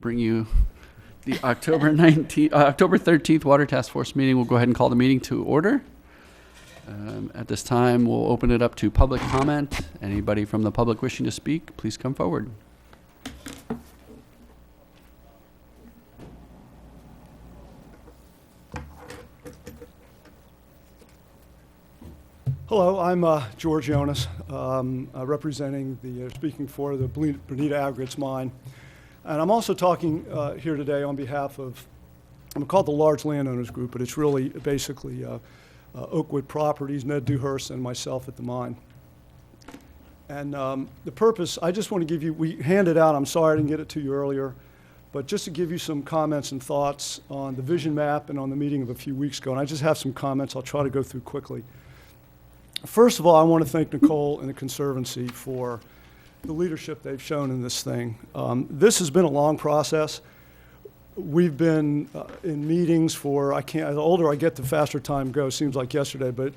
bring you the October 13th Water Task Force meeting. We'll go ahead and call the meeting to order. At this time, we'll open it up to public comment. Anybody from the public wishing to speak, please come forward. Hello, I'm George Jonas, representing speaking for the Bonita Aggregates Mine. And I'm also talking here today on behalf of, I'm called the Large Landowners Group, but it's really basically Oakwood Properties, Ned Dewhurst, and myself at the mine. And the purpose, I just want to give you, we handed out, I'm sorry I didn't get it to you earlier, but just to give you some comments and thoughts on the vision map and on the meeting of a few weeks ago. And I just have some comments I'll try to go through quickly. First of all, I want to thank Nicole and the Conservancy for the leadership they've shown in this thing. This has been a long process. We've been in meetings for, the older I get, the faster time goes, seems like yesterday, but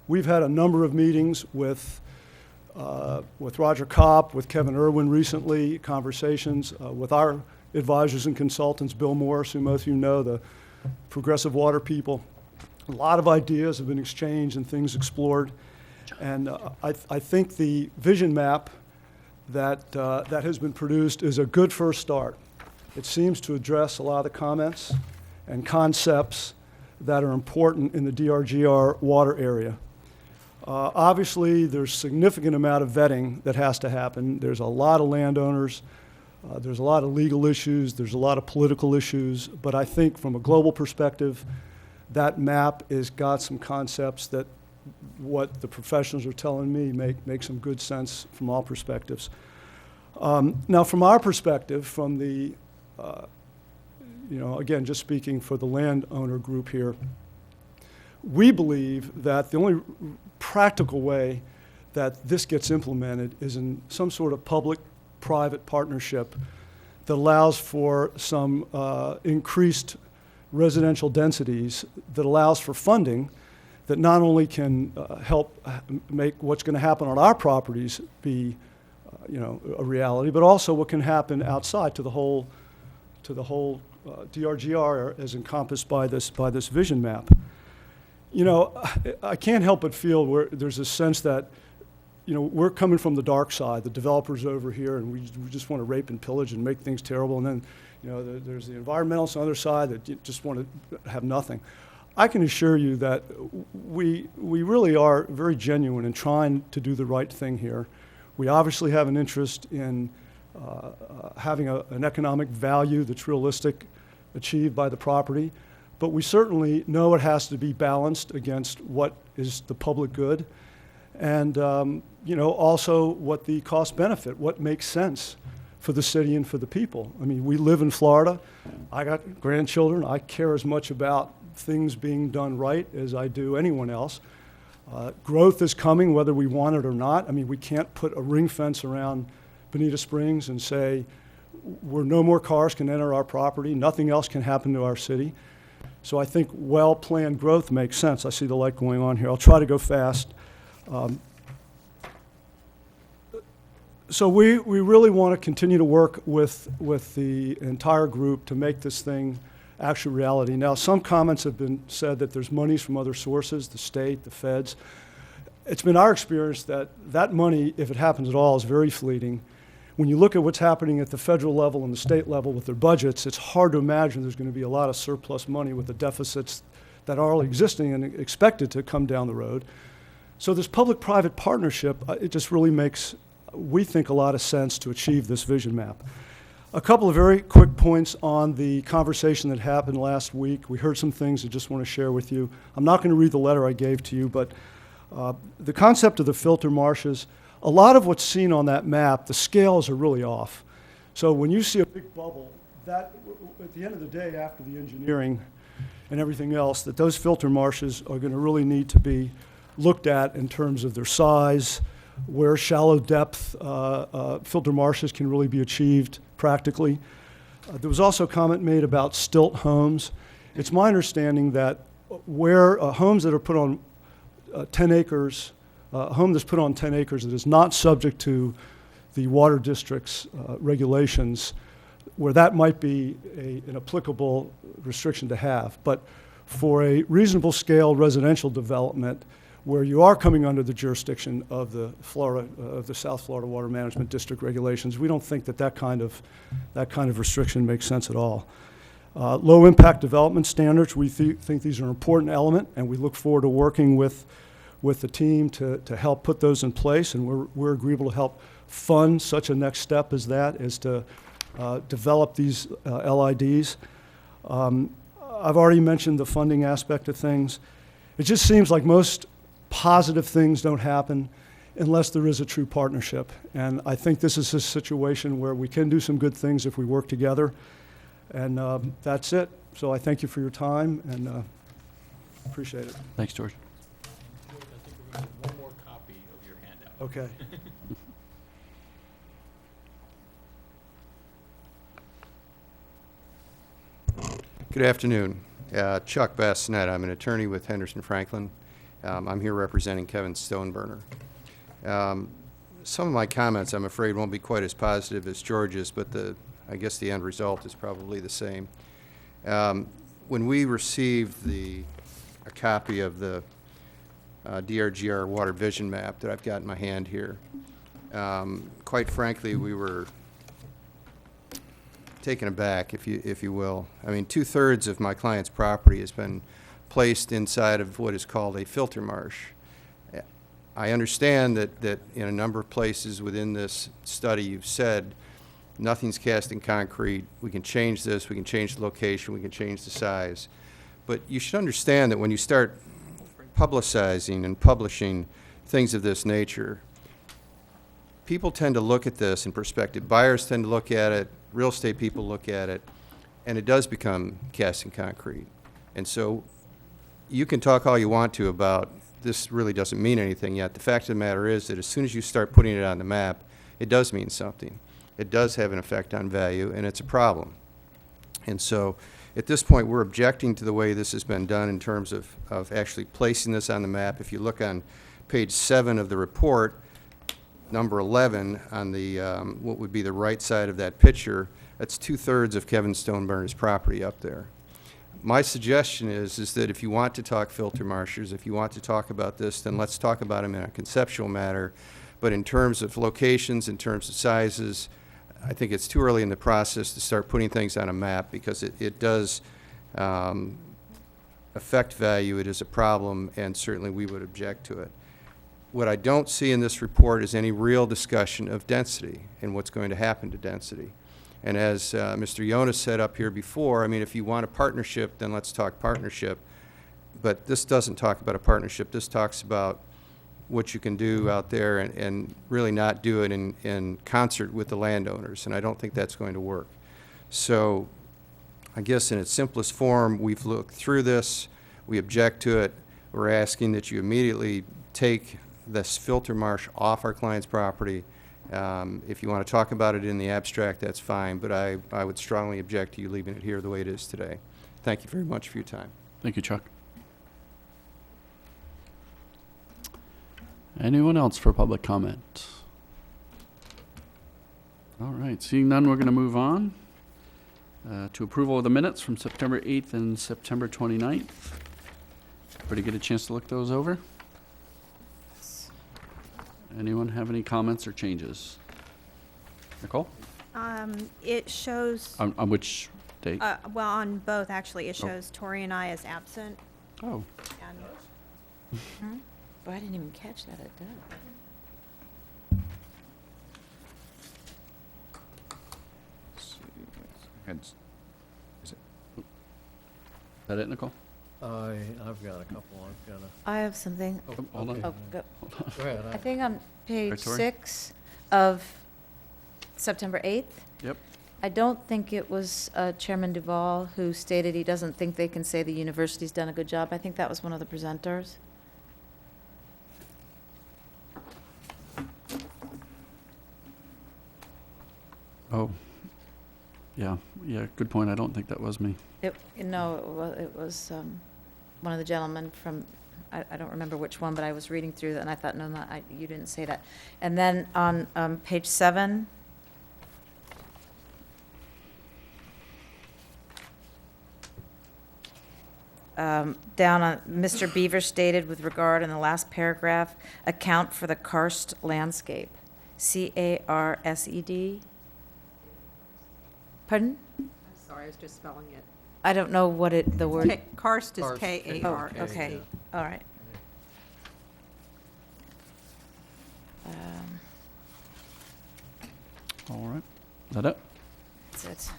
we've had a number of meetings with Roger Kopp, with Kevin Irwin recently, conversations with our advisors and consultants, Bill Morris, who most of you know, the Progressive Water people. A lot of ideas have been exchanged and things explored. And I think the vision map that has been produced is a good first start. It seems to address a lot of the comments and concepts that are important in the DRGR water area. Obviously, there's a significant amount of vetting that has to happen. There's a lot of landowners. There's a lot of legal issues. There's a lot of political issues. But I think from a global perspective, that map has got some concepts that what the professionals are telling me make some good sense from all perspectives. Now, from our perspective, from the, again, just speaking for the landowner group here, we believe that the only practical way that this gets implemented is in some sort of public-private partnership that allows for some increased residential densities, that allows for funding that not only can help make what's going to happen on our properties be, a reality, but also what can happen outside to the whole DRGR as encompassed by this vision map. I can't help but feel where there's a sense that, we're coming from the dark side, the developers over here, and we just want to rape and pillage and make things terrible, and then there's the environmentalists on the other side that just want to have nothing. I can assure you that we really are very genuine in trying to do the right thing here. We obviously have an interest in having an economic value that's realistic, achieved by the property, but we certainly know it has to be balanced against what is the public good, and also what the cost benefit, what makes sense for the city and for the people. I mean, we live in Florida. I got grandchildren. I care as much about things being done right as I do anyone else. Growth is coming, whether we want it or not. I mean, we can't put a ring fence around Bonita Springs and say, where no more cars can enter our property, nothing else can happen to our city. So I think well-planned growth makes sense. I see the light going on here. I'll try to go fast. So we really want to continue to work with the entire group to make this thing actual reality. Now, some comments have been said that there's monies from other sources, the state, the feds. It's been our experience that that money, if it happens at all, is very fleeting. When you look at what's happening at the federal level and the state level with their budgets, it's hard to imagine there's going to be a lot of surplus money with the deficits that are already existing and expected to come down the road. So this public-private partnership, it just really makes, we think, a lot of sense to achieve this vision map. A couple of very quick points on the conversation that happened last week. We heard some things I just want to share with you. I'm not going to read the letter I gave to you, but the concept of the filter marshes, a lot of what's seen on that map, the scales are really off. So when you see a big bubble, that at the end of the day, after the engineering and everything else, that those filter marshes are going to really need to be looked at in terms of their size, where shallow depth filter marshes can really be achieved practically. There was also a comment made about stilt homes. It's my understanding that where homes that are put on 10 acres, a home that's put on 10 acres that is not subject to the water district's regulations where that might be an applicable restriction to have. But for a reasonable scale residential development where you are coming under the jurisdiction of the South Florida Water Management District regulations, we don't think that kind of restriction makes sense at all. Low impact development standards, we think these are an important element, and we look forward to working with the team to help put those in place, and we're agreeable to help fund such a next step as that, is to develop these LIDs. I've already mentioned the funding aspect of things. It just seems like most positive things don't happen unless there is a true partnership. And I think this is a situation where we can do some good things if we work together. And that's it. So I thank you for your time, and appreciate it. Thanks, George. I think we're going to have one more copy of your handout. Okay. Good afternoon. Chuck Bassnett. I'm an attorney with Henderson Franklin. I'm here representing Kevin Stoneburner. Some of my comments, I'm afraid, won't be quite as positive as George's, but I guess the end result is probably the same. When we received a copy of the DRGR Water Vision Map that I've got in my hand here, quite frankly, we were taken aback, if you will. I mean, 2/3 of my client's property has been placed inside of what is called a filter marsh. I understand that in a number of places within this study you've said nothing's cast in concrete, we can change this, we can change the location, we can change the size. But you should understand that when you start publicizing and publishing things of this nature, people tend to look at this in perspective. Buyers tend to look at it, real estate people look at it, and it does become cast in concrete. And so you can talk all you want to about this really doesn't mean anything yet. The fact of the matter is that as soon as you start putting it on the map, it does mean something. It does have an effect on value, and it's a problem. And so at this point, we're objecting to the way this has been done in terms of actually placing this on the map. If you look on page 7 of the report, number 11 on the what would be the right side of that picture, that's 2/3 of Kevin Stoneburner's property up there. My suggestion is that if you want to talk filter marshes, if you want to talk about this, then let's talk about them in a conceptual matter. But in terms of locations, in terms of sizes, I think it's too early in the process to start putting things on a map, because it does affect value. It is a problem, and certainly we would object to it. What I don't see in this report is any real discussion of density and what's going to happen to density. And as Mr. Jonas said up here before, I mean, if you want a partnership, then let's talk partnership. But this doesn't talk about a partnership. This talks about what you can do out there and really not do it in concert with the landowners. And I don't think that's going to work. So I guess in its simplest form, we've looked through this. We object to it. We're asking that you immediately take this filter marsh off our client's property. If you want to talk about it in the abstract, that's fine, but I would strongly object to you leaving it here the way it is today. Thank you very much for your time. Thank you, Chuck. Anyone else for public comment? All right, seeing none, we're going to move on to approval of the minutes from September 8th and September 29th. Everybody get a chance to look those over? Anyone have any comments or changes? Nicole? It shows, On which date? well, on both, actually. It shows Tori and I as absent. Oh, And Oh, I didn't even catch that. It does. is that it, Nicole? I've got a couple. I have something. Hold on. Oh, go. Go ahead. I think on page Tori? 6 of September 8th, Yep. I don't think it was Chairman Duvall who stated he doesn't think they can say the university's done a good job. I think that was one of the presenters. Oh, yeah, good point. I don't think that was me. No, it was one of the gentlemen from, I don't remember which one, but I was reading through that and I thought, no, you didn't say that. And then on page 7, Down on, Mr. Beaver stated with regard in the last paragraph, account for the karst landscape. C-A-R-S-E-D. Pardon? Sorry, I was just spelling it. I don't know what it, the word. Karst is Karst, K-A-R-S-T. Oh, okay, yeah. all right. All right. Is that it? That's it.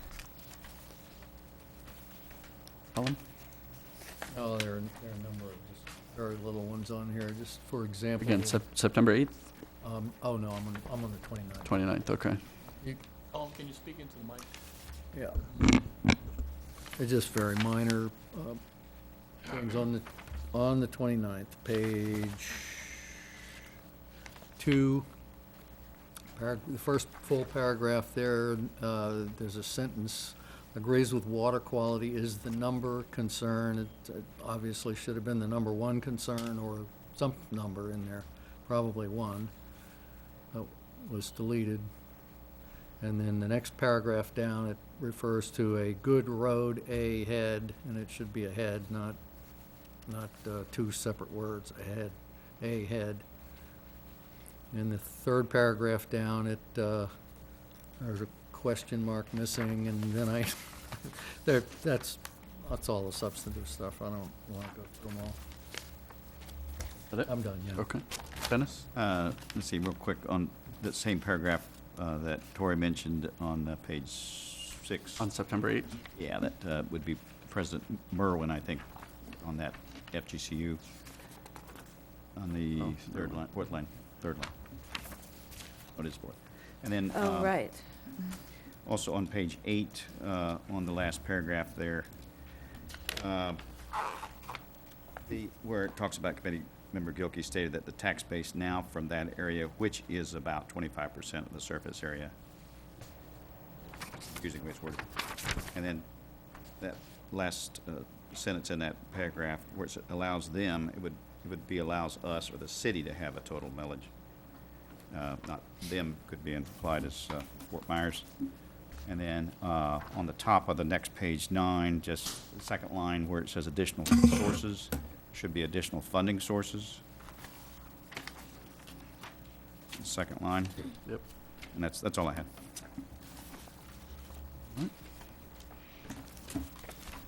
Ellen? Oh, there are a number of just very little ones on here, just for example. Again, September 8th, Oh, no, I'm on the 29th. 29th, okay. Colin, can you speak into the mic? Yeah. It's just very minor things on the 29th, page 2. The first full paragraph there, there's a sentence, agrees with water quality is the number concern. It obviously should have been the number 1 concern or some number in there, probably 1. That was deleted. And then the next paragraph down, it refers to a good road, a head, and it should be a head, not 2 separate words, a head. In the third paragraph down, there's a question mark missing, and then that's all the substantive stuff. I don't want to go through them all. Is that it? I'm done, yeah. Okay. Dennis? Let's see, real quick, on that same paragraph that Tori mentioned on page 6. On September 8th? Yeah, that would be President Merwin, I think, on that FGCU, on the fourth line. What is fourth? And then Oh, right. also on page 8, on the last paragraph there, where it talks about Committee Member Gilkey stated that the tax base now from that area, which is about 25% of the surface area, using which word, and then that last sentence in that paragraph where it allows them, it would be allows us or the city to have a total millage. Not them could be implied as Fort Myers. And then on the top of the next page 9, just the second line where it says additional sources, should be additional funding sources. Second line. Yep. And that's all I had.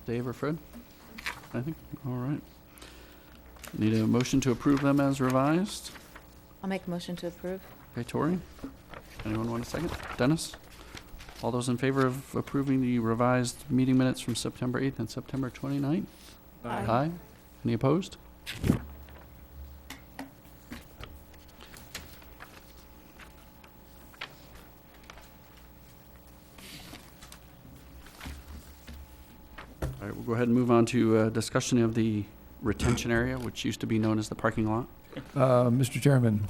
Dave or Fred? Anything? All right. Need a motion to approve them as revised? I'll make a motion to approve. Okay, Tori? Anyone want a second? Dennis? All those in favor of approving the revised meeting minutes from September 8th and September 29th? Aye. Any opposed? All right, we'll go ahead and move on to discussion of the retention area, which used to be known as the parking lot. Mr. Chairman,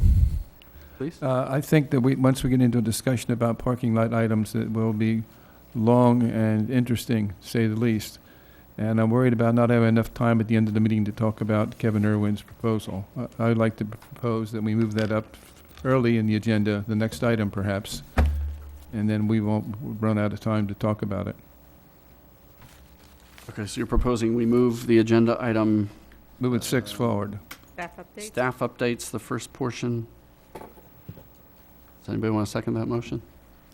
Please? I think that once we get into a discussion about parking lot items, it will be long and interesting, to say the least. And I'm worried about not having enough time at the end of the meeting to talk about Kevin Irwin's proposal. I would like to propose that we move that up early in the agenda, the next item perhaps, and then we won't run out of time to talk about it. Okay, so you're proposing we move the agenda item Moving 6 forward. Staff updates? staff updates, the first portion. Does anybody want to second that motion?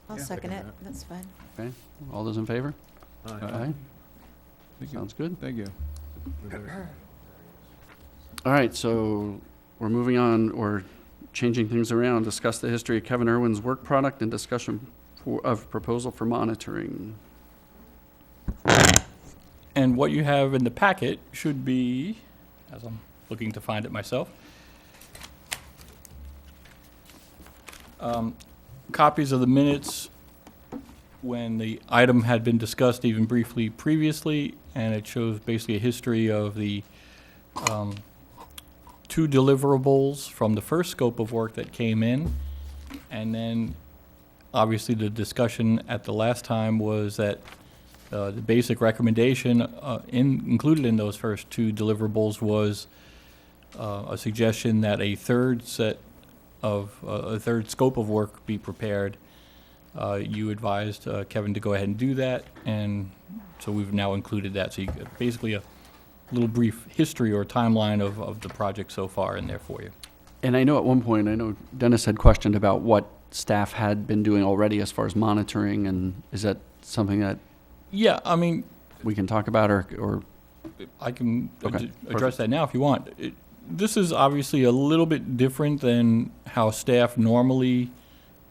I'll second it, that's fine. Okay, all those in favor? Aye. Thank you. Sounds good. Thank you. All right, so we're moving on, or changing things around. Discuss the history of Kevin Irwin's work product and discussion of proposal for monitoring. And what you have in the packet should be, as I'm looking to find it myself, copies of the minutes when the item had been discussed even briefly previously, and it shows basically a history of the 2 deliverables from the first scope of work that came in. And then, obviously, the discussion at the last time was that the basic recommendation included in those first 2 deliverables was a suggestion that a third scope of work be prepared. You advised Kevin to go ahead and do that, and so we've now included that. So you basically little brief history or timeline of the project so far in there for you. And I know at one point, I know Dennis had questioned about what staff had been doing already as far as monitoring, and is that something that Yeah, I mean, we can talk about, or I can Okay, address perfect. that now if you want. This is obviously a little bit different than how staff normally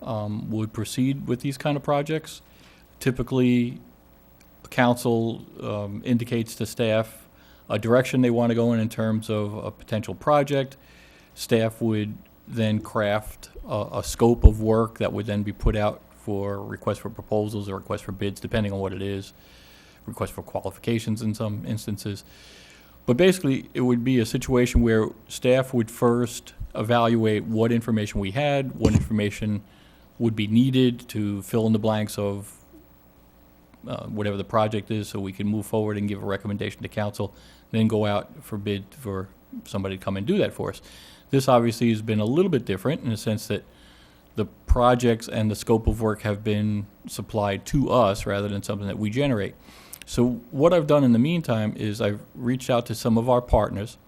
would proceed with these kind of projects. Typically, council indicates to staff a direction they want to go in terms of a potential project. Staff would then craft a scope of work that would then be put out for requests for proposals or requests for bids, depending on what it is, requests for qualifications in some instances. But basically, it would be a situation where staff would first evaluate what information we had, what information would be needed to fill in the blanks of whatever the project is, so we can move forward and give a recommendation to council, then go out for bid for somebody to come and do that for us. This obviously has been a little bit different in the sense that the projects and the scope of work have been supplied to us rather than something that we generate. So what I've done in the meantime is I've reached out to some of our partners,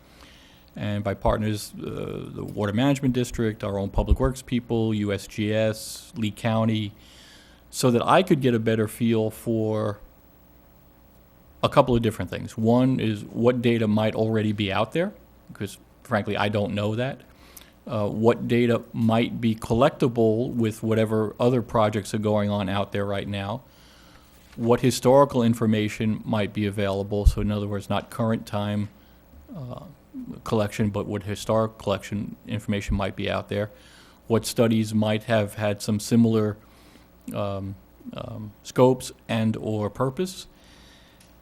and by partners, the Water Management District, our own Public Works people, USGS, Lee County, so that I could get a better feel for a couple of different things. One is what data might already be out there, because frankly, I don't know that. What data might be collectible with whatever other projects are going on out there right now. What historical information might be available, so in other words, not current time collection, but what historic collection information might be out there. What studies might have had some similar scopes and or purpose,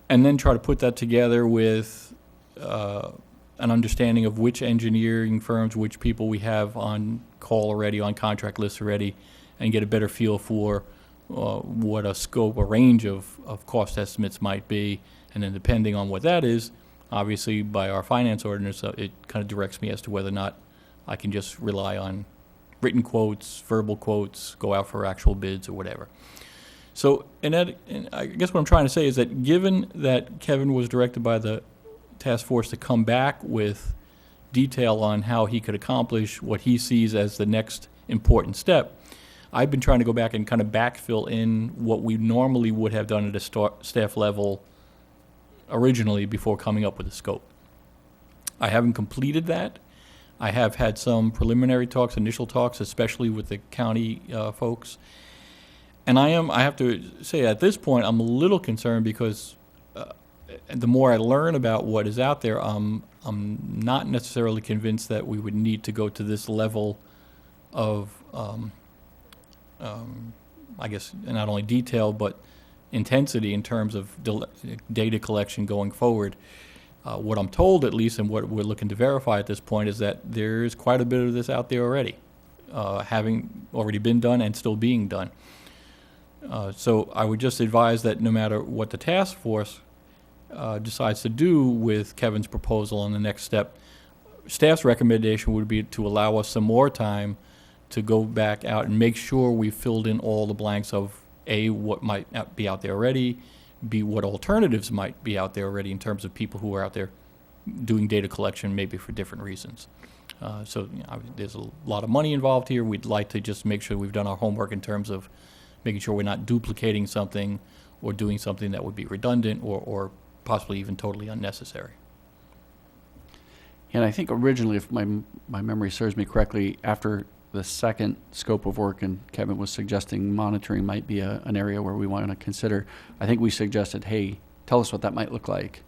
and then try to put that together with an understanding of which engineering firms, which people we have on call already, on contract lists already, and get a better feel for what a scope, a range of cost estimates might be. And then depending on what that is, obviously by our finance ordinance, it kind of directs me as to whether or not I can just rely on written quotes, verbal quotes, go out for actual bids or whatever. So, and I guess what I'm trying to say is that given that Kevin was directed by the task force to come back with detail on how he could accomplish what he sees as the next important step, I've been trying to go back and kind of backfill in what we normally would have done at a staff level originally before coming up with a scope. I haven't completed that. I have had some preliminary talks, initial talks, especially with the county folks. And I have to say at this point, I'm a little concerned because the more I learn about what is out there, I'm not necessarily convinced that we would need to go to this level of, I guess, not only detail, but intensity in terms of data collection going forward. What I'm told, at least, and what we're looking to verify at this point, is that there's quite a bit of this out there already, having already been done and still being done. So I would just advise that no matter what the task force decides to do with Kevin's proposal on the next step, staff's recommendation would be to allow us some more time to go back out and make sure we filled in all the blanks of A, what might not be out there already, B, what alternatives might be out there already in terms of people who are out there doing data collection maybe for different reasons. So there's a lot of money involved here. We'd like to just make sure we've done our homework in terms of making sure we're not duplicating something or doing something that would be redundant or possibly even totally unnecessary. And I think originally, if my memory serves me correctly, after the second scope of work, and Kevin was suggesting monitoring might be an area where we want to consider, I think we suggested, hey, tell us what that might look like.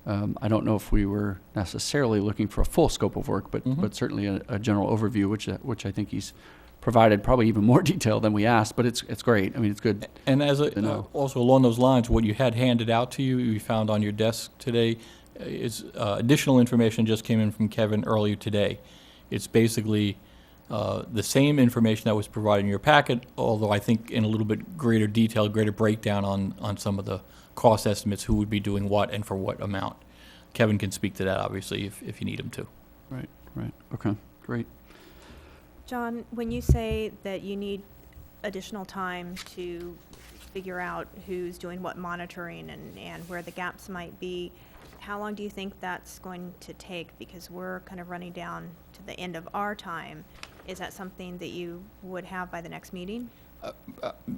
I don't know if we were necessarily looking for a full scope of work, but certainly a general overview, which I think he's provided probably even more detail than we asked, but it's great. I mean, it's good. And as to know. also along those lines, what you had handed out to you, you found on your desk today, is additional information just came in from Kevin earlier today. It's basically the same information that was provided in your packet, although I think in a little bit greater detail, greater breakdown on some of the cost estimates, who would be doing what and for what amount. Kevin can speak to that, obviously, if you need him to. Right. Okay, great. John, when you say that you need additional time to figure out who's doing what monitoring and where the gaps might be, how long do you think that's going to take? Because we're kind of running down to the end of our time. Is that something that you would have by the next meeting?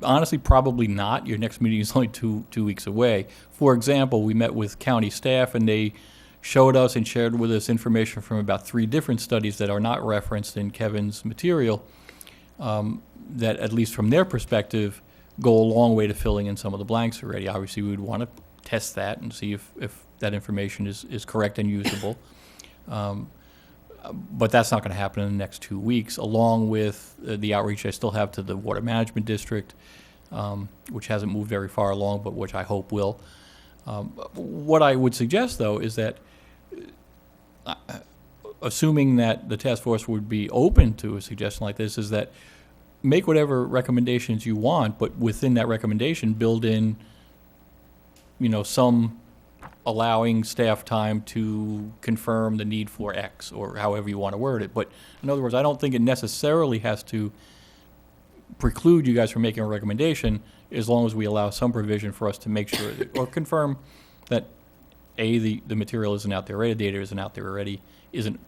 Honestly, probably not. Your next meeting is only two weeks away. For example, we met with county staff, and they showed us and shared with us information from about 3 different studies that are not referenced in Kevin's material, that, at least from their perspective, go a long way to filling in some of the blanks already. Obviously, we would want to test that and see if that information is correct and usable. But that's not going to happen in the next 2 weeks, along with the outreach I still have to the Water Management District, which hasn't moved very far along, but which I hope will. What I would suggest, though, is that assuming that the task force would be open to a suggestion like this, is that make whatever recommendations you want, but within that recommendation, build in, some allowing staff time to confirm the need for X, or however you want to word it. But in other words, I don't think it necessarily has to preclude you guys from making a recommendation, as long as we allow some provision for us to make sure or confirm that A, the material isn't out there already, the data isn't out there already, isn't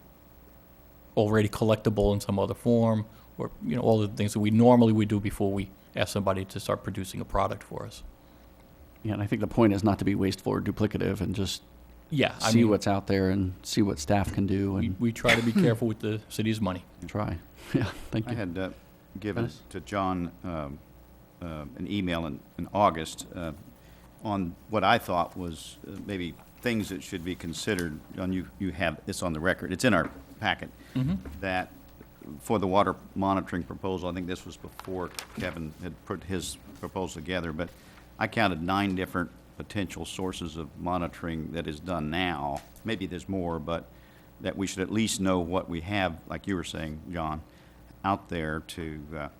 already collectible in some other form, or all the things that we normally would do before we ask somebody to start producing a product for us. Yeah, and I think the point is not to be wasteful or duplicative, and just see what's out there and see what staff can do, and we try to be careful with the city's money. try. Yeah, thank I you. had given Dennis? to John an email in August on what I thought was maybe things that should be considered. John, you have this on the record. It's in our packet. That for the water monitoring proposal, I think this was before Kevin had put his proposal together, but I counted 9 different potential sources of monitoring that is done now. Maybe there's more, but that we should at least know what we have, like you were saying, John, out there to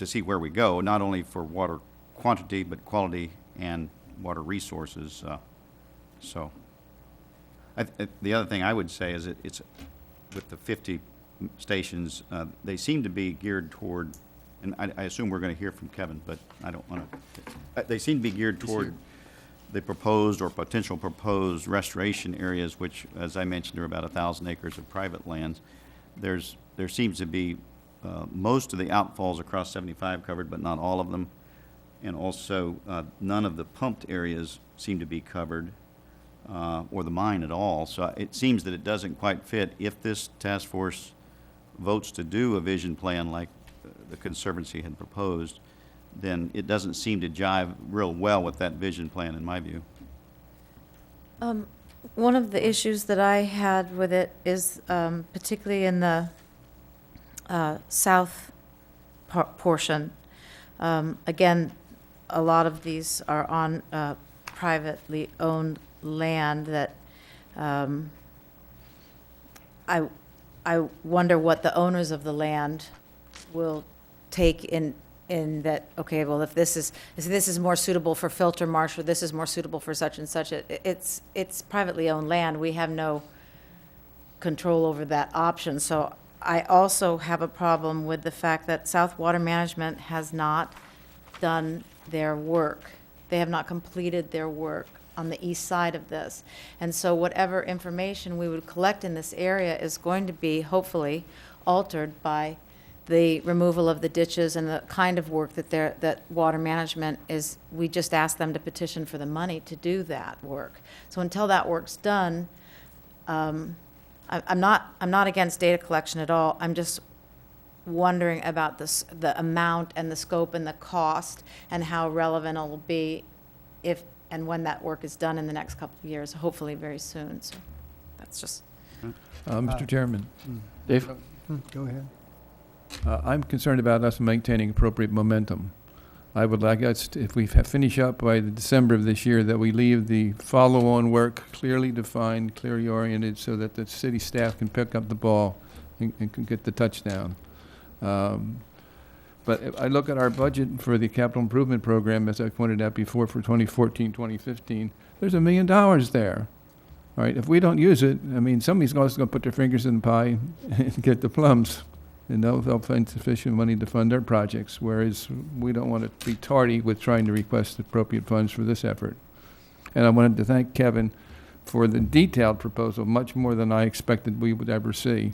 see where we go, not only for water quantity, but quality and water resources. So the other thing I would say is it's with the 50 stations, they seem to be geared toward, and I assume we're going to hear from Kevin, but I don't want to, they seem to be geared toward the proposed or potential proposed restoration areas, which, as I mentioned, are about 1,000 acres of private lands. There seems to be most of the outfalls across 75 covered, but not all of them. And also, none of the pumped areas seem to be covered, or the mine at all. So it seems that it doesn't quite fit. If this task force votes to do a vision plan like the Conservancy had proposed, then it doesn't seem to jive real well with that vision plan, in my view. One of the issues that I had with it is particularly in the south portion. Again, a lot of these are on privately owned land that I wonder what the owners of the land will take in that, okay, well, if this is more suitable for filter marsh, or this is more suitable for such and such, it's privately owned land. We have no control over that option. So I also have a problem with the fact that South Water Management has not done their work. They have not completed their work on the east side of this. And so whatever information we would collect in this area is going to be hopefully altered by the removal of the ditches and the kind of work that Water Management is. We just ask them to petition for the money to do that work. So until that work's done, I'm not against data collection at all. I'm just wondering about the amount and the scope and the cost, and how relevant it will be if and when that work is done in the next couple of years, hopefully very soon. So that's just. Mr. Chairman, Dave? Go ahead. I'm concerned about us maintaining appropriate momentum. I would like us, if we finish up by the December of this year, that we leave the follow-on work clearly defined, clearly oriented, so that the city staff can pick up the ball and can get the touchdown. But if I look at our budget for the capital improvement program, as I pointed out before, for 2014, 2015, there's $1 million there. All right, if we don't use it, I mean, somebody's going to put their fingers in the pie and get the plums, and they'll find sufficient money to fund their projects, whereas we don't want to be tardy with trying to request appropriate funds for this effort. And I wanted to thank Kevin for the detailed proposal, much more than I expected we would ever see.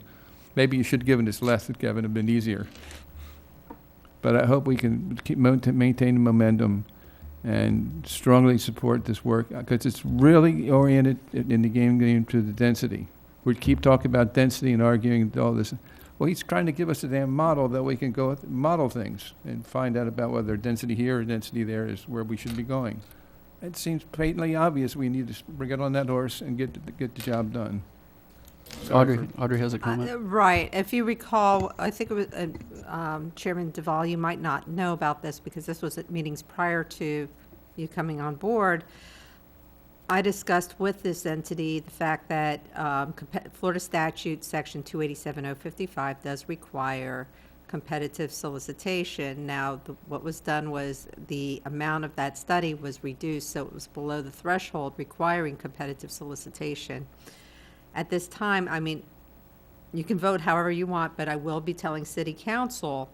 Maybe you should have given us less, Kevin, it'd been easier. But I hope we can keep maintain the momentum and strongly support this work, because it's really oriented in the game to the density. We keep talking about density and arguing all this. Well, he's trying to give us a damn model that we can go model things and find out about whether density here or density there is where we should be going. It seems patently obvious we need to bring it on that horse and get the job done. Audrey has a comment. Right. If you recall, I think it was Chairman Duvall, you might not know about this because this was at meetings prior to you coming on board. I discussed with this entity the fact that Florida statute section 287.055 does require competitive solicitation. Now, what was done was the amount of that study was reduced, so it was below the threshold requiring competitive solicitation. At this time, I mean, you can vote however you want, but I will be telling City Council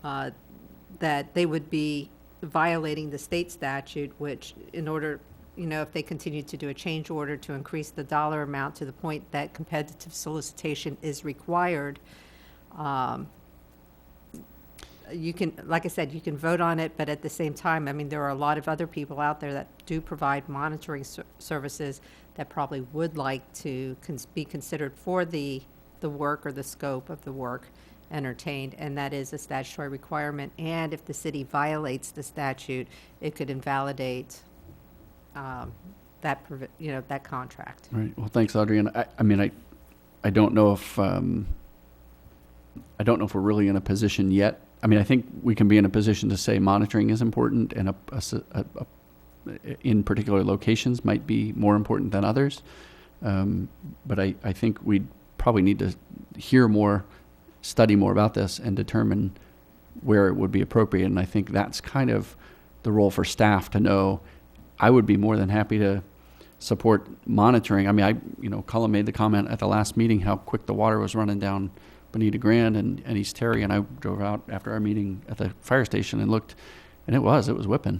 that they would be violating the state statute, which in order, if they continue to do a change order to increase the dollar amount to the point that competitive solicitation is required, you can, like I said, you can vote on it, but at the same time, I mean, there are a lot of other people out there that do provide monitoring services that probably would like to be considered for the work or the scope of the work entertained, and that is a statutory requirement. And if the city violates the statute, it could invalidate that contract. Right. Well, thanks, Audrey. And I don't know if we're really in a position yet. I mean, I think we can be in a position to say monitoring is important, and in particular locations might be more important than others. But I think we probably need to hear more, study more about this, and determine where it would be appropriate. And I think that's kind of the role for staff to know. I would be more than happy to support monitoring. I mean, Cullen made the comment at the last meeting how quick the water was running down Bonita Grand and East Terry, and I drove out after our meeting at the fire station and looked, and it was whipping.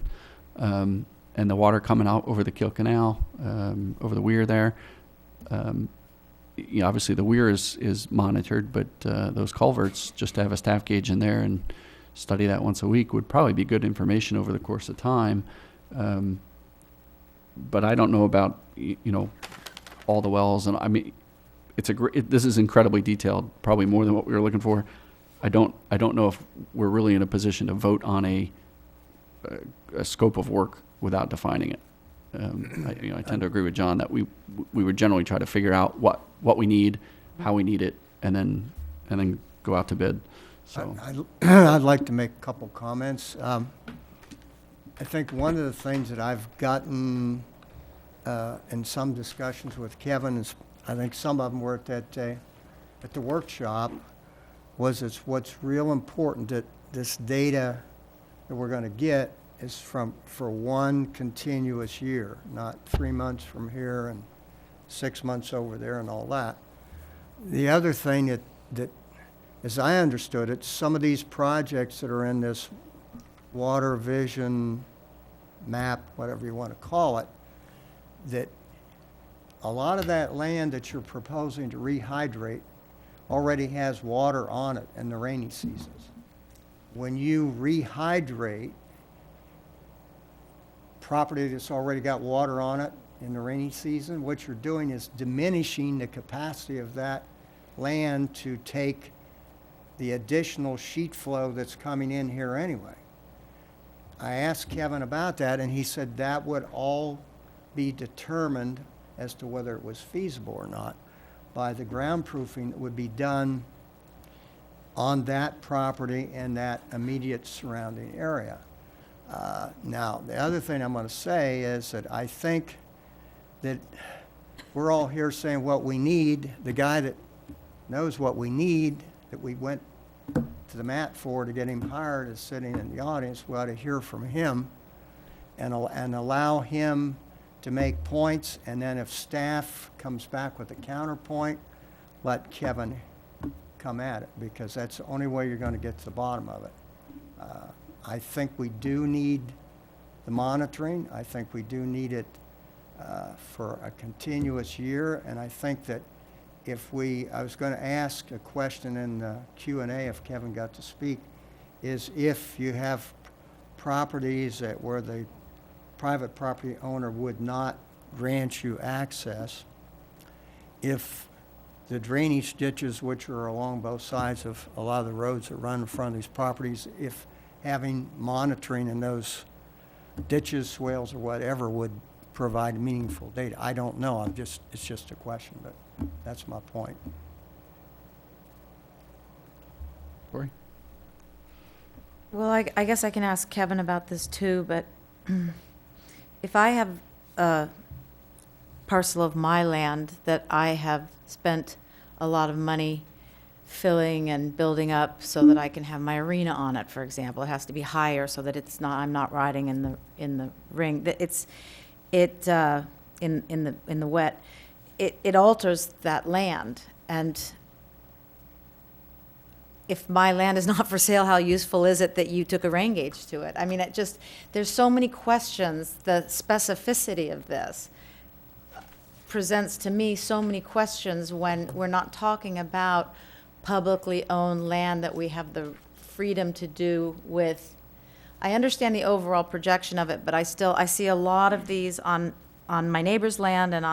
And the water coming out over the Kiel Canal, over the weir there. Obviously the weir is monitored, but those culverts, just to have a staff gauge in there and study that once a week would probably be good information over the course of time. But I don't know about, all the wells, and I mean, this is incredibly detailed, probably more than what we were looking for. I don't know if we're really in a position to vote on a scope of work without defining it. I tend to agree with John that we would generally try to figure out what we need, how we need it, and then go out to bid. So I'd like to make a couple comments. I think one of the things that I've gotten in some discussions with Kevin is, I think some of them were at the workshop, was it's what's real important that this data that we're going to get is for one continuous year, not 3 months from here and 6 months over there and all that. The other thing that as I understood it, some of these projects that are in this water vision map, whatever you want to call it, that a lot of that land that you're proposing to rehydrate already has water on it in the rainy seasons. When you rehydrate property that's already got water on it in the rainy season, what you're doing is diminishing the capacity of that land to take the additional sheet flow that's coming in here anyway. I asked Kevin about that, and he said that would all be determined as to whether it was feasible or not by the ground proofing that would be done on that property and that immediate surrounding area. Now, the other thing I'm going to say is that I think that we're all here saying what we need. The guy that knows what we need, that we went to the mat for to get him hired, is sitting in the audience. We ought to hear from him and allow him to make points, and then if staff comes back with a counterpoint, let Kevin come at it, because that's the only way you're going to get to the bottom of it. I think we do need the monitoring. I think we do need it for a continuous year, and I think that I was going to ask a question in the Q&A if Kevin got to speak, is if you have properties where the private property owner would not grant you access, if the drainage ditches, which are along both sides of a lot of the roads that run in front of these properties, if having monitoring in those ditches, swales, or whatever would provide meaningful data. I don't know. It's just a question, but that's my point. Cory? Well, I guess I can ask Kevin about this too, but if I have a parcel of my land that I have spent a lot of money filling and building up so that I can have my arena on it, for example, it has to be higher so that I'm not riding in the ring. In the wet, it alters that land. And if my land is not for sale, how useful is it that you took a rain gauge to it? I mean, there's so many questions. The specificity of this presents to me so many questions when we're not talking about publicly owned land that we have the freedom to do with. I understand the overall projection of it, but I see a lot of these on my neighbor's land and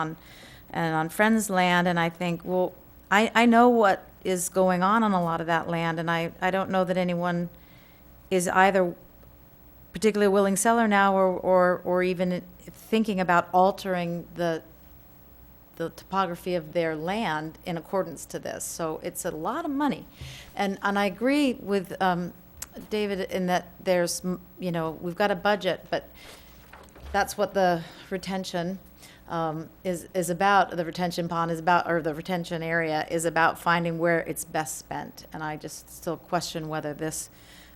on friends' land, and I think, well, I know what is going on a lot of that land, and I don't know that anyone is either particularly a willing seller now or even thinking about altering the topography of their land in accordance to this. So it's a lot of money. And I agree with David in that we've got a budget, but that's what the retention is about. The retention pond is about, or the retention area is about finding where it's best spent. And I just still question whether this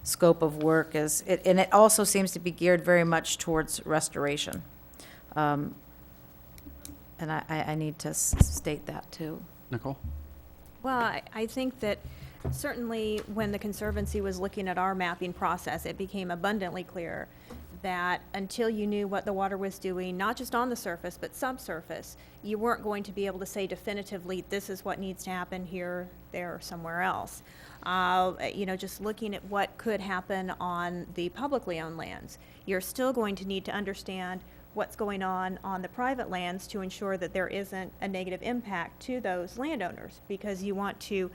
scope of work and it also seems to be geared very much towards restoration. And I need to state that too. Nicole? Well, I think that certainly when the Conservancy was looking at our mapping process, it became abundantly clear that until you knew what the water was doing, not just on the surface, but subsurface, you weren't going to be able to say definitively, this is what needs to happen here, there, or somewhere else. Just looking at what could happen on the publicly owned lands, you're still going to need to understand what's going on the private lands to ensure that there isn't a negative impact to those landowners, because you want to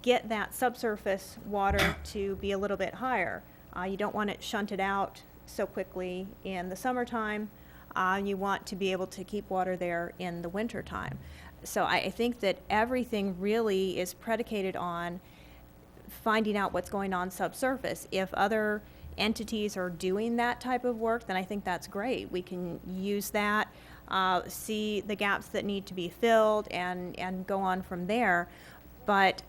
get that subsurface water to be a little bit higher. You don't want it shunted out so quickly in the summertime. You want to be able to keep water there in the wintertime. So I think that everything really is predicated on finding out what's going on subsurface. If other entities are doing that type of work, then I think that's great. We can use that, see the gaps that need to be filled, and go on from there. But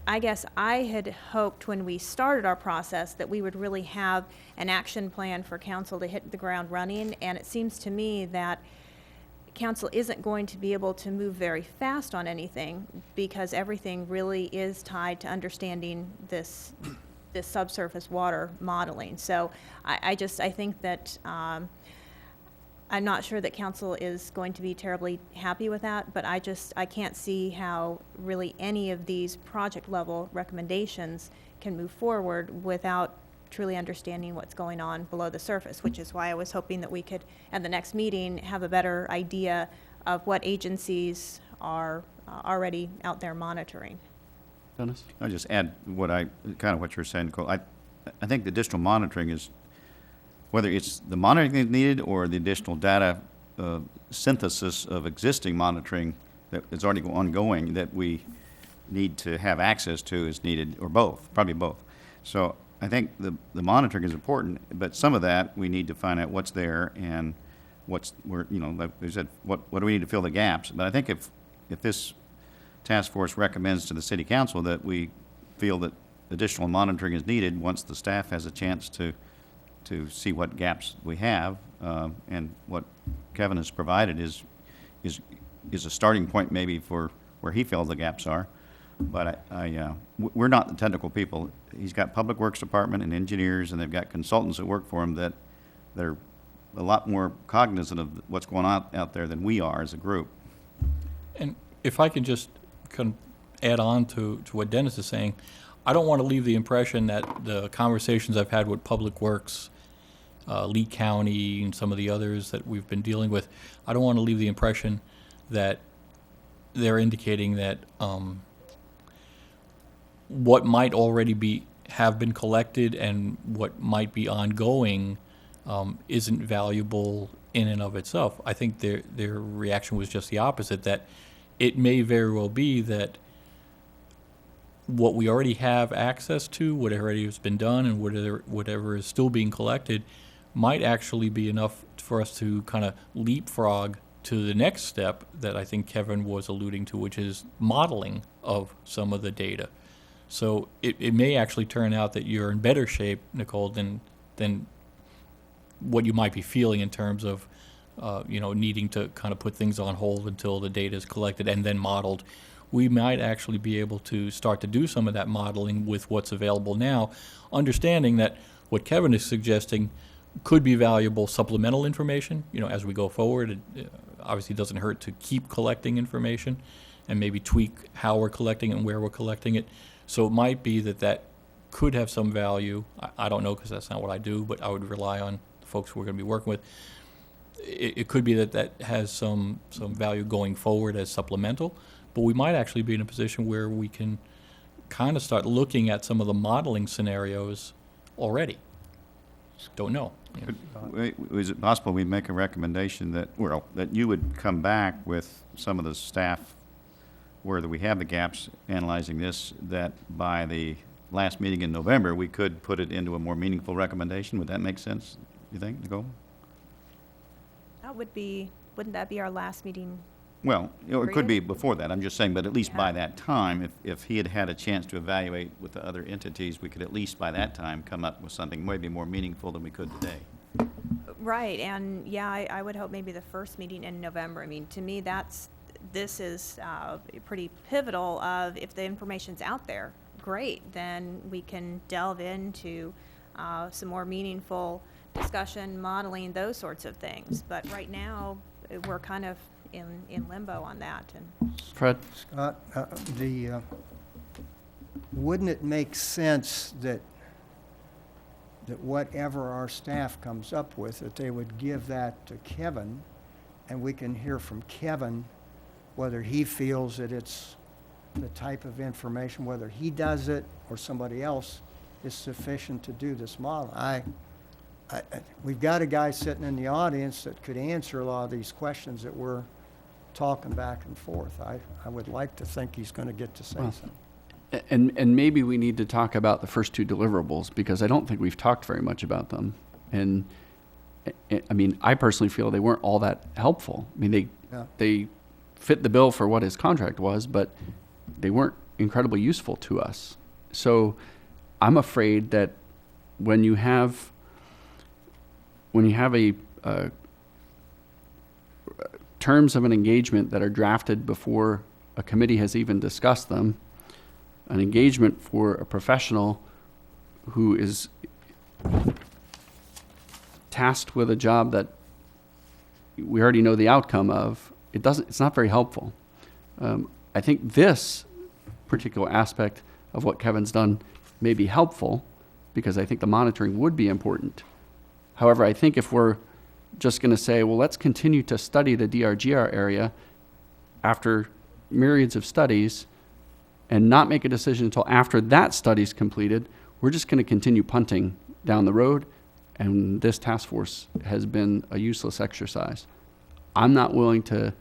I guess I had hoped when we started our process that we would really have an action plan for council to hit the ground running, and it seems to me that council isn't going to be able to move very fast on anything because everything really is tied to understanding this subsurface water modeling. So I think that I'm not sure that council is going to be terribly happy with that, but I can't see how really any of these project level recommendations can move forward without truly understanding what's going on below the surface, which is why I was hoping that we could, at the next meeting, have a better idea of what agencies are already out there monitoring. Dennis? I'll just add what you're saying, Nicole. I think the additional monitoring is, whether it's the monitoring that's needed or the additional data synthesis of existing monitoring that is already ongoing that we need to have access to is needed, or both, probably both. So I think the monitoring is important, but some of that we need to find out what's there and like we said, what do we need to fill the gaps. But I think if this task force recommends to the city council that we feel that additional monitoring is needed once the staff has a chance to see what gaps we have, and what Kevin has provided is a starting point maybe for where he feels the gaps are. But we're not the technical people. He's got Public Works Department and engineers, and they've got consultants that work for him that are a lot more cognizant of what's going on out there than we are as a group. And if I can just kind of add on to what Dennis is saying, I don't want to leave the impression that the conversations I've had with Public Works, Lee County, and some of the others that we've been dealing with, I don't want to leave the impression that they're indicating that what might already have been collected and what might be ongoing isn't valuable in and of itself. I think their reaction was just the opposite, that it may very well be that what we already have access to, what already has been done, and whatever is still being collected might actually be enough for us to kind of leapfrog to the next step that I think Kevin was alluding to, which is modeling of some of the data. So it may actually turn out that you're in better shape, Nicole, than what you might be feeling in terms of needing to kind of put things on hold until the data is collected and then modeled. We might actually be able to start to do some of that modeling with what's available now, understanding that what Kevin is suggesting could be valuable supplemental information, as we go forward. It obviously doesn't hurt to keep collecting information and maybe tweak how we're collecting it and where we're collecting it. So it might be that could have some value. I don't know, because that's not what I do, but I would rely on the folks we're going to be working with. It could be that has some value going forward as supplemental, but we might actually be in a position where we can kind of start looking at some of the modeling scenarios already. Don't know. Is it possible we make a recommendation that you would come back with some of the staff where we have the gaps analyzing this, that by the last meeting in November, we could put it into a more meaningful recommendation? Would that make sense, you think, Nicole? Wouldn't that be our last meeting? Well, it could Period? be before that, I'm just saying, but at least by Yeah. that time, if he had had a chance to evaluate with the other entities, we could at least by that time come up with something maybe more meaningful than we could today. Right, and yeah, I would hope maybe the first meeting in November. I mean, to me, this is pretty pivotal of if the information's out there, great, then we can delve into some more meaningful discussion, modeling, those sorts of things. But right now, we're kind of in limbo on that. And Fred? Scott, wouldn't it make sense that whatever our staff comes up with, that they would give that to Kevin, and we can hear from Kevin whether he feels that it's the type of information, whether he does it or somebody else, is sufficient to do this model. We've got a guy sitting in the audience that could answer a lot of these questions that we're talking back and forth. I would like to think he's going to get to say Well, something. And maybe we need to talk about the first two deliverables, because I don't think we've talked very much about them. And I mean, I personally feel they weren't all that helpful. I mean, Yeah. they fit the bill for what his contract was, but they weren't incredibly useful to us. So I'm afraid that when you have a terms of an engagement that are drafted before a committee has even discussed them, an engagement for a professional who is tasked with a job that we already know the outcome of, it's not very helpful. I think this particular aspect of what Kevin's done may be helpful, because I think the monitoring would be important. However, I think if we're just going to say, well, let's continue to study the DRGR area after myriads of studies and not make a decision until after that study's completed, we're just going to continue punting down the road, and this task force has been a useless exercise. I'm not willing to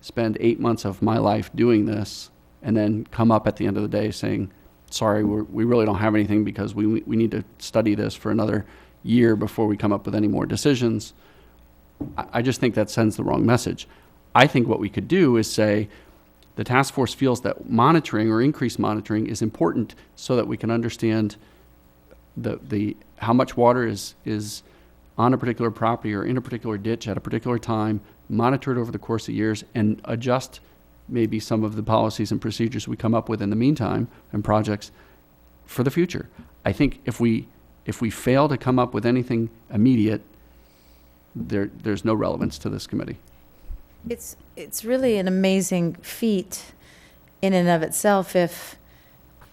spend 8 months of my life doing this and then come up at the end of the day saying, sorry, we really don't have anything because we need to study this for another year before we come up with any more decisions. I just think that sends the wrong message. I think what we could do is say the task force feels that monitoring or increased monitoring is important so that we can understand the how much water is on a particular property or in a particular ditch at a particular time, monitor it over the course of years, and adjust maybe some of the policies and procedures we come up with in the meantime and projects for the future. I think if we fail to come up with anything immediate, there's no relevance to this committee. It's really an amazing feat in and of itself if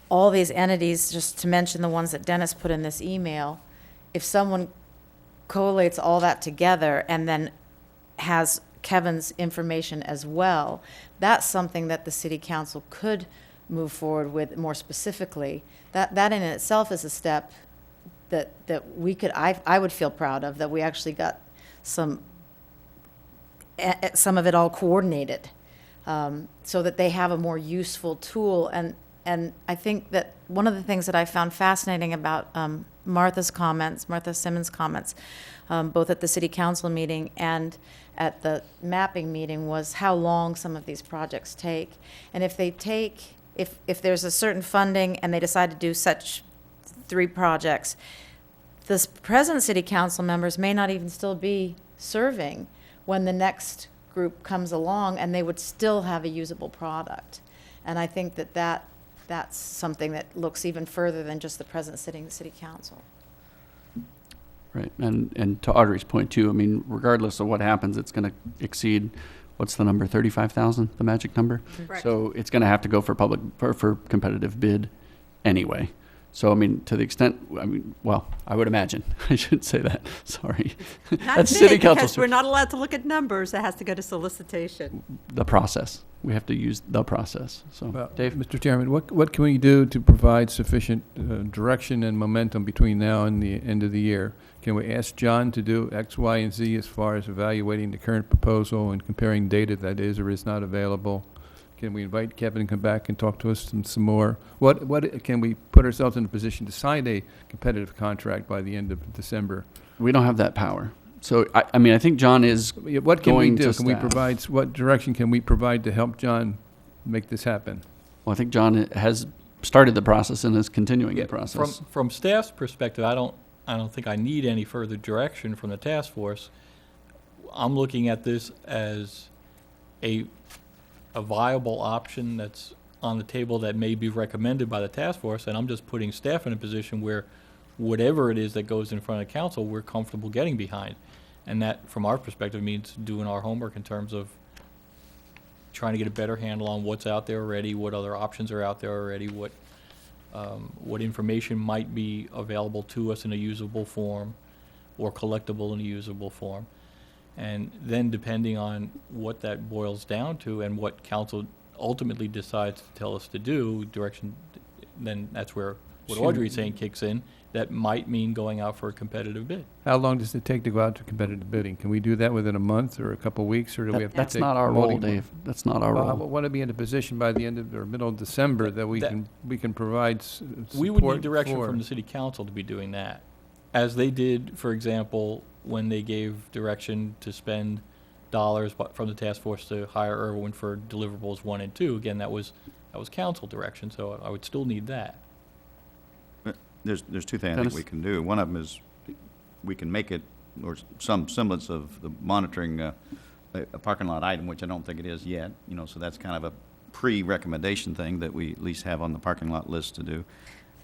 all these entities, just to mention the ones that Dennis put in this email, if someone collates all that together and then has Kevin's information as well, that's something that the city council could move forward with more specifically. That in itself is a step that we could, I would feel proud of, that we actually got some of it all coordinated, so that they have a more useful tool. And I think that one of the things that I found fascinating about Martha Simmons' comments, both at the city council meeting and at the mapping meeting, was how long some of these projects take. And if there's a certain funding and they decide to do such 3 projects, the present city council members may not even still be serving when the next group comes along, and they would still have a usable product. And I think that's something that looks even further than just the present sitting city council. Right, and to Audrey's point too, I mean, regardless of what happens, it's going to exceed, what's the number, 35,000, the magic number? Correct. So it's going to have to go for for competitive bid anyway. So, I mean, to the extent, I would imagine, I shouldn't say that, sorry. Not That's big, city council. because we're not allowed to look at numbers. It has to go to solicitation. The process, we have to use the process, so, Well, Dave? Mr. Chairman, what can we do to provide sufficient direction and momentum between now and the end of the year? Can we ask John to do X, Y, and Z as far as evaluating the current proposal and comparing data that is or is not available? Can we invite Kevin to come back and talk to us some more? What can we put ourselves in a position to sign a competitive contract by the end of December? We don't have that power. So, I mean, I think John is What can we going do? to Can we staff. provide, what direction can we provide to help John make this happen? Well, I think John has started the process and is continuing the Yeah, process. From staff's perspective, I don't think I need any further direction from the task force. I'm looking at this as a viable option that's on the table that may be recommended by the task force, and I'm just putting staff in a position where whatever it is that goes in front of council, we're comfortable getting behind. And that, from our perspective, means doing our homework in terms of trying to get a better handle on what's out there already, what other options are out there already, what information might be available to us in a usable form or collectible in a usable form. And then, depending on what that boils down to and what council ultimately decides to tell us to do, direction, then that's where what Audrey's saying kicks in. That might mean going out for a competitive bid. How long does it take to go out to competitive bidding? Can we do that within a month or a couple of weeks, or do we have to That's take not our role, multi- Dave. That's not our Well, I role. want to be in a position by the end of, or middle of December, that we That- can provide We would need support direction for- from the city council to be doing that. As they did, for example, when they gave direction to spend dollars from the task force to hire Irwin for deliverables 1 and 2. Again, that was council direction, so I would still need that. There's 2 things I think Dennis? we can do. One of them is we can make it, or some semblance of the monitoring a parking lot item, which I don't think it is yet, so that's kind of a pre-recommendation thing that we at least have on the parking lot list to do.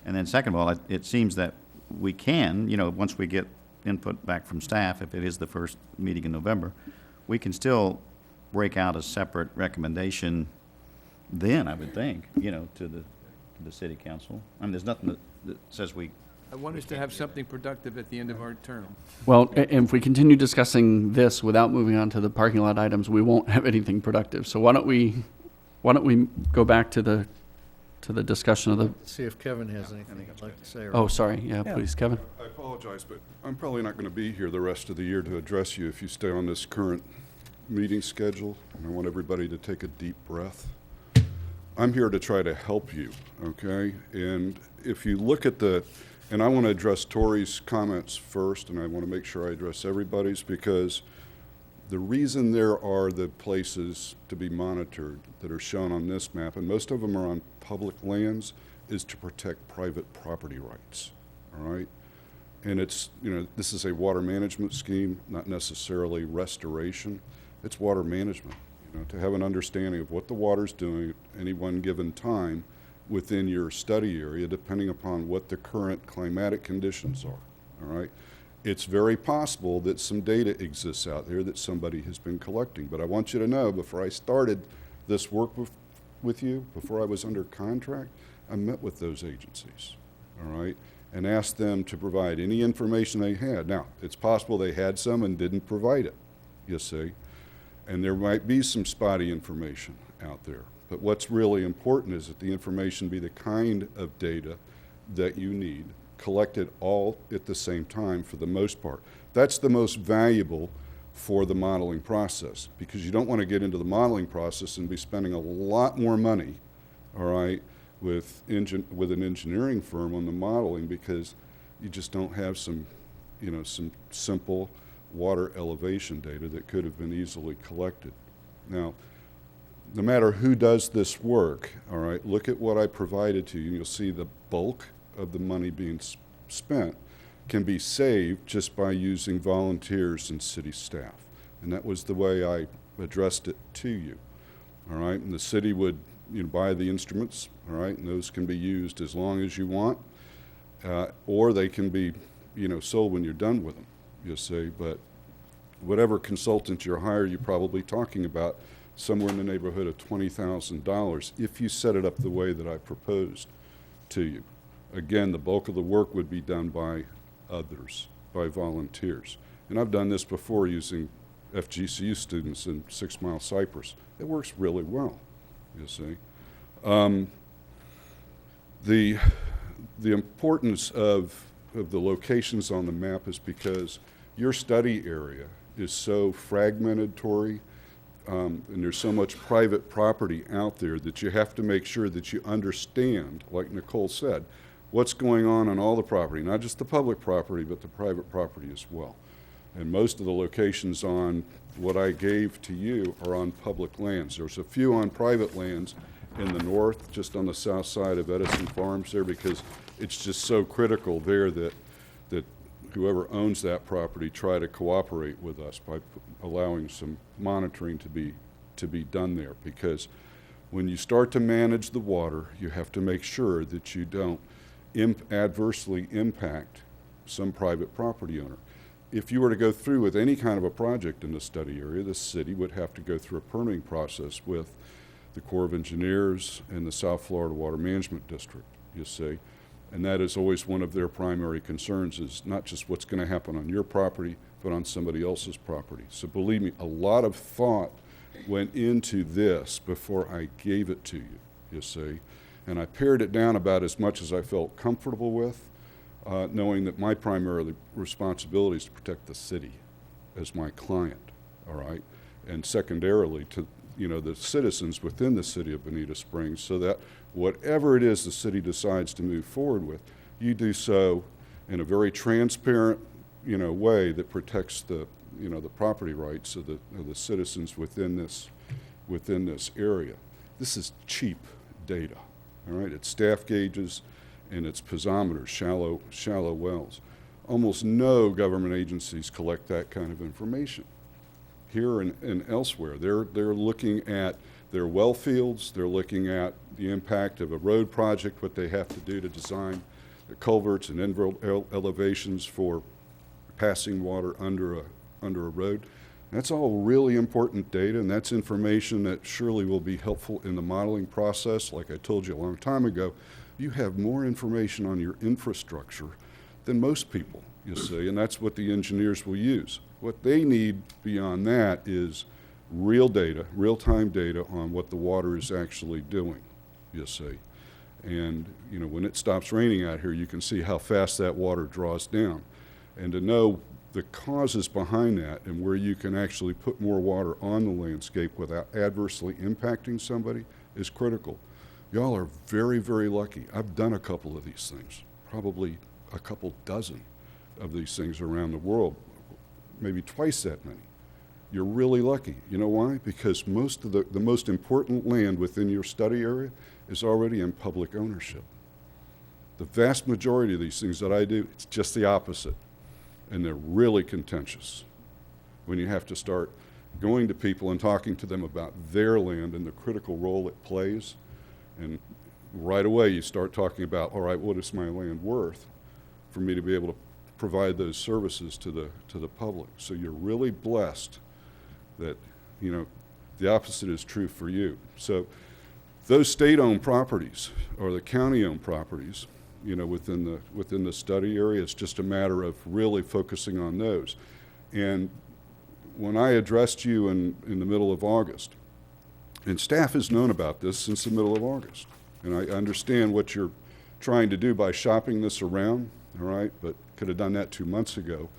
And then second of all, it seems that we can, once we get input back from staff, if it is the first meeting in November, we can still break out a separate recommendation then, I would think, to the city council. I mean, there's nothing that says we. I want us to have something productive at the end of our term. Well, and if we continue discussing this without moving on to the parking lot items, we won't have anything productive. So why don't we go back to the discussion of the, See if Kevin has anything he'd like to say. oh, sorry, yeah, please, Kevin. I apologize, but I'm probably not going to be here the rest of the year to address you if you stay on this current meeting schedule, and I want everybody to take a deep breath. I'm here to try to help you, okay? And if you look at and I want to address Tori's comments first, and I want to make sure I address everybody's, because the reason there are the places to be monitored that are shown on this map, and most of them are on public lands, is to protect private property rights, all right? And it's, this is a water management scheme, not necessarily restoration. It's water management, to have an understanding of what the water's doing at any one given time within your study area, depending upon what the current climatic conditions are, all right? it's very possible that some data exists out there that somebody has been collecting. But I want you to know, before I started this work with you, before I was under contract, I met with those agencies, all right, and asked them to provide any information they had. Now, it's possible they had some and didn't provide it, you see, and there might be some spotty information out there. But what's really important is that the information be the kind of data that you need, collected all at the same time for the most part. That's the most valuable for the modeling process, because you don't want to get into the modeling process and be spending a lot more money, all right, with an engineering firm on the modeling, because you just don't have some, you know, some simple water elevation data that could have been easily collected. Now, no matter who does this work, all right, look at what I provided to you, and you'll see the bulk of the money being spent can be saved just by using volunteers and city staff. And that was the way I addressed it to you, all right? And the city would, you know, buy the instruments, all right, and those can be used as long as you want, or they can be, you know, sold when you're done with them, you see. But whatever consultant you hire, you're probably talking about somewhere in the neighborhood of $20,000 if you set it up the way that I proposed to you. Again, the bulk of the work would be done by others, by volunteers. And I've done this before using FGCU students in 6 Mile Cypress. It works really well, you see. The importance of the locations on the map is because your study area is so fragmented, Tori, and there's so much private property out there that you have to make sure that you understand, like Nicole said, what's going on all the property, not just the public property, but the private property as well. And most of the locations on what I gave to you are on public lands. There's a few on private lands in the north, just on the south side of Edison Farms there, because it's just so critical there that whoever owns that property try to cooperate with us by allowing some monitoring to be done there. Because when you start to manage the water, you have to make sure that you don't adversely impact some private property owner. If you were to go through with any kind of a project in the study area, the city would have to go through a permitting process with the Corps of Engineers and the South Florida Water Management District, you see. And that is always one of their primary concerns, is not just what's going to happen on your property, but on somebody else's property. So believe me, a lot of thought went into this before I gave it to you, you see. And I pared it down about as much as I felt comfortable with, knowing that my primary responsibility is to protect the city as my client, all right? And secondarily to, you know, the citizens within the city of Bonita Springs, so that whatever it is the city decides to move forward with, you do so in a very transparent, you know, way that protects the, you know, the property rights of the citizens within this area. This is cheap data, all right? It's staff gauges and it's piezometers, shallow wells. Almost no government agencies collect that kind of information. Here and elsewhere, they're looking at their well fields, they're looking at the impact of a road project, what they have to do to design the culverts and elevations for passing water under a road. That's all really important data, and that's information that surely will be helpful in the modeling process. Like I told you a long time ago, you have more information on your infrastructure than most people, you see, and that's what the engineers will use. What they need beyond that is real data, real-time data on what the water is actually doing, you see. And, you know, when it stops raining out here, you can see how fast that water draws down. And to know the causes behind that and where you can actually put more water on the landscape without adversely impacting somebody is critical. Y'all are very, very lucky. I've done a couple of these things, probably a couple dozen of these things around the world, maybe twice that many. You're really lucky. You know why? Because most of the most important land within your study area is already in public ownership. The vast majority of these things that I do, it's just the opposite. And they're really contentious when you have to start going to people and talking to them about their land and the critical role it plays. And right away you start talking about, all right, what is my land worth for me to be able to provide those services to the public. So you're really blessed that, you know, the opposite is true for you. So those state-owned properties or the county-owned properties, you know, within the study area, it's just a matter of really focusing on those. And when I addressed you in the middle of August, and staff has known about this since the middle of August, and I understand what you're trying to do by shopping this around, all right, but could have done that 2 months ago.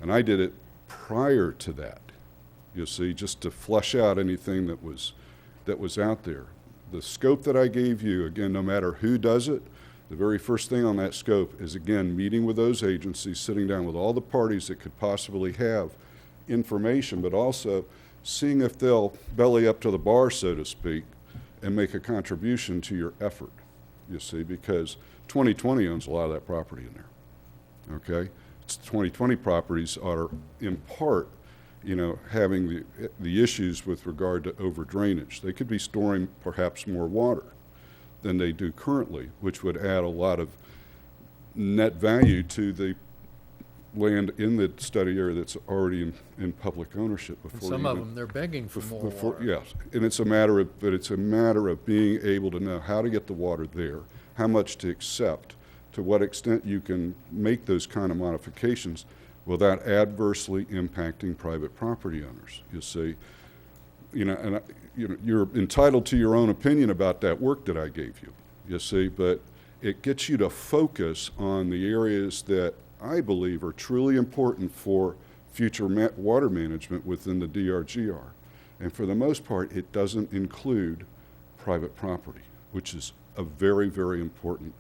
And I did it prior to that, you see, just to flush out anything that was out there. The scope that I gave you, again, no matter who does it, the very first thing on that scope is, again, meeting with those agencies, sitting down with all the parties that could possibly have information, but also seeing if they'll belly up to the bar, so to speak, and make a contribution to your effort, you see, because 2020 owns a lot of that property in there, okay? It's 2020 properties are, in part, you know, having the issues with regard to over drainage. They could be storing perhaps more water than they do currently, which would add a lot of net value to the land in the study area that's already in public ownership And before some of even- them, they're begging for more water. Yes, and it's a matter of being able to know how to get the water there, how much to accept, to what extent you can make those kind of modifications without adversely impacting private property owners, you see. You know, and you're entitled to your own opinion about that work that I gave you, you see, but it gets you to focus on the areas that I believe are truly important for future water management within the DRGR. And for the most part, it doesn't include private property, which is a very, very important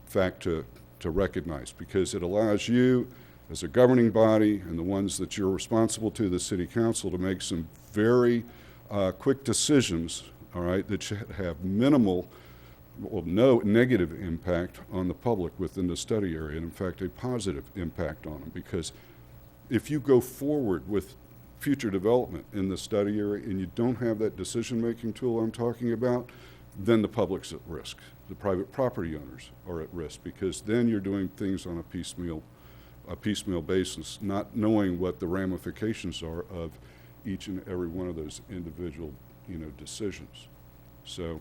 fact to recognize, because it allows you as a governing body and the ones that you're responsible to, the city council, to make some very quick decisions, all right, that should have minimal, well, no negative impact on the public within the study area, and in fact, a positive impact on them. Because if you go forward with future development in the study area and you don't have that decision-making tool I'm talking about, then the public's at risk. The private property owners are at risk, because then you're doing things on a piecemeal basis, not knowing what the ramifications are of each and every one of those individual, you know, decisions. So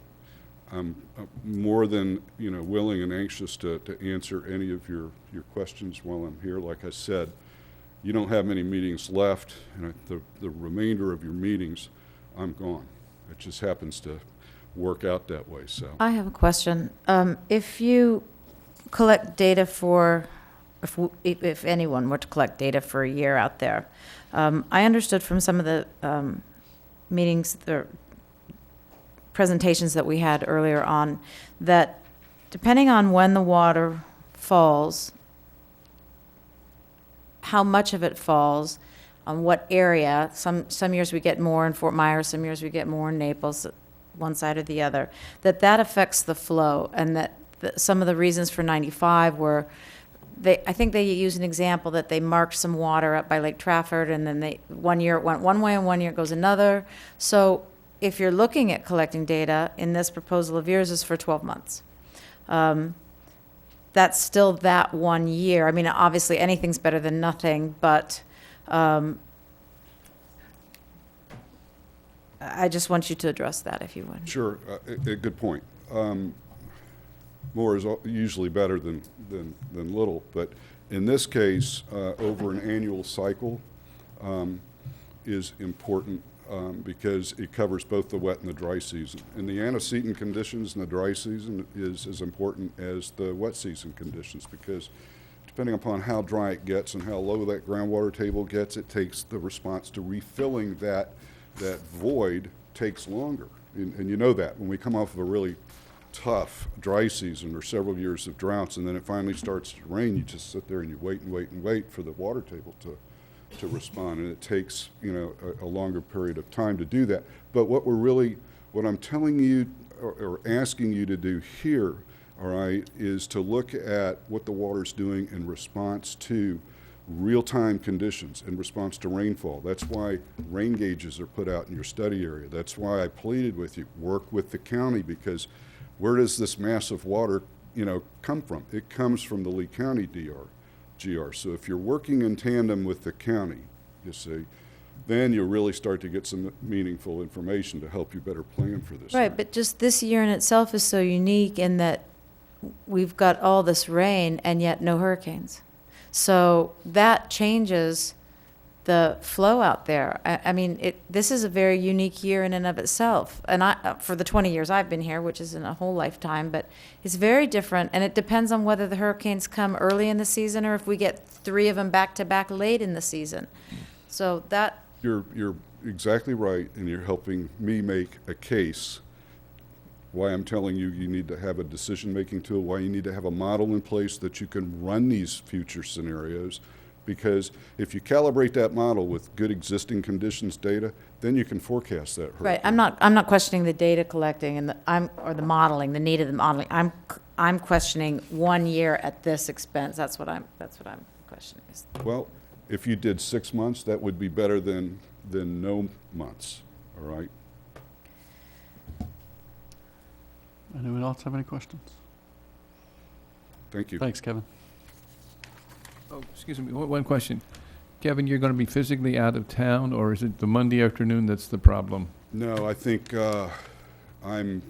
I'm more than, you know, willing and anxious to answer any of your questions while I'm here. Like I said, you don't have many meetings left, and the remainder of your meetings, I'm gone. It just happens to work out that way, so. I have a question. If you collect data for, if anyone were to collect data for a year out there, I understood from some of the meetings, the presentations that we had earlier on, that depending on when the water falls, how much of it falls, on what area, some years we get more in Fort Myers, some years we get more in Naples, one side or the other, that affects the flow, and that some of the reasons for 95 were, I think they use an example that they marked some water up by Lake Trafford, and then one year it went one way and one year it goes another. So if you're looking at collecting data, in this proposal of yours is for 12 months. That's still that 1 year. I mean, obviously anything's better than nothing, but I just want you to address that, if you would. Sure, a good point. More is usually better than little, but in this case, over an annual cycle is important because it covers both the wet and the dry season. And the antecedent conditions in the dry season is as important as the wet season conditions, because depending upon how dry it gets and how low that groundwater table gets, it takes the response to refilling that void takes longer. And you know that when we come off of a really tough dry season or several years of droughts, and then it finally starts to rain, you just sit there and you wait and wait and wait for the water table to respond, and it takes, you know, a longer period of time to do that. But what I'm telling you or asking you to do here, all right, is to look at what the water's doing in response to real-time conditions, in response to rainfall. That's why rain gauges are put out in your study area. That's why I pleaded with you, work with the county, because where does this massive water, you know, come from? It comes from the Lee County DR GR. So if you're working in tandem with the county, you see, then you'll really start to get some meaningful information to help you better plan for this. Right, thing. but just this year in itself is so unique in that we've got all this rain and yet no hurricanes. So that changes the flow out there. I mean, this is a very unique year in and of itself. And for the 20 years I've been here, which isn't a whole lifetime, but it's very different. And it depends on whether the hurricanes come early in the season or if we get 3 of them back to back late in the season. So that, You're exactly right, and you're helping me make a case why I'm telling you you need to have a decision-making tool, why you need to have a model in place that you can run these future scenarios. Because if you calibrate that model with good existing conditions data, then you can forecast that hurricane. right, I'm not questioning the data collecting and or the modeling, the need of the modeling. I'm questioning 1 year at this expense. That's what I'm questioning. Well, if you did 6 months, that would be better than no months, all right? Anyone else have any questions? Thank you. Thanks, Kevin. Oh, excuse me, one question. Kevin, you're going to be physically out of town, or is it the Monday afternoon that's the problem? No, I think I'm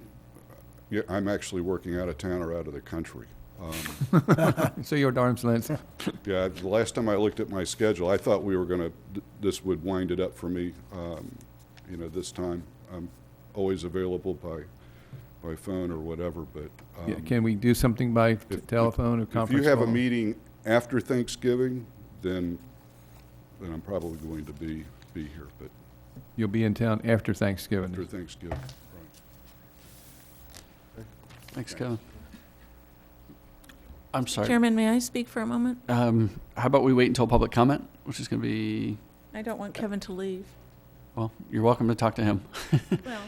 actually working out of town or out of the country. So you're at arm's length. Yeah, the last time I looked at my schedule, I thought we were going to, this would wind it up for me, this time. I'm always available by phone or whatever, but. Yeah, can we do something by telephone or conference call? If you have a meeting after Thanksgiving, then I'm probably going to be here, but You'll be in town after Thanksgiving. after Thanksgiving, Thanks, Kevin. I'm sorry. Chairman, may I speak for a moment? How about we wait until public comment, which is going to be, I don't want Kevin to leave. well, you're welcome to talk to him. Well,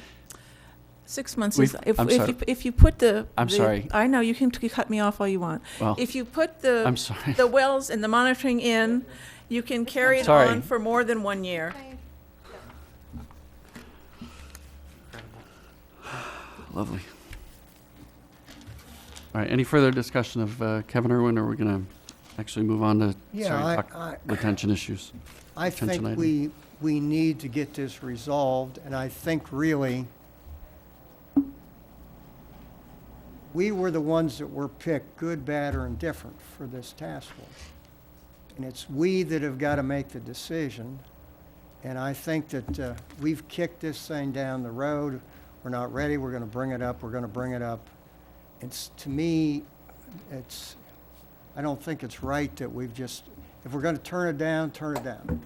6 months is, I'm sorry. if you put the. I'm sorry. I know, you can cut me off all you want. Well, If you put I'm the, sorry. the wells and the monitoring in, you can carry it sorry. on for more than 1 year. Lovely. All right, any further discussion of Kevin Irwin, or are we going to actually move on to Yeah, retention issues? I Retention think item. we need to get this resolved, and I think really we were the ones that were picked, good, bad, or indifferent, for this task force. And it's we that have got to make the decision. And I think that we've kicked this thing down the road. We're not ready. We're going to bring it up. We're going to bring it up. To me, I don't think it's right that we've just, if we're going to turn it down, turn it down.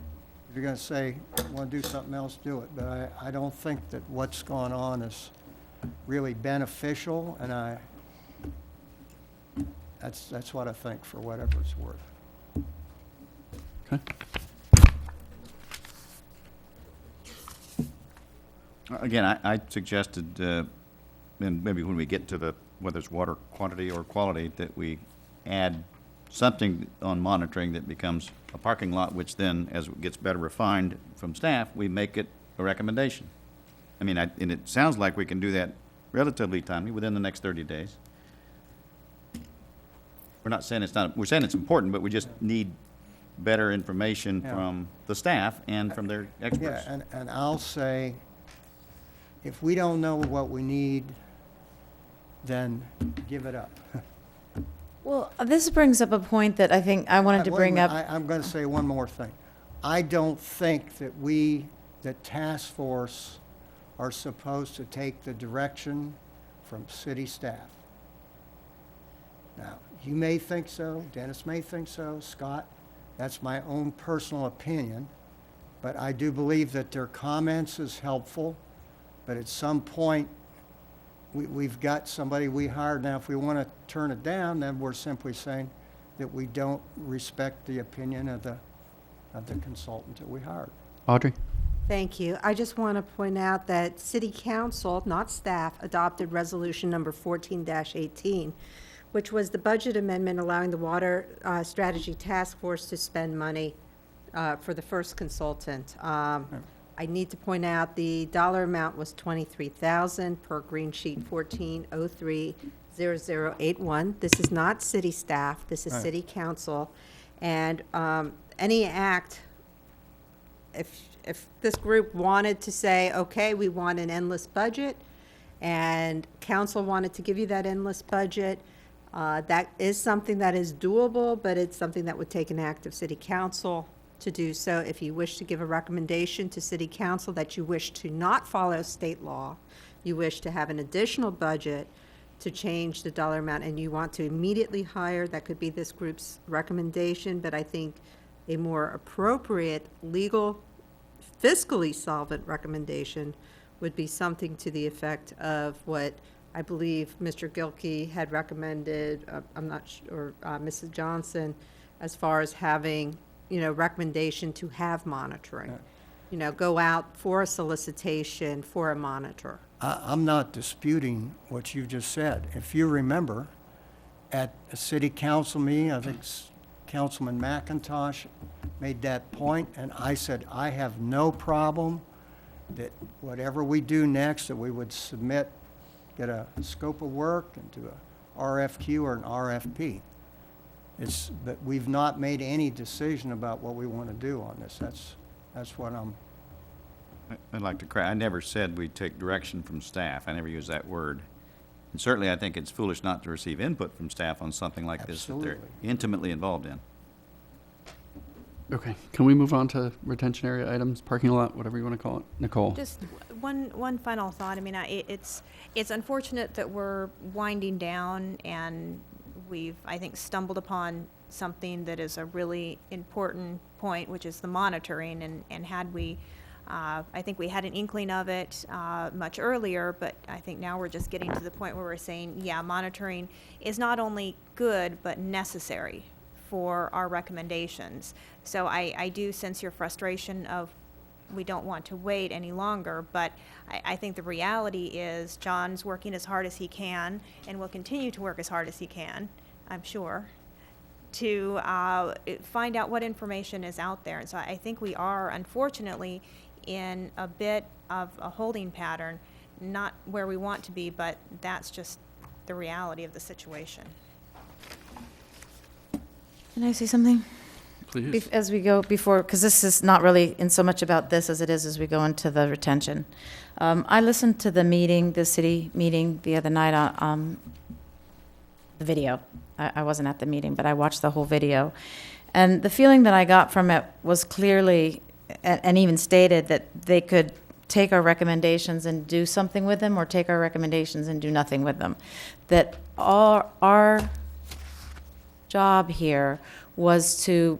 If you're going to say, want to do something else, do it. But I don't think that what's gone on is really beneficial, and that's what I think, for whatever it's worth. Okay. Again, I suggested, and maybe when we get to whether it's water quantity or quality, that we add something on monitoring that becomes a parking lot, which then, as it gets better refined from staff, we make it a recommendation. I mean, and it sounds like we can do that relatively timely, within the next 30 days. We're not saying it's not, we're saying it's important, but we just need better information Yeah. from the staff and from their experts. Yeah, and I'll say, if we don't know what we need, then give it up. Well, this brings up a point that I think I wanted to Wait a bring minute, up. I'm going to say one more thing. I don't think that the task force are supposed to take the direction from city staff. Now, you may think so, Dennis may think so, Scott, that's my own personal opinion, but I do believe that their comments is helpful, but at some point, we've got somebody we hired. Now, if we want to turn it down, then we're simply saying that we don't respect the opinion of the consultant that we hired. Audrey? Thank you. I just want to point out that City Council, not staff, adopted Resolution Number 14-18, which was the budget amendment allowing the Water Strategy Task Force to spend money for the first consultant. I need to point out the dollar amount was $23,000 per green sheet 14030081. This is not city staff, this is Right. city council. And any act, if this group wanted to say, okay, we want an endless budget, and council wanted to give you that endless budget, that is something that is doable, but it's something that would take an act of city council to do so. If you wish to give a recommendation to city council that you wish to not follow state law, you wish to have an additional budget to change the dollar amount, and you want to immediately hire, that could be this group's recommendation, but I think a more appropriate legal, fiscally solvent recommendation would be something to the effect of what I believe Mr. Gilkey had recommended, I'm not sure, Mrs. Johnson, as far as having, recommendation to have monitoring. Go out for a solicitation for a monitor. I'm not disputing what you just said. If you remember, at a city council meeting, I think Councilman McIntosh made that point, and I said, I have no problem that whatever we do next, that we would submit, get a scope of work and do a RFQ or an RFP. But we've not made any decision about what we want to do on this. That's what I'm. I'd like to I never said we'd take direction from staff. I never used that word. And certainly, I think it's foolish not to receive input from staff on something like this that they're Absolutely. intimately involved in. Okay, can we move on to retention area items, parking lot, whatever you want to call it? Nicole? Just one final thought. I mean, it's unfortunate that we're winding down, and we've, I think, stumbled upon something that is a really important point, which is the monitoring. And had we, I think we had an inkling of it much earlier, but I think now we're just getting to the point where we're saying, yeah, monitoring is not only good, but necessary for our recommendations. So I do sense your frustration of we don't want to wait any longer, but I think the reality is John's working as hard as he can and will continue to work as hard as he can, I'm sure, to find out what information is out there. And so I think we are, unfortunately, in a bit of a holding pattern, not where we want to be, but that's just the reality of the situation. Can I say something? Please. As we go before, because this is not really in so much about this as it is as we go into the retention. I listened to the city meeting the other night on the video. I wasn't at the meeting, but I watched the whole video. And the feeling that I got from it was clearly, and even stated, that they could take our recommendations and do something with them, or take our recommendations and do nothing with them. That our job here was to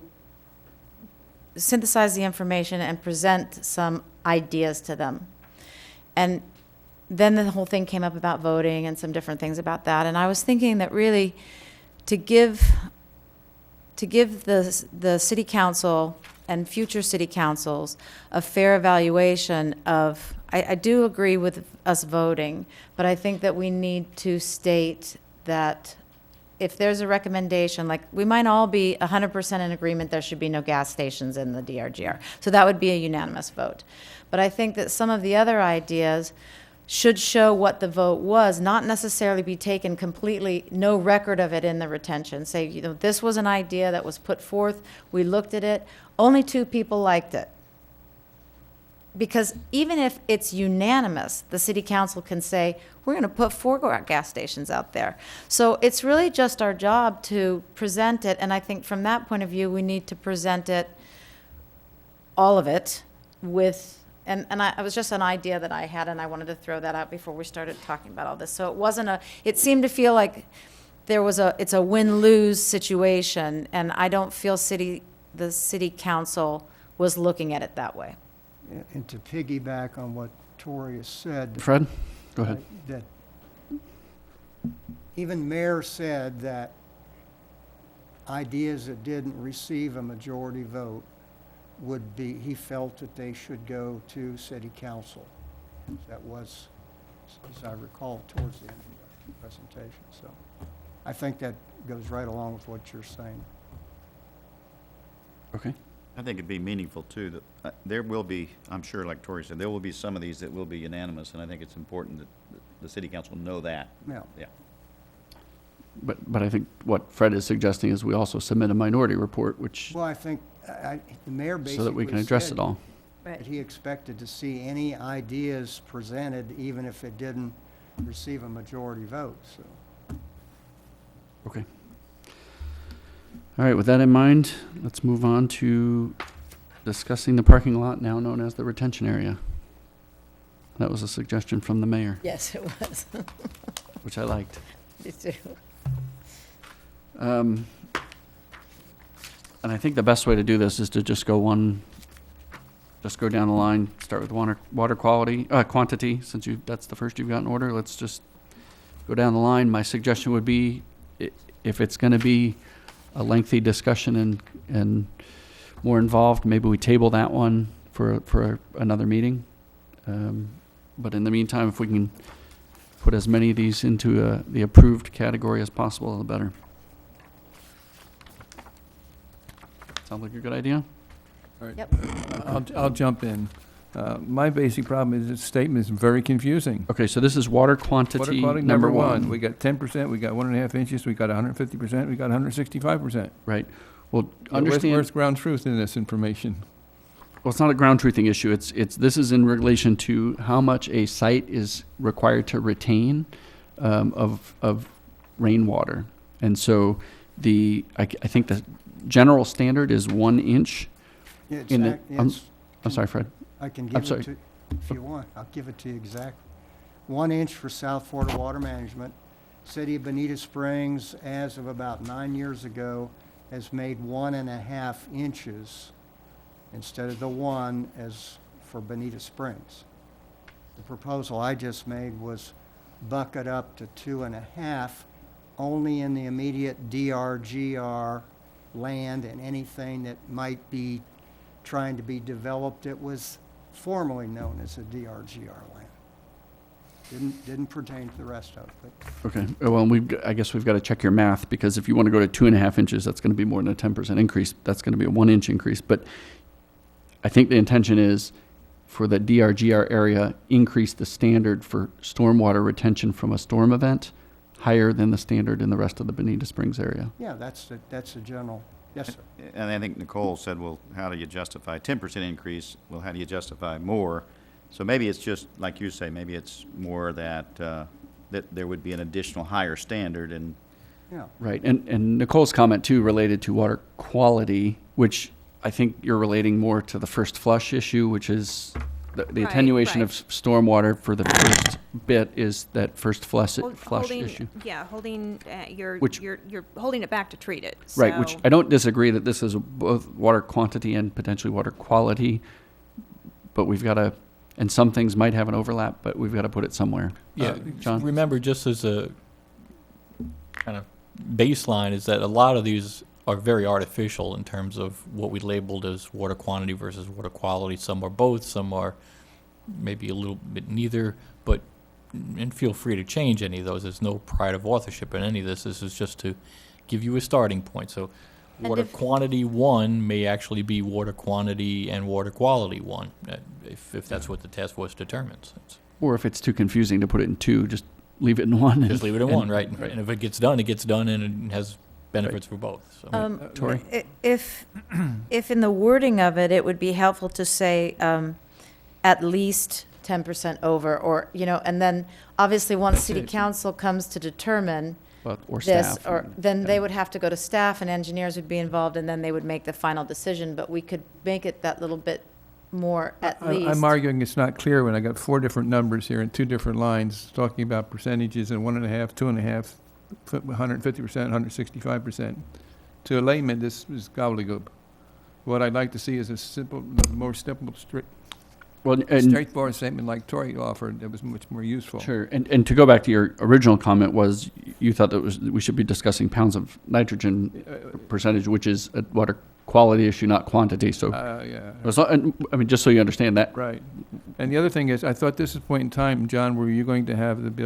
synthesize the information and present some ideas to them. And then the whole thing came up about voting and some different things about that. And I was thinking that really to give the city council and future city councils a fair evaluation of, I do agree with us voting, but I think that we need to state that if there's a recommendation, like, we might all be 100% in agreement there should be no gas stations in the DRGR. So that would be a unanimous vote. But I think that some of the other ideas should show what the vote was, not necessarily be taken completely, no record of it in the retention. Say, this was an idea that was put forth, we looked at it, only 2 people liked it. Because even if it's unanimous, the city council can say, we're going to put 4 gas stations out there. So it's really just our job to present it, and I think from that point of view, we need to present it, all of it, with, and it was just an idea that I had, and I wanted to throw that out before we started talking about all this. So it seemed to feel like it's a win-lose situation, and I don't feel the city council was looking at it that way. And to piggyback on what Tori has said. Fred, go ahead. That even Mayor said that ideas that didn't receive a majority vote he felt that they should go to city council. That was, as I recall, towards the end of the presentation. So I think that goes right along with what you're saying. Okay. I think it'd be meaningful, too, that there will be, I'm sure, like Tori said, there will be some of these that will be unanimous, and I think it's important that the city council know that. Yeah. Yeah. But I think what Fred is suggesting is we also submit a minority report, which, Well, I think, the mayor basically so that we can address it all. that he expected to see any ideas presented, even if it didn't receive a majority vote, so. Okay. All right, with that in mind, let's move on to discussing the parking lot now known as the retention area. That was a suggestion from the mayor, Yes, it was. which I liked. Me too. And I think the best way to do this is to just go down the line, start with water quality, quantity, since that's the first you've got in order. Let's just go down the line. My suggestion would be, if it's gonna be a lengthy discussion and more involved, maybe we table that one for another meeting. But in the meantime, if we can put as many of these into the approved category as possible, the better. Sounds like a good idea? Yep. I'll jump in. My basic problem is this statement is very confusing. Okay, so this is water Water quantity quality, number one. We got 10%, we got 1.5 inches, we got 150%, we got 165%. Right. Well, Where's understand, ground truth in this information? well, it's not a ground truthing issue. This is in relation to how much a site is required to retain of rainwater. And so I think the general standard is 1 inch. It's In the- ac- it's- I'm sorry, Fred. I can I'm give sorry. it to, if you want, I'll give it to you exactly. 1 inch for South Florida Water Management. City of Bonita Springs, as of about 9 years ago, has made 1.5 inches instead of the 1 as for Bonita Springs. The proposal I just made was buck it up to 2.5, only in the immediate DRGR land and anything that might be trying to be developed. It was formerly known as a DRGR land. Didn't pertain to the rest of it, but Okay. Well, I guess we've got to check your math, because if you want to go to 2.5 inches, that's going to be more than a 10% increase. That's going to be a 1 inch increase. But I think the intention is for the DRGR area, increase the standard for stormwater retention from a storm event higher than the standard in the rest of the Bonita Springs area. yeah, that's a general, yes, sir. And I think Nicole said, well, how do you justify 10% increase? Well, how do you justify more? So maybe it's just, like you say, maybe it's more that there would be an additional higher standard, and Yeah. Right. And Nicole's comment too related to water quality, which I think you're relating more to the first flush issue, which is the Right, attenuation of right. stormwater for the first bit is that first flush Holding- issue. Yeah, holding, you're Which- holding it back to treat it, Right, which so- I don't disagree that this is both water quantity and potentially water quality, but we've got to, and some things might have an overlap, but we've got to put it somewhere. Yeah, John? remember, just as a kind of baseline, is that a lot of these are very artificial in terms of what we labeled as water quantity versus water quality. Some are both, some are maybe a little bit neither, but, and feel free to change any of those. There's no pride of authorship in any of this. This is just to give you a starting point. So And water if- quantity 1 may actually be water quantity and water quality 1, if that's what the task force determines. Or if it's too confusing to put it in 2, just leave it in 1. Just leave it in and- 1, right? And if it gets done, it gets done, and it has benefits for both. So. Tori? If in the wording of it, it would be helpful to say, at least 10% over, or, and then, obviously, once city council comes to determine Or this, staff. or, then they would have to go to staff, and engineers would be involved, and then they would make the final decision, but we could make it that little bit more at least. I'm arguing it's not clear when I got 4 different numbers here in 2 different lines, talking about percentages and 1.5, 2.5, 150%, 165%. To a layman, this is gobbledygook. What I'd like to see is a simple, more simple, Well, and straightforward statement like Tori offered that was much more useful. sure, and to go back to your original comment was you thought that we should be discussing pounds of nitrogen percentage, which is a water quality issue, not quantity. So, Yeah. I mean, just so you understand that. Right. And the other thing is, I thought this is a point in time, John, where you're going to have the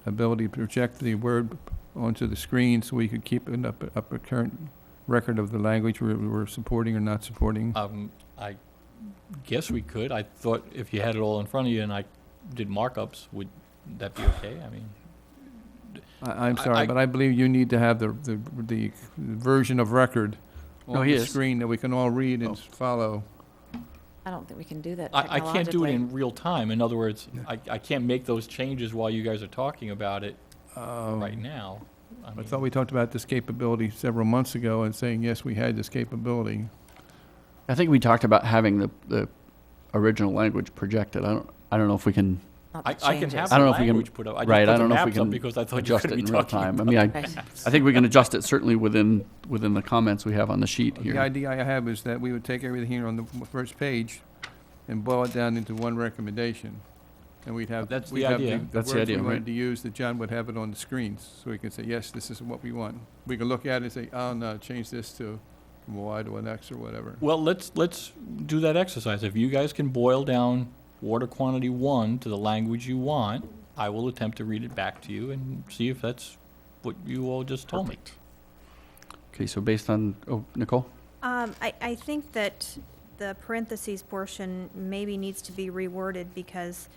ability to project the word onto the screen so we could keep an up a current record of the language we're supporting or not supporting. I guess we could. I thought if you had it all in front of you and I did markups, would that be okay? I mean, I'm I- sorry, but I believe you need to have the version of record No, on he the is. screen that we can all read Oh. and follow. I don't think we can do that I can't do it technologically. in real time. In other words, I can't make those changes while you guys are talking about it right now. I mean, thought we talked about this capability several months ago and saying, yes, we had this capability. I think we talked about having the original language projected. I don't know if we can, Not the I can changes. have I the don't know if we can- language put up. I just right, put I the don't know if we maps up can because I thought you adjust were it going in to be real talking time. I about mean, Right. I think we can adjust it certainly within the comments we have on the sheet The here. idea I have is that we would take everything here on the first page and boil it down into one recommendation. And we'd have. That's the we'd have idea. That's the words idea, we wanted right. to use, that John would have it on the screens, so we can say, yes, this is what we want. We can look at it and say, oh, no, change this to from a Y to an X or whatever. Well, let's do that exercise. If you guys can boil down water quantity 1 to the language you want, I will attempt to read it back to you and see if that's what you all just told me. Okay, so based on, Nicole? I think that the parentheses portion maybe needs to be reworded because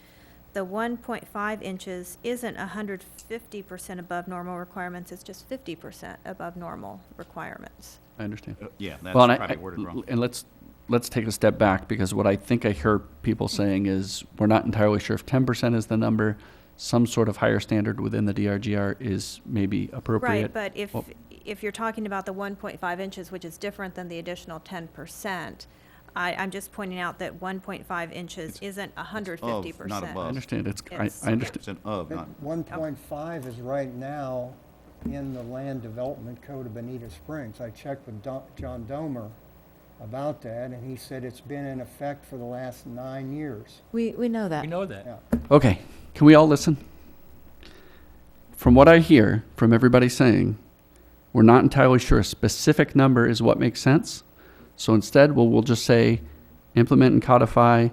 the 1.5 inches isn't 150% above normal requirements, it's just 50% above normal requirements. I understand. Yeah, that's Well, and probably worded wrong. and let's take a step back, because what I think I hear people saying is, we're not entirely sure if 10% is the number. Some sort of higher standard within the DRGR is maybe appropriate. Right, but Well- if you're talking about the 1.5 inches, which is different than the additional 10%, I'm just pointing out that 1.5 inches isn't 150%. not I above. understand, It's- I understand. It's an of, not, 1.5 is right now in the Land Development Code of Bonita Springs. I checked with John Domer about that, and he said it's been in effect for the last 9 years. We know that. We know that. Yeah. Okay, can we all listen? From what I hear from everybody saying, we're not entirely sure a specific number is what makes sense. So instead, we'll just say, implement and codify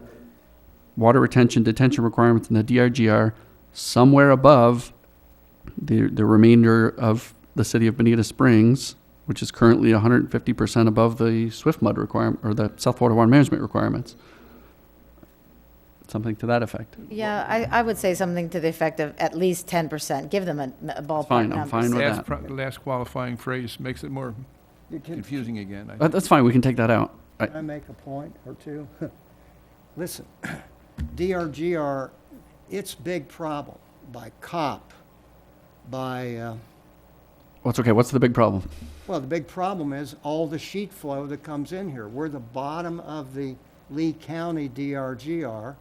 water retention, detention requirements in the DRGR somewhere above the remainder of the city of Bonita Springs, which is currently 150% above the Swift Mud requirement, or the South Florida Water Management requirements. Something to that effect. Yeah, I would say something to the effect of at least 10%. Give them a ballpark fine, number. I'm fine with that. The last qualifying phrase makes it more You can- confusing again. I But that's fine, we can take that out. Can I make a point or two? Listen, DRGR, it's big problem by COP, by, Well, it's okay, what's the big problem? well, the big problem is all the sheet flow that comes in here. We're the bottom of the Lee County DRGR,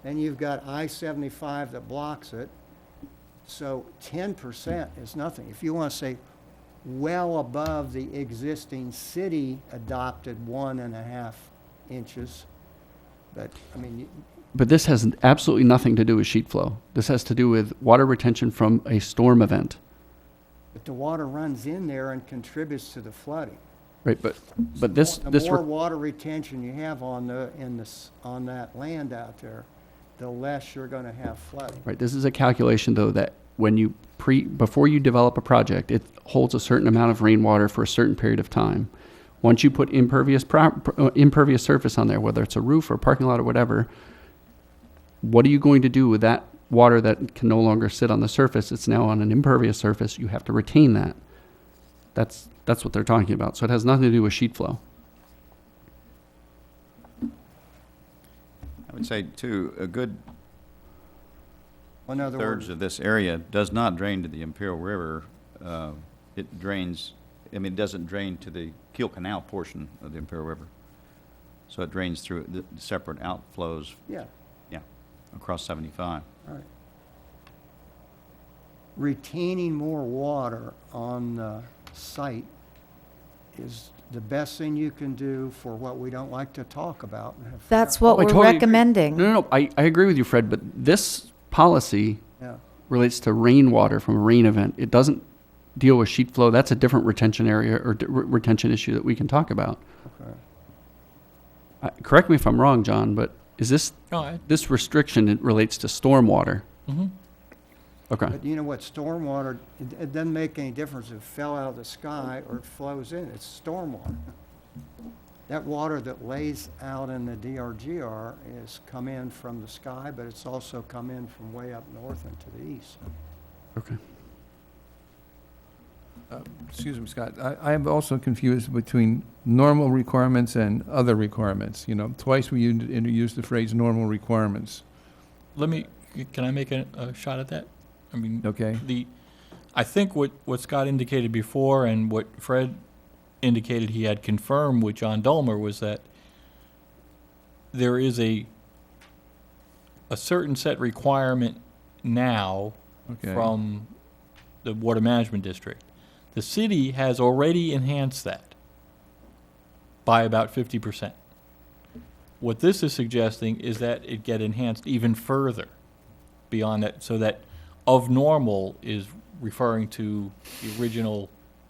and you've got I-75 that blocks it. So 10% is nothing. If you want to say well above the existing city-adopted 1.5 inches, but, I mean, But this has absolutely nothing to do with sheet flow. This has to do with water retention from a storm event. but the water runs in there and contributes to the flooding. Right, but this, The more water retention you have on on that land out there, the less you're gonna have flooding. right, this is a calculation, though, that when you before you develop a project, it holds a certain amount of rainwater for a certain period of time. Once you put impervious surface on there, whether it's a roof or parking lot or whatever, what are you going to do with that water that can no longer sit on the surface? It's now on an impervious surface. You have to retain that. That's what they're talking about. So it has nothing to do with sheet flow. I would say too, a good In other thirds words, of this area does not drain to the Imperial River. It drains, I mean, it doesn't drain to the Keel Canal portion of the Imperial River. So it drains through the separate outflows, yeah, across 75. all right. Retaining more water on the site is the best thing you can do for what we don't like to talk about. That's what Oh, I we're totally agree. recommending. No, I agree with you, Fred, but this policy Yeah, relates to rainwater from a rain event. It doesn't deal with sheet flow. That's a different retention area or retention issue that we can talk about. okay. Correct me if I'm wrong, John, but is this No, this restriction, it relates to stormwater? mhm. Okay. But you know what, stormwater, it doesn't make any difference if it fell out of the sky or it flows in, it's stormwater. That water that lays out in the DRGR is come in from the sky, but it's also come in from way up north and to the east. Okay. Excuse me, Scott, I am also confused between normal requirements and other requirements. You know, twice we used the phrase normal requirements. Can I make a shot at that? I mean, Okay. I think what Scott indicated before and what Fred indicated he had confirmed with John Dulmer was that there is a certain set requirement now Okay. from the Water Management District. The city has already enhanced that by about 50%. What this is suggesting is that it get enhanced even further beyond that, so that of normal is referring to the original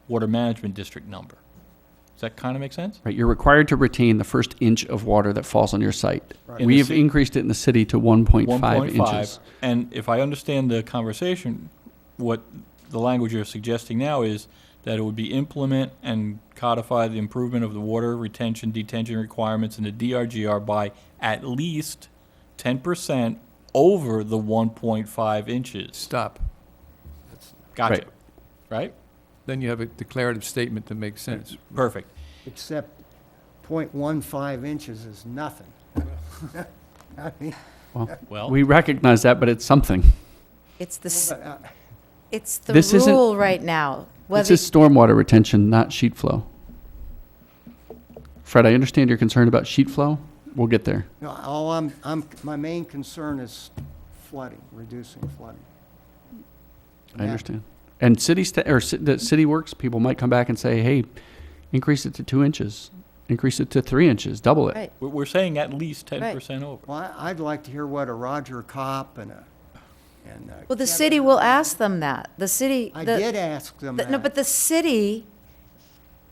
Water Management District number. Does that kind of make sense? Right, you're required to retain the first inch of water that falls on your site. In We the have ci- increased it in the city to 1.5 1.5. inches. And if I understand the conversation, what the language you're suggesting now is that it would be implement and codify the improvement of the water retention, detention requirements in the DRGR by at least 10% over the 1.5 inches. Stop. Gotcha. Right. Right? Then you have a declarative statement that makes sense. Perfect. Except 0.15 inches is nothing. I mean, Well, We recognize that, but it's something. It's the, but, it's the This isn't- rule right now. This Whether, is stormwater retention, not sheet flow. Fred, I understand your concern about sheet flow. We'll get there. no, my main concern is flooding, reducing flooding. I understand. And the city works, people might come back and say, hey, increase it to 2 inches, increase it to 3 inches, double it. right. we're saying at least 10% over. Well, I'd like to hear what a Roger Kopp and a Well, the Kevin- city will ask them that. The city. I the- did ask them No, that. but the city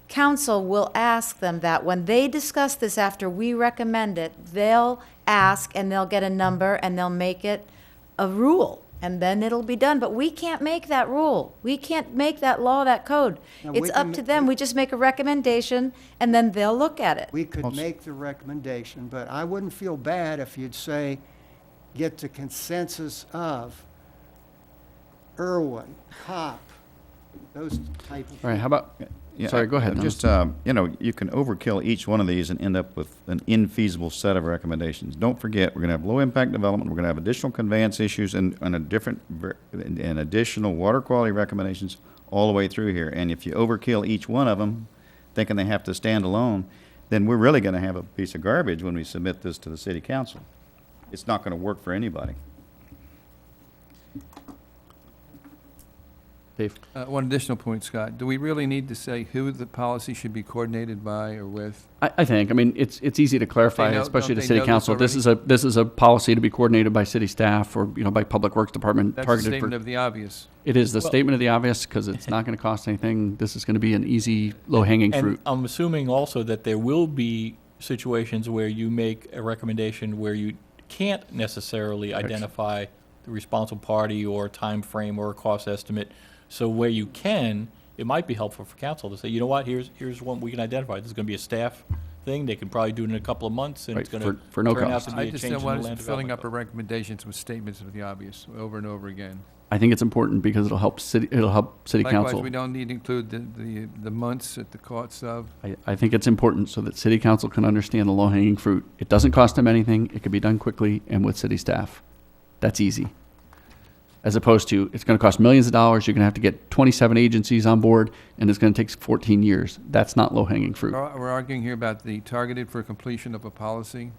council will ask them that. When they discuss this after we recommend it, they'll ask and they'll get a number and they'll make it a rule. And then it'll be done. But we can't make that rule. We can't make that law, that code. No, It's we up can to ma- them. We just make a recommendation and then they'll look at it. We could make the recommendation, but I wouldn't feel bad if you'd say, get the consensus of Irwin, Kopp, those type of. All right, how about, Yeah, sorry, go ahead. Dennis. Just, you can overkill each one of these and end up with an infeasible set of recommendations. Don't forget, we're going to have low-impact development, we're going to have additional conveyance issues and additional water quality recommendations all the way through here. And if you overkill each one of them, thinking they have to stand alone, then we're really going to have a piece of garbage when we submit this to the city council. It's not going to work for anybody. Dave? One additional point, Scott. Do we really need to say who the policy should be coordinated by or with? I think, I mean, it's easy to clarify, know- especially don't to they city know this council. This is a policy to be coordinated by city staff or, by Public Works Department That's a targeted statement for. of the obvious. It is the statement of the obvious because it's not going to cost anything. This is going to be an easy, low-hanging And fruit. I'm assuming also that there will be situations where you make a recommendation where you can't necessarily identify the responsible party or time frame or a cost estimate. So where you can, it might be helpful for council to say, you know what, here's one we can identify. This is going to be a staff thing. They can probably do it in a couple of months, and Right, it's going to for no turn out cost. to be I a just change in don't the want land us filling up development our recommendations with statements of the obvious over and over again. I think it's important because it'll help city Likewise, council. we don't need to include the months at the costs of. I think it's important so that city council can understand the low-hanging fruit. It doesn't cost them anything. It can be done quickly and with city staff. That's easy. As opposed to, it's going to cost millions of dollars, you're going to have to get 27 agencies on board, and it's going to take 14 years. That's not low-hanging fruit. We're arguing here about the targeted for completion of a policy.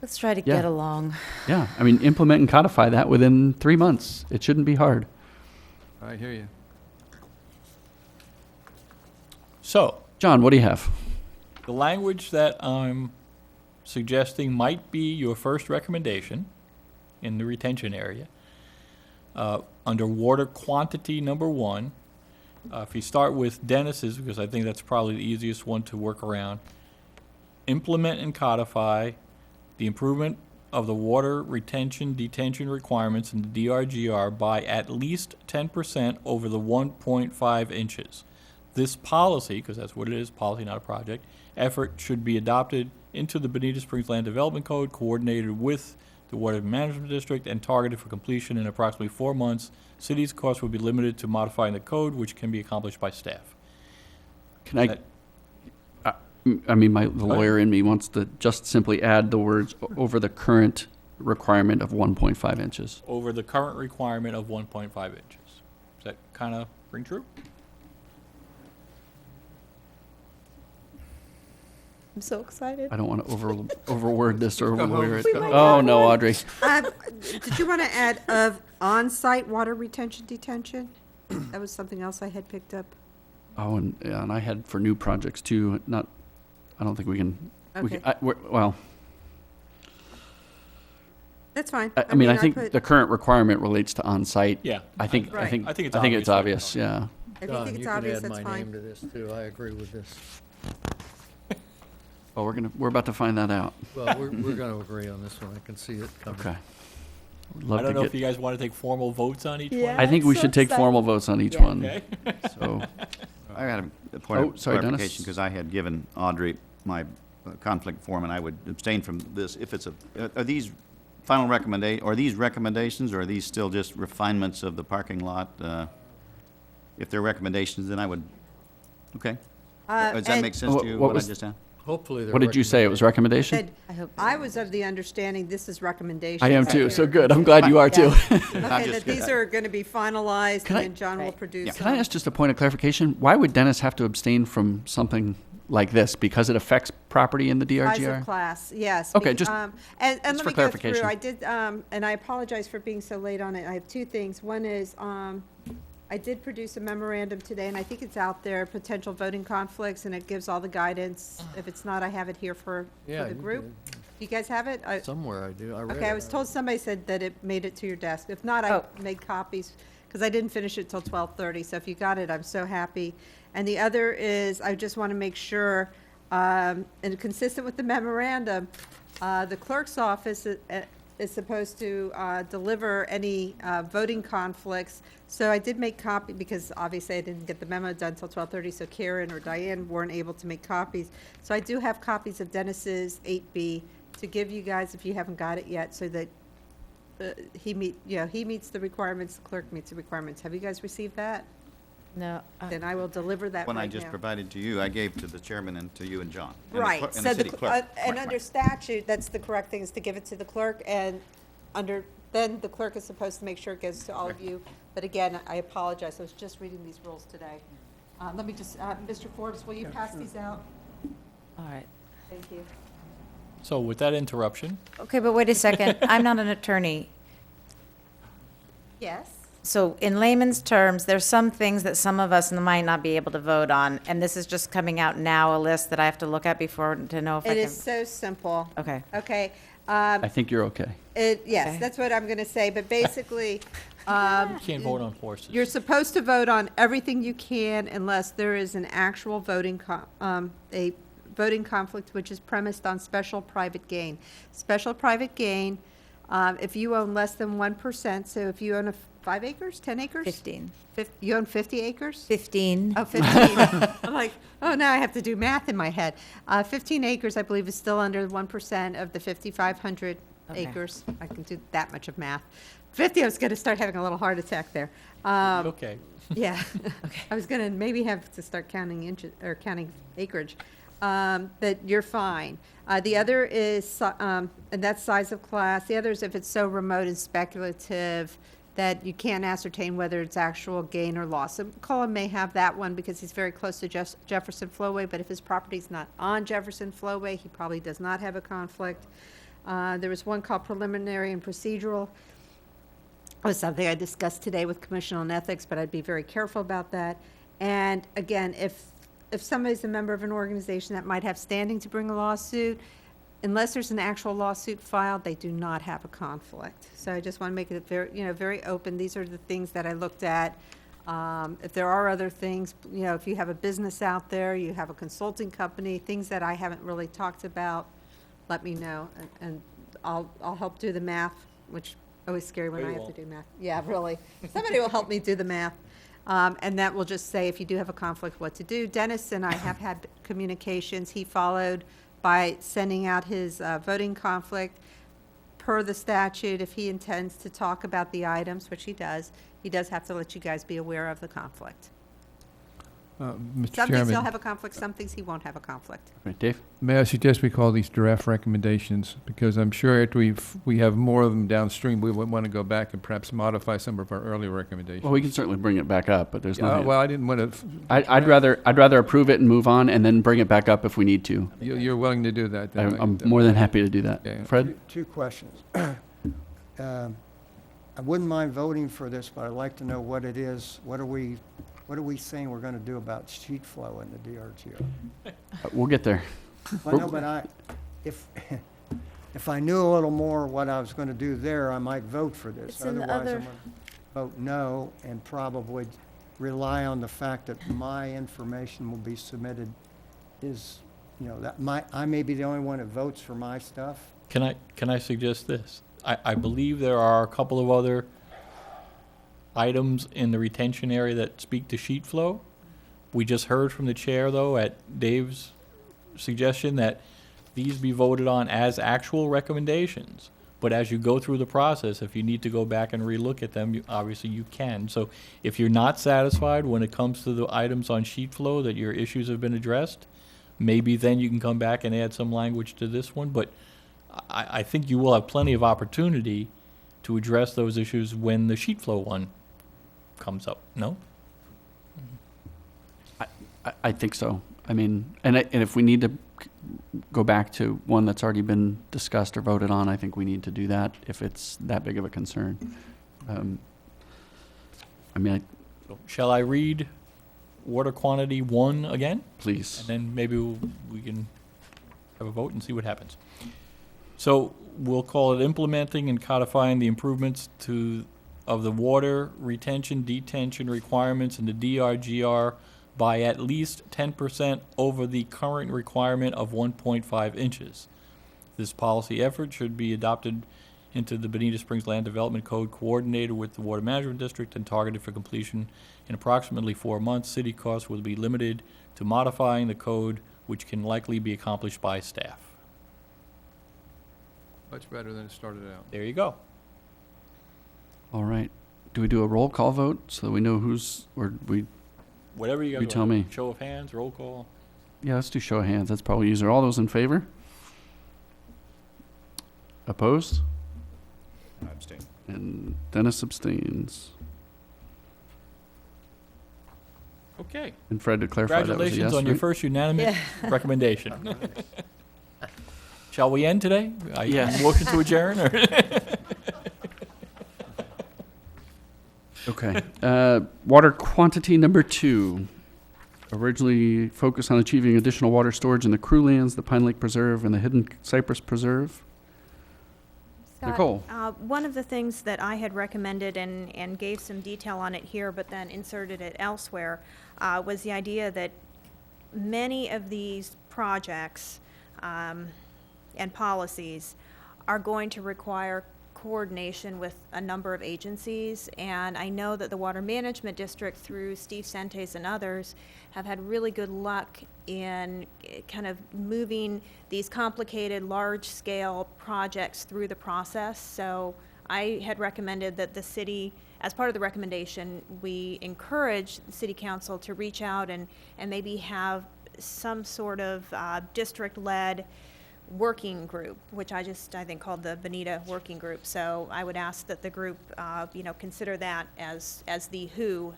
Let's try to Yeah. get along. Yeah, I mean, implement and codify that within 3 months. It shouldn't be hard. I hear you. So, John, what do you have? the language that I'm suggesting might be your first recommendation in the retention area. Under water quantity number 1, if you start with Dennis's, because I think that's probably the easiest one to work around, implement and codify the improvement of the water retention detention requirements in the DRGR by at least 10% over the 1.5 inches. This policy, because that's what it is, policy, not a project, effort should be adopted into the Bonita Springs Land Development Code, coordinated with the Water Management District, and targeted for completion in approximately 4 months. City's costs will be limited to modifying the code, which can be accomplished by staff. Can I, I mean, the lawyer in me wants to just simply add the words over the current requirement of 1.5 inches. Over the current requirement of 1.5 inches. Does that kind of ring true? I'm so excited. I don't want to overword this or overlawyer it. We might Oh, have no, one. Audrey. Did you want to add of on-site water retention detention? That was something else I had picked up. Oh, and I had for new projects too, I don't think we can, Okay. well, That's fine. I mean, I think put- the current requirement relates to on-site. Yeah. I think Right. I think it's it's obvious, yeah. If you Don, think you it's can obvious, add that's my name fine. to this, too. I agree with this. Well, we're about to find that out. Well, we're going to agree on this one. I can see it coming. Okay. Would I love don't to know if get, you guys want to take formal votes on each one. Yeah. I think we so should take excited. formal votes on each Yeah. one. Okay. So, I got a point Oh, of sorry, Dennis. clarification, because I had given Audrey my conflict form, and I would abstain from this if it's are these final are these recommendations, or are these still just refinements of the parking lot? If they're recommendations, then I would, okay. Does that and- make sense What- to you, what what I was- just said? Hopefully, they're what did you say? It was recommendation? Said- I hope. I was of the understanding this is recommendations. I am too, that so you're- good. I'm glad you are too. Okay, just that these good. are going to be finalized, Can I- and then John will Right. produce. Can I ask just a point of clarification? Why would Dennis have to abstain from something like this? Because it affects property in the Size DRGR? of class, yes. Okay, just- and just let for me go clarification. through. I did, and I apologize for being so late on it. I have two things. One is, I did produce a memorandum today, and I think it's out there, potential voting conflicts, and it gives all the guidance. If it's not, I have it here for Yeah, the you group. did. You guys have it? Somewhere I do. I read it. Okay, I was told somebody said that it made it to your desk. If not, I Oh. made copies, because I didn't finish it till 12:30, so if you got it, I'm so happy. And the other is, I just want to make sure, and consistent with the memorandum, the clerk's office is supposed to deliver any voting conflicts. So I did make copy, because obviously I didn't get the memo done till 12:30, so Karen or Diane weren't able to make copies. So I do have copies of Dennis's 8B to give you guys if you haven't got it yet, so that he meets the requirements, the clerk meets the requirements. Have you guys received that? No. Then I will deliver that When I right just now. provided to you, I gave to the chairman and to you and John. and the Right, clerk- and so the the, city clerk. and Right, under right. statute, that's the correct thing, is to give it to the clerk, and then the clerk is supposed to make sure it goes to all of you. But again, I apologize, I was just reading these rules today. Let me just, Mr. Forbes, will you pass these out? All right. Thank you. So with that interruption, Okay, but wait a second. I'm not an attorney. Yes? So in layman's terms, there's some things that some of us might not be able to vote on, and this is just coming out now, a list that I have to look at before to know if I It can. is so simple. Okay. Okay, I think you're okay. yes, Okay. that's what I'm gonna say, but basically, you can't vote on horses. you're supposed to vote on everything you can unless there is an actual a voting conflict which is premised on special private gain. Special private gain, if you own less than 1%, so if you own 5 acres, 10 acres? 15. You own 50 acres? 15. Oh, 15. I'm like, oh, now I have to do math in my head. 15 acres, I believe, is still under 1% of the 5,500 Okay. acres. I can do that much of math. 50, I was going to start having a little heart attack there. Okay. Yeah. I was going to maybe have to start counting inches, or counting acreage. But you're fine. The other is, and that's size of class. The other is if it's so remote and speculative that you can't ascertain whether it's actual gain or loss. So Cullen may have that one because he's very close to Jefferson Flowway, but if his property's not on Jefferson Flowway, he probably does not have a conflict. There was one called preliminary and procedural. It was something I discussed today with Commission on Ethics, but I'd be very careful about that. And again, if somebody's a member of an organization that might have standing to bring a lawsuit, unless there's an actual lawsuit filed, they do not have a conflict. So I just want to make it very open. These are the things that I looked at. If there are other things, if you have a business out there, you have a consulting company, things that I haven't really talked about, let me know, and I'll help do the math, which always scary when No, I you have to won't. do math. Yeah, really. Somebody will help me do the math. And that will just say, if you do have a conflict, what to do. Dennis and I have had communications. He followed by sending out his voting conflict. per the statute, if he intends to talk about the items, which he does have to let you guys be aware of the conflict. Mr. Some things he'll Chairman, have a conflict, some things he won't have a conflict. Right, Dave? may I suggest we call these draft recommendations? Because I'm sure after we have more of them downstream, we would want to go back and perhaps modify some of our earlier recommendations. Well, we can certainly bring it back up, but there's no. Well, I didn't want to. I'd rather approve it and move on and then bring it back up if we need to. You're willing to do that? then? I'm more than happy to do that. Okay. Fred? Two questions. I wouldn't mind voting for this, but I'd like to know what it is. What are we saying we're going to do about sheet flow in the DRGO? We'll get there. Well, no, but if I knew a little more what I was going to do there, I might vote for this. It's in the Otherwise, other- I'm going to vote no and probably rely on the fact that my information will be submitted I may be the only one that votes for my stuff. Can I suggest this? I believe there are a couple of other items in the retention area that speak to sheet flow. We just heard from the chair, though, at Dave's suggestion that these be voted on as actual recommendations. But as you go through the process, if you need to go back and relook at them, obviously you can. So if you're not satisfied when it comes to the items on sheet flow that your issues have been addressed, maybe then you can come back and add some language to this one. But I think you will have plenty of opportunity to address those issues when the sheet flow one comes up, no? I think so. I mean, and if we need to go back to one that's already been discussed or voted on, I think we need to do that if it's that big of a concern. Shall I read water quantity 1 again? Please. And then maybe we can have a vote and see what happens. So we'll call it implementing and codifying the improvements of the water retention, detention requirements in the DRGR by at least 10% over the current requirement of 1.5 inches. This policy effort should be adopted into the Bonita Springs Land Development Code, coordinated with the Water Management District and targeted for completion in approximately 4 months. City costs will be limited to modifying the code, which can likely be accomplished by staff. Much better than it started out. There you go. All right. Do we do a roll call vote so that we know Whatever you guys You want. tell me. Show of hands, roll call. Yeah, let's do show of hands. That's probably easier. All those in favor? Opposed? I abstain. And Dennis abstains. Okay. And Fred, to clarify, that was a yes, Congratulations on your right? first unanimous recommendation. Shall we end today? Yes. Motion to adjourn, or? Okay. Water quantity number 2. Originally focused on achieving additional water storage in the Crew Lands, the Pine Lake Preserve, and the Hidden Cypress Preserve. Scott, Nicole. one of the things that I had recommended and gave some detail on it here, but then inserted it elsewhere, was the idea that many of these projects and policies are going to require coordination with a number of agencies, and I know that the Water Management District, through Steve Sentes and others, have had really good luck in kind of moving these complicated, large-scale projects through the process. So I had recommended that the city, as part of the recommendation, we encourage the city council to reach out and maybe have some sort of district-led working group, which I think called the Bonita Working Group. So I would ask that the group, consider that as the who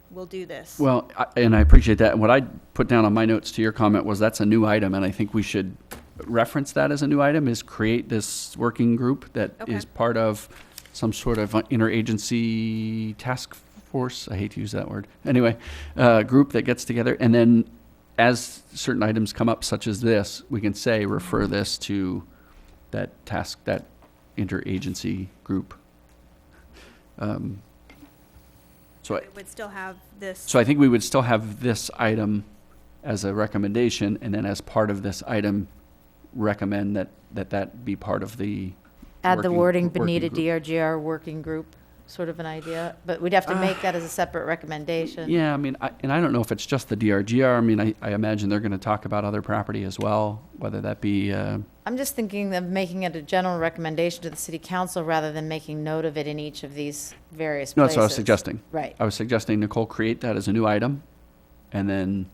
will do this. Well, and I appreciate that. And what I put down on my notes to your comment was that's a new item, and I think we should reference that as a new item, is create this working group that is part of some sort of interagency task force. I hate to use that word. Anyway, group that gets together, and then as certain items come up, such as this, we can say, refer this to that task, that interagency group. So It would still have this. I think we would still have this item as a recommendation, and then as part of this item, recommend that be part of the Add the wording working Bonita group. DRGR working group. sort of an idea? But we'd have to make that as a separate recommendation. Yeah, I mean, I don't know if it's just the DRGR. I mean, I imagine they're going to talk about other property as well, whether that be, I'm just thinking of making it a general recommendation to the city council rather than making note of it in each of these various no, places. that's what I was suggesting. Right. I was suggesting Nicole create that as a new item, and then,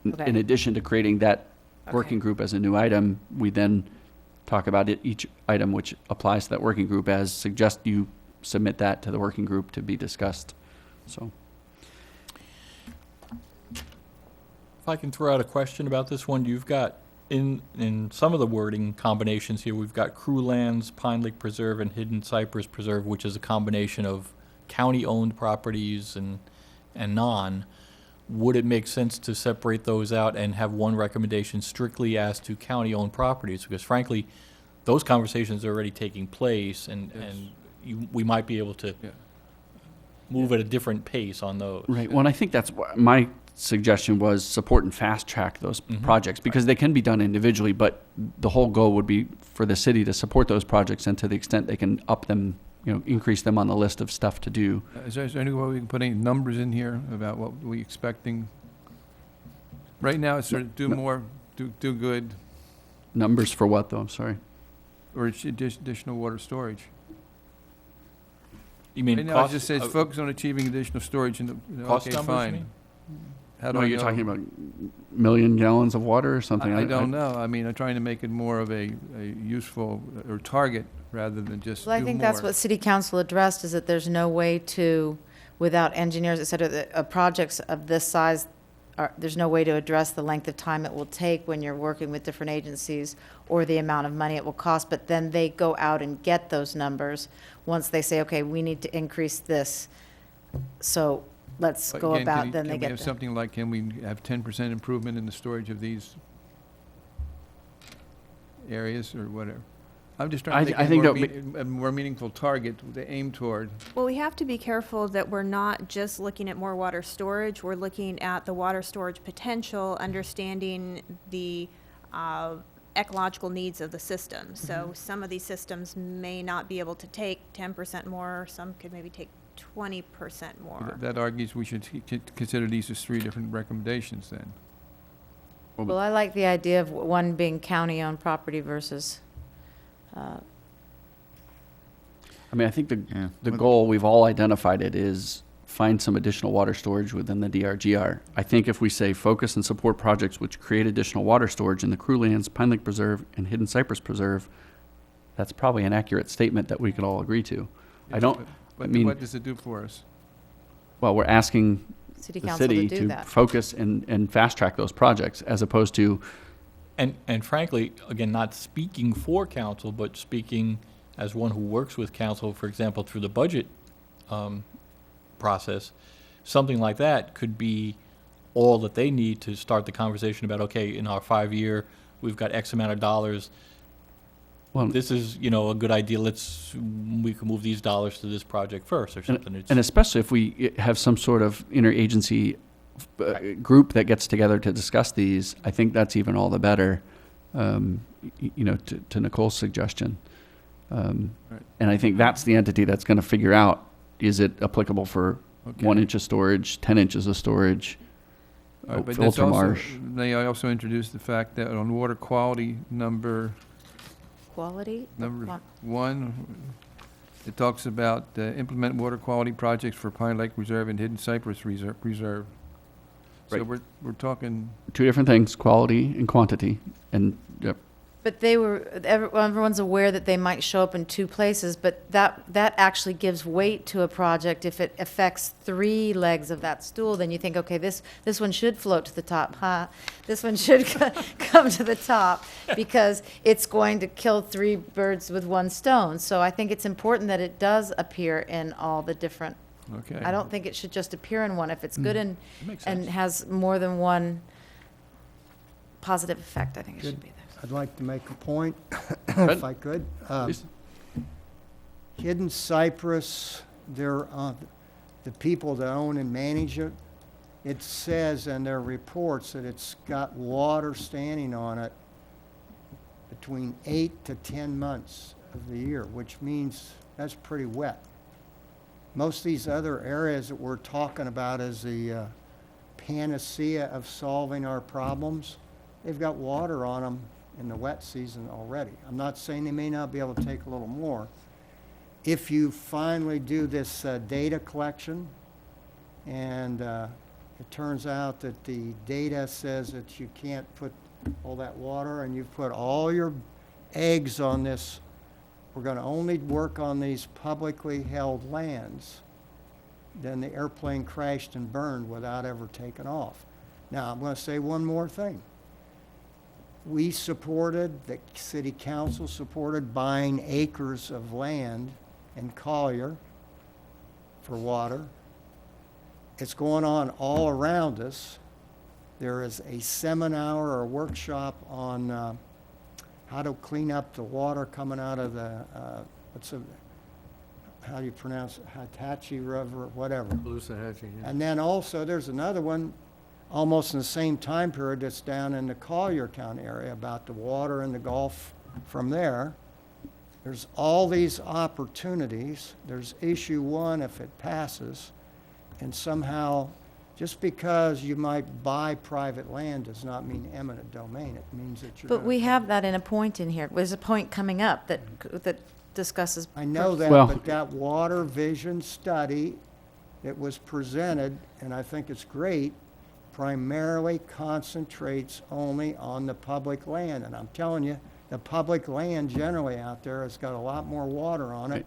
Okay. in addition to creating that working Okay. group as a new item, we then talk about it, each item which applies to that working group as suggest you submit that to the working group to be discussed, so. If I can throw out a question about this one, you've got, in some of the wording combinations here, we've got Crew Lands, Pine Lake Preserve, and Hidden Cypress Preserve, which is a combination of county-owned properties and non. Would it make sense to separate those out and have one recommendation strictly as to county-owned properties? Because frankly, those conversations are already taking place, and we might be able to Yeah. move at a different pace on those. Right, well, and I think that's why my suggestion was support and fast-track those projects, because they can be done individually, but the whole goal would be for the city to support those projects, and to the extent they can up them, increase them on the list of stuff to do. Is there any way we can put any numbers in here about what we expecting? Right now, it's sort of do more, do good, Numbers for what, though, I'm sorry? or it's additional water storage. You mean Right now, it cost? just says focus on achieving additional storage in the, Cost okay, numbers, you fine. mean? How do No, I you're know? talking about million gallons of water or something? I don't know. I mean, I'm trying to make it more of a useful, or target, rather than just do Well, more. I think that's what city council addressed, is that there's no way to, without engineers, et cetera, that, projects of this size, there's no way to address the length of time it will take when you're working with different agencies, or the amount of money it will cost, but then they go out and get those numbers once they say, okay, we need to increase this, so let's But go again, about, then they Can we get have the. something like, can we have 10% improvement in the storage of these areas, or whatever? I'm just trying to I make think a more meaningful target to aim toward. Well, we have to be careful that we're not just looking at more water storage. We're looking at the water storage potential, understanding the ecological needs of the system. So some of these systems may not be able to take 10% more, some could maybe take 20% more. That argues we should consider these as three different recommendations then. Well, I like the idea of one being county-owned property versus, I mean, I think Yeah. the goal, we've all identified it, is find some additional water storage within the DRGR. I think if we say focus and support projects which create additional water storage in the Crew Lands, Pine Lake Preserve, and Hidden Cypress Preserve, that's probably an accurate statement that we could all agree to. I don't, But mean- what does it do for us? well, we're asking city the council to city do to that. focus and fast-track those projects, as opposed to, And frankly, again, not speaking for council, but speaking as one who works with council, for example, through the budget process, something like that could be all that they need to start the conversation about, okay, in our 5-year, we've got X amount of dollars. well, This is, a good idea. We can move these dollars to this project first or something. It's- and especially if we have some sort of interagency group that gets together to discuss these, I think that's even all the better, to Nicole's suggestion. Right. And I think that's the entity that's going to figure out, is it applicable for Okay. 1 inch of storage, 10 inches of storage, All right, but that's filter also- marsh? May I also introduce the fact that on water quality number Quality? Number 1, it talks about implement water quality projects for Pine Lake Reserve and Hidden Cypress Reserve. So Right. we're talking, Two different things, quality and quantity, and, yep. But everyone's aware that they might show up in two places, but that actually gives weight to a project. If it affects 3 legs of that stool, then you think, okay, this one should float to the top, huh? This one should come to the top, because it's going to kill 3 birds with 1 stone. So I think it's important that it does appear in all the different, okay. I don't think it should just appear in one. If it's good and makes sense. has more than one positive effect, I think it should be there. I'd like to make a point, ahead. if I could. Please. Hidden Cypress, they're, the people that own and manage it, it says in their reports that it's got water standing on it between 8 to 10 months of the year, which means that's pretty wet. most of these other areas that we're talking about as the panacea of solving our problems, they've got water on them in the wet season already. I'm not saying they may not be able to take a little more. If you finally do this data collection, and it turns out that the data says that you can't put all that water, and you've put all your eggs on this, we're going to only work on these publicly held lands, then the airplane crashed and burned without ever taking off. Now, I'm going to say one more thing. We supported, the city council supported buying acres of land in Collier for water. It's going on all around us. There is a seminar or a workshop on how to clean up the water coming out of the, how do you pronounce it, Hitachi River, whatever. And then also, there's another one, almost in the same time period, that's down in the Collier County area about the water in the Gulf from there. There's all these opportunities. There's issue one if it passes, and somehow, just because you might buy private land does not mean eminent domain. It means that you're But gonna we take- have that in a point in here. There's a point coming up that discusses. I know that, Well- but that water vision study that was presented, and I think it's great, primarily concentrates only on the public land. And I'm telling you, the public land generally out there has got a lot more water on it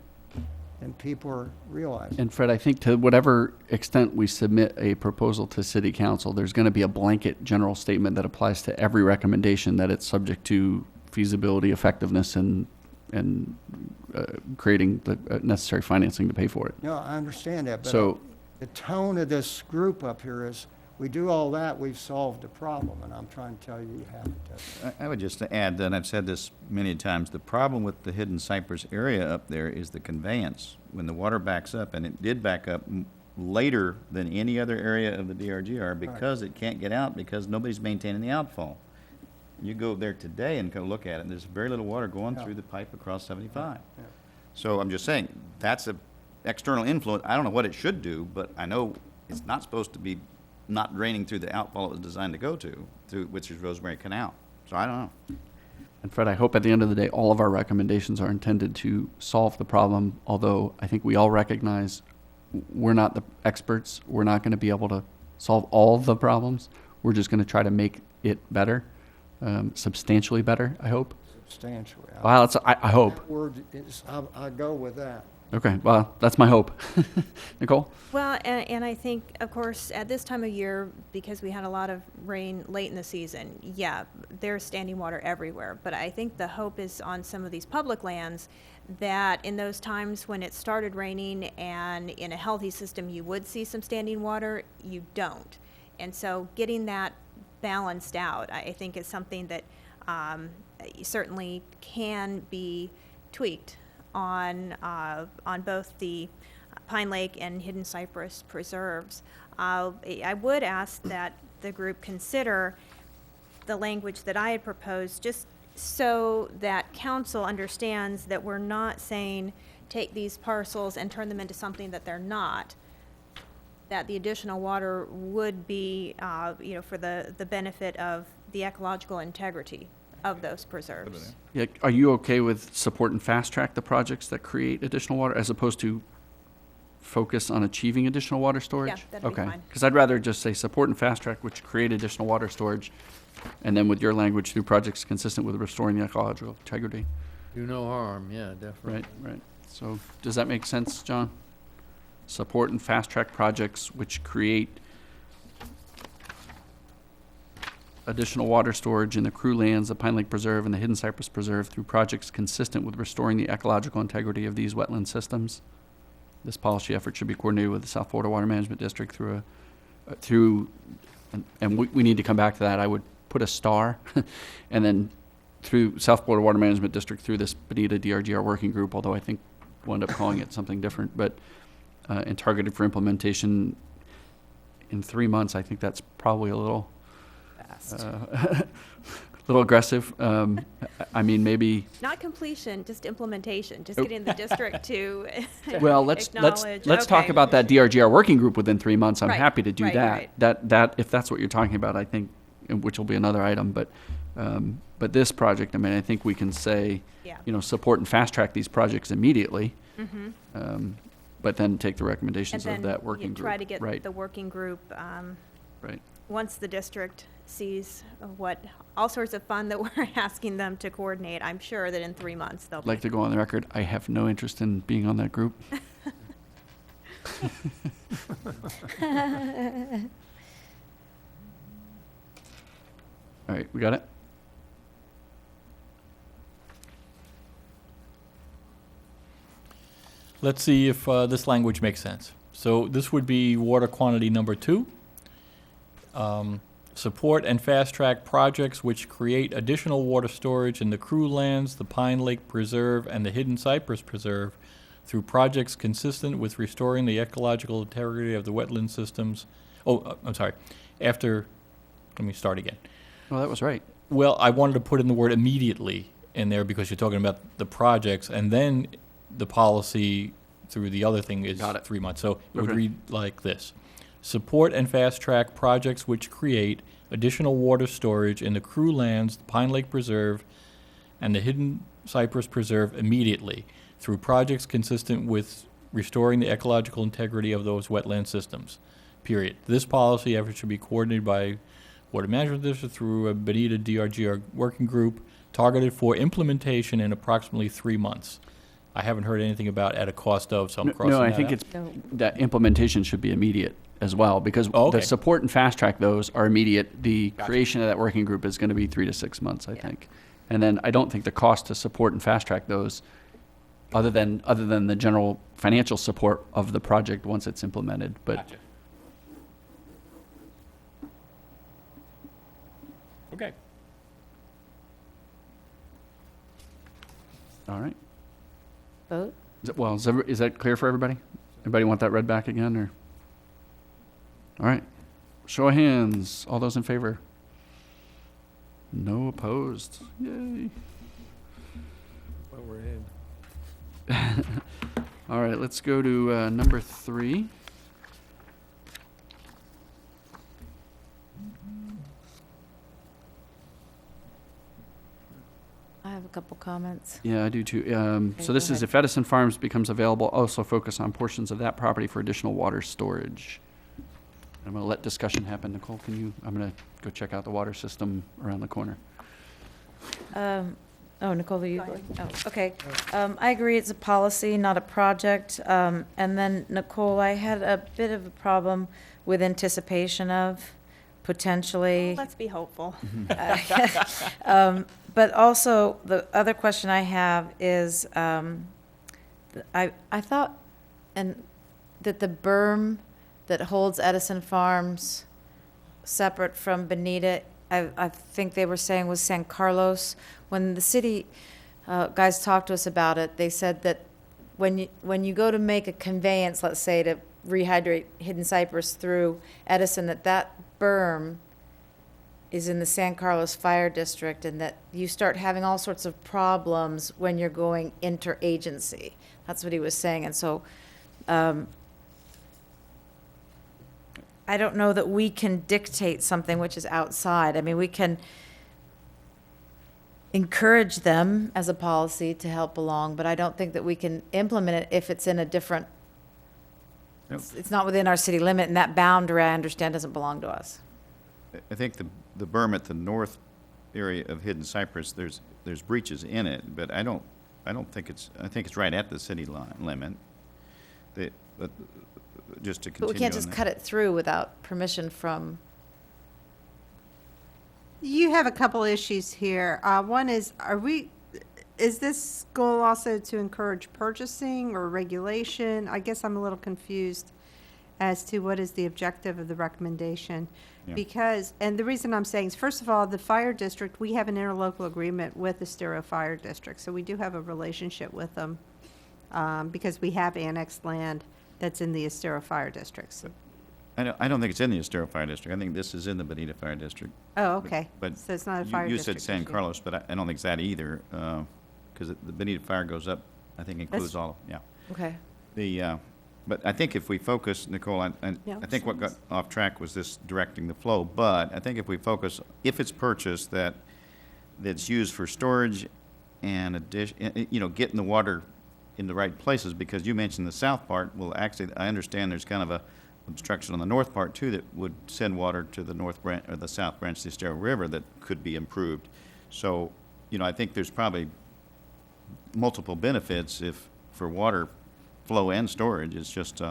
than people are realizing. And Fred, I think to whatever extent we submit a proposal to city council, there's going to be a blanket general statement that applies to every recommendation, that it's subject to feasibility, effectiveness, and creating the necessary financing to pay for it. No, I understand that, but So, the tone of this group up here is, we do all that, we've solved the problem, and I'm trying to tell you, you haven't. I would just add, and I've said this many times, the problem with the Hidden Cypress area up there is the conveyance. When the water backs up, and it did back up later than any other area of the DRGR, because it can't get out, because nobody's maintaining the outfall. You go there today and go look at it, and there's very little water going through the pipe across 75. Yeah. So I'm just saying, that's a external influence. I don't know what it should do, but I know it's not supposed to be not draining through the outfall it was designed to go to, through, which is Rosemary Canal. So I don't know. and Fred, I hope at the end of the day, all of our recommendations are intended to solve the problem, although I think we all recognize we're not the experts. We're not going to be able to solve all the problems. We're just going to try to make it better, substantially better, I hope. Substantially. Well, I hope. That word is, I go with that. Okay, well, that's my hope. Nicole? Well, and I think, of course, at this time of year, because we had a lot of rain late in the season, yeah, there's standing water everywhere. But I think the hope is on some of these public lands that in those times when it started raining and in a healthy system you would see some standing water, you don't. And so getting that balanced out, I think is something that certainly can be tweaked on both the Pine Lake and Hidden Cypress preserves. I would ask that the group consider the language that I had proposed, just so that council understands that we're not saying take these parcels and turn them into something that they're not, that the additional water would be, for the benefit of the ecological integrity of those preserves. Yeah, are you okay with support and fast track the projects that create additional water as opposed to focus on achieving additional water storage? Yeah, that'd be fine. Okay, because I'd rather just say support and fast track, which create additional water storage, and then with your language, through projects consistent with restoring the ecological integrity. Do no harm, yeah, definitely. Right. So does that make sense, John? Support and fast track projects which create additional water storage in the Crew lands, the Pine Lake Preserve, and the Hidden Cypress Preserve through projects consistent with restoring the ecological integrity of these wetland systems. This policy effort should be coordinated with the South Florida Water Management District and we need to come back to that. I would put a star, and then through South Florida Water Management District through this Bonita DRGR working group, although I think we'll end up calling it something different, but and targeted for implementation in 3 months. I think that's probably a little little aggressive. I mean, maybe, Not completion, just implementation, just getting the district to well, let's acknowledge. talk okay. about that DRGR working group within 3 months. I'm Right, happy to do right, that. right. That, if that's what you're talking about, I think, which will be another item, but this project, I mean, I think we can say, Yeah. support and fast track these projects immediately, Mhm. but then take the And recommendations of then that you working group. try to get Right, the working group, right. once the district sees what, all sorts of fun that we're asking them to coordinate, I'm sure that in 3 months they'll I'd like be. to go on the record, I have no interest in being on that group. All right, we got it? Let's see if this language makes sense. So this would be water quantity number 2. Support and fast-track projects which create additional water storage in the Crew Lands, the Pine Lake Preserve, and the Hidden Cypress Preserve through projects consistent with restoring the ecological integrity of the wetland systems. I'm sorry. Let me start again. Oh, that was right. Well, I wanted to put in the word immediately in there because you're talking about the projects, and then the policy through the other thing is Got it. 3 months. So it would Okay. read like this. Support and fast-track projects which create additional water storage in the Crew Lands, the Pine Lake Preserve, and the Hidden Cypress Preserve immediately through projects consistent with restoring the ecological integrity of those wetland systems, period. This policy effort should be coordinated by Water Management District through a Bonita DRGR working group targeted for implementation in approximately 3 months. I haven't heard anything about at a cost of, so I'm crossing that No, out. I think it's, that implementation should be immediate as well, because Oh, okay. the support and fast track those are immediate. The creation of that working group is going to be 3 to 6 months, I think. And then I don't think the cost to support and fast track those, other than the general financial support of the project once it's implemented, but. Gotcha. Okay. All right. Vote? Is that clear for everybody? Anybody want that read back again, or? All right. Show of hands. All those in favor? No opposed. Yay. Well, we're in. All right, let's go to number 3. I have a couple comments. Yeah, I do too. Okay, So this go is ahead. if Edison Farms becomes available, also focus on portions of that property for additional water storage. I'm going to let discussion happen. Nicole, I'm going to go check out the water system around the corner. Nicole, are you going? Oh, okay. I agree, it's a policy, not a project. And then, Nicole, I had a bit of a problem with anticipation of potentially. Let's be hopeful. But also, the other question I have is, I thought that the berm that holds Edison Farms separate from Bonita, I think they were saying was San Carlos. When the city guys talked to us about it, they said that when you go to make a conveyance, let's say to rehydrate Hidden Cypress through Edison, that berm is in the San Carlos Fire District, and that you start having all sorts of problems when you're going interagency. That's what he was saying. And so I don't know that we can dictate something which is outside. I mean, we can encourage them as a policy to help along, but I don't think that we can implement it if it's in a different, Nope. it's not within our city limit, and that boundary, I understand, doesn't belong to us. I think the berm at the north area of Hidden Cypress, there's breaches in it, but I don't think I think it's right at the city limit. But just to But continue we can't on just that. cut it through without permission from, You have a couple issues here. One is, is this goal also to encourage purchasing or regulation? I guess I'm a little confused as to what is the objective of the recommendation. Yeah. Because, and the reason I'm saying is, first of all, the fire district, we have an interlocal agreement with the Estero Fire District, so we do have a relationship with them, because we have annexed land that's in the Estero Fire Districts. I don't think it's in the Estero Fire District. I think this is in the Bonita Fire District. Oh, okay. But So it's not a you- fire You district said San issue. Carlos, but I don't think it's that either, because the Bonita Fire goes up, I think includes That's- all, yeah. Okay. But I think if we focus, Nicole, Yeah. I think what got off track was this directing the flow, but I think if we focus, if it's purchased, that's used for storage and getting the water in the right places, because you mentioned the south part, well, actually, I understand there's kind of a obstruction on the north part too that would send water to the north branch, or the south branch of the Estero River that could be improved. So, I think there's probably multiple benefits for water flow and storage. It's just,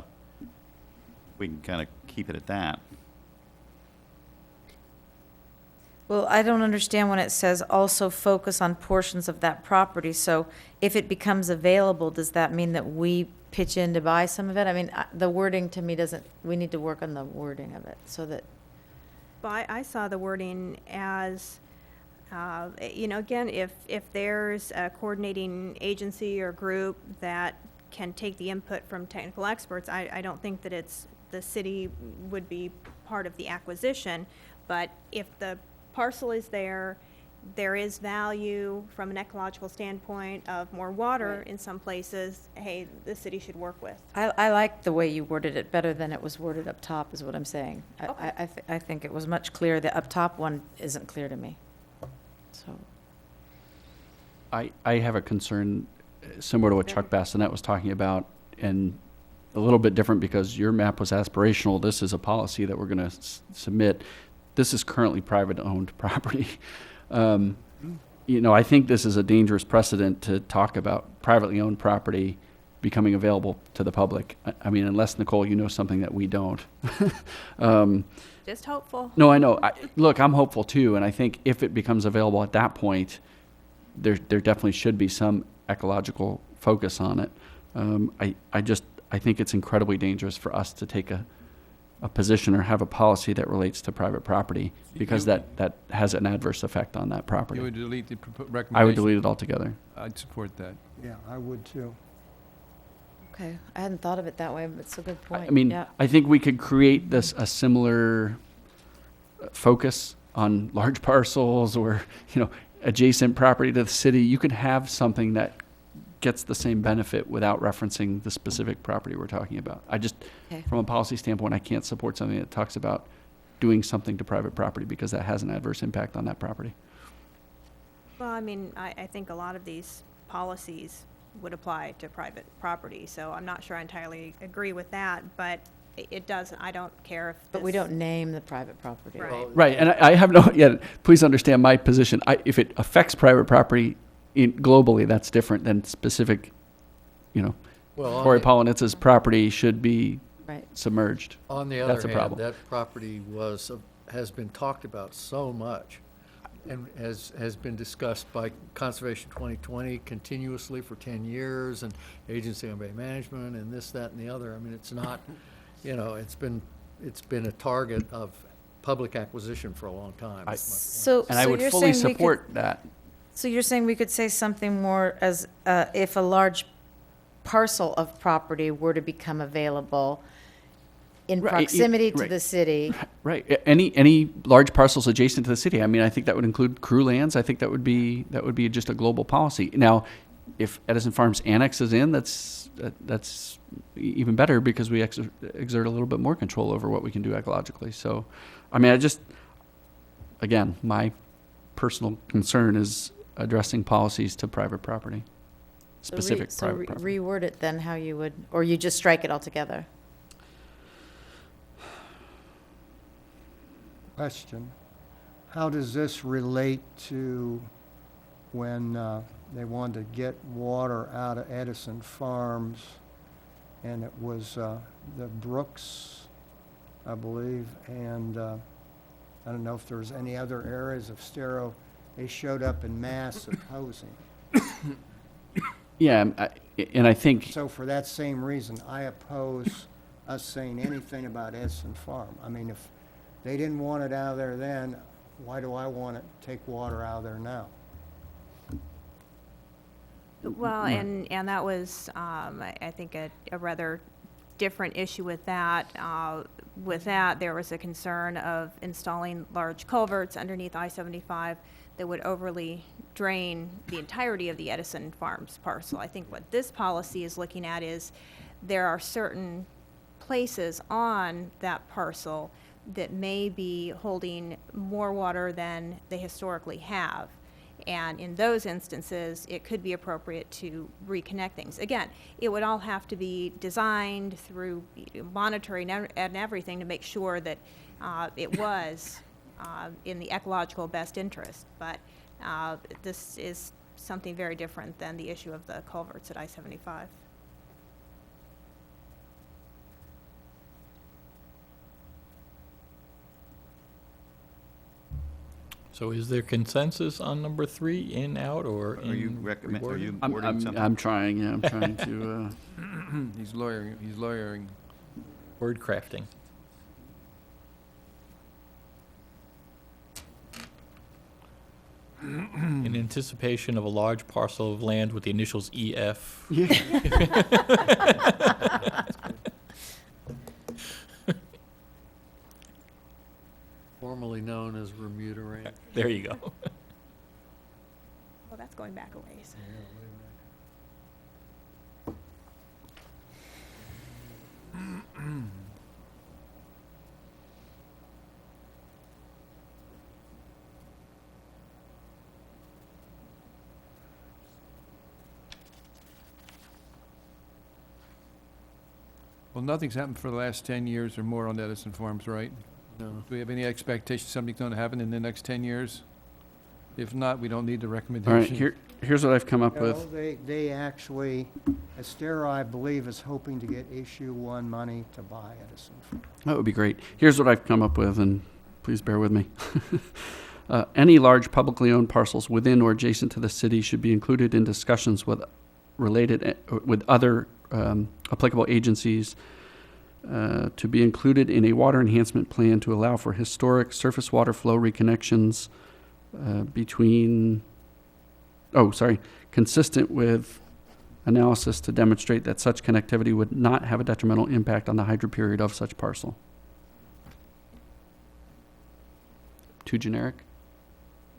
we can kind of keep it at that. Well, I don't understand when it says also focus on portions of that property. So if it becomes available, does that mean that we pitch in to buy some of it? I mean, the wording to me doesn't, we need to work on the wording of it so that, But I saw the wording as, again, if there's a coordinating agency or group that can take the input from technical experts, I don't think that the city would be part of the acquisition. But if the parcel is there is value from an ecological standpoint of more water Right. in some places, hey, the city should work with. I like the way you worded it better than it was worded up top, is what I'm saying. Okay. I think it was much clearer. The up top one isn't clear to me. So, I have a concern similar to what Chuck Bassinet was talking about, and a little bit different because your map was aspirational. This is a policy that we're going to submit. This is currently private-owned property. I think this is a dangerous precedent to talk about privately owned property becoming available to the public. I mean, unless, Nicole, you know something that we don't. Just hopeful. No, I know. Look, I'm hopeful too, and I think if it becomes available at that point, there definitely should be some ecological focus on it. I think it's incredibly dangerous for us to take a position or have a policy that relates to private property, because that has an adverse effect on that property. You would delete the recommendation? I would delete it altogether. I'd support that. Yeah, I would too. okay, I hadn't thought of it that way, but it's a good point. I mean, Yeah. I think we could create a similar focus on large parcels or, adjacent property to the city. You could have something that gets the same benefit without referencing the specific property we're talking about. Okay. From a policy standpoint, I can't support something that talks about doing something to private property because that has an adverse impact on that property. Well, I mean, I think a lot of these policies would apply to private property, so I'm not sure I entirely agree with that, but it doesn't, I don't care if But we this- don't name the private property. Right. Right, and I have please understand my position. If it affects private property globally, that's different than specific, Well, Corey Polonitz's property should be Right. submerged. on the That's other a hand, problem. that property has been talked about so much and has been discussed by Conservation 2020 continuously for 10 years and Agency on Bay Management and this, that, and the other. I mean, it's not, it's been a target of public acquisition for a long time. is my point. So, And I so would you're fully saying we could- support that. So you're saying we could say something more as, if a large parcel of property were to become available in Right, proximity to right. the city? Right. Any large parcels adjacent to the city. I mean, I think that would include crew lands. I think that would be just a global policy. Now, if Edison Farms annexes in, that's even better because we exert a little bit more control over what we can do ecologically. So, I mean, again, my personal concern is addressing policies to private property, specific private property. Reword it then how you would, or you just strike it altogether? Question, how does this relate to when they wanted to get water out of Edison Farms, and it was the Brooks, I believe, and I don't know if there was any other areas of Estero, they showed up in mass opposing. Yeah, and I think So for that same reason, I oppose us saying anything about Edison Farm. I mean, if they didn't want it out of there then, why do I want to take water out of there now? Well, and that was, I think, a rather different issue with that. with that, there was a concern of installing large culverts underneath I-75 that would overly drain the entirety of the Edison Farms parcel. I think what this policy is looking at is there are certain places on that parcel that may be holding more water than they historically have. And in those instances, it could be appropriate to reconnect things. Again, it would all have to be designed through monitoring and everything to make sure that it was in the ecological best interest. But this is something very different than the issue of the culverts at I-75. So is there consensus on number 3, in, out, or Are you in? recommend, are you I'm, wording I'm, something? I'm trying, yeah, I'm trying to, He's lawyering. Word crafting. In anticipation of a large parcel of land with the initials EF. Formerly known as Bermuda Ranch. There you go. Well, that's going back a ways. Well, nothing's happened for the last 10 years or more on Edison Farms, right? No. Do we have any expectation something's going to happen in the next 10 years? If not, we don't need the recommendation. all right, here's what I've come up No, with. they actually, Estera, I believe, is hoping to get issue 1 money to buy Edison Farms. That would be great. Here's what I've come up with, and please bear with me. Any large publicly owned parcels within or adjacent to the city should be included in discussions with with other applicable agencies to be included in a water enhancement plan to allow for historic surface water flow reconnections consistent with analysis to demonstrate that such connectivity would not have a detrimental impact on the hydro period of such parcel. Too generic?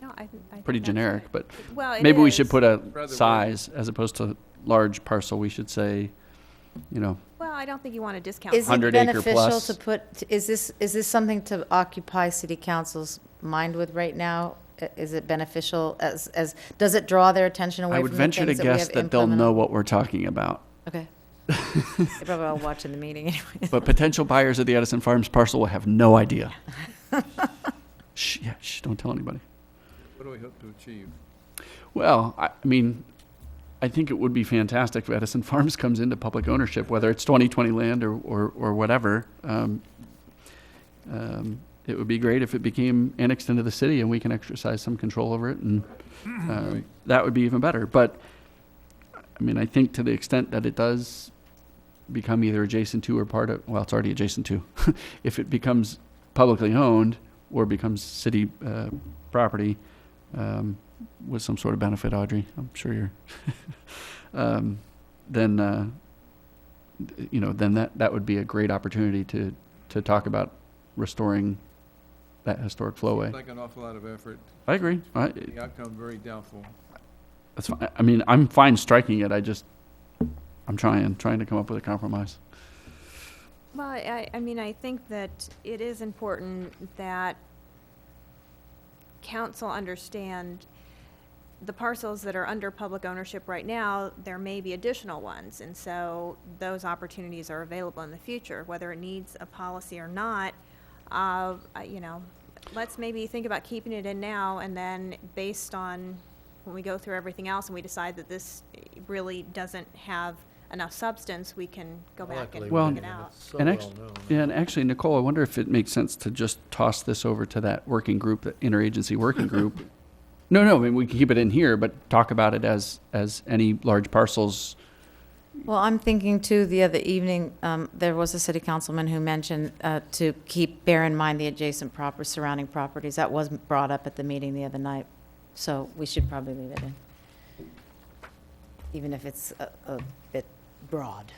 No, I think Pretty that's generic, right. but Well, it maybe we should is. put a Rather size as opposed to large parcel. We should say, Well, I don't think you want to discount. Is it 100 acre beneficial plus. to put, is this something to occupy city council's mind with right now? Is it beneficial does it draw their attention away I from would the venture to things that we guess have that they'll know implemented? what we're talking about. Okay. They probably all watching the meeting anyway. But potential buyers of the Edison Farms parcel will have no idea. Shh, don't tell anybody. What do we hope to achieve? Well, I mean, I think it would be fantastic if Edison Farms comes into public ownership, whether it's 2020 land or whatever. It would be great if it became annexed into the city and we can exercise some control over it, and that would be even better. But, I mean, I think to the extent that it does become either adjacent to or part of, well, it's already adjacent to, if it becomes publicly owned or becomes city property, with some sort of benefit, Audrey, I'm sure you're, then that would be a great opportunity to talk about restoring that historic flowway. Seems like an awful lot of effort. I agree. The outcome very doubtful. That's fine. I mean, I'm fine striking it. I'm trying to come up with a compromise. Well, I mean, I think that it is important that council understand the parcels that are under public ownership right now, there may be additional ones. And so those opportunities are available in the future, whether it needs a policy or not. Let's maybe think about keeping it in now, and then based on when we go through everything else and we decide that this really doesn't have enough substance, we can go back and Well, take it out. It's so and well known. And actually, Nicole, I wonder if it makes sense to just toss this over to that working group, that interagency working group. No, I mean, we can keep it in here, but talk about it as any large parcels. Well, I'm thinking too, the other evening, there was a city councilman who mentioned to bear in mind the adjacent surrounding properties. That was brought up at the meeting the other night, so we should probably leave it in, even if it's a bit broad.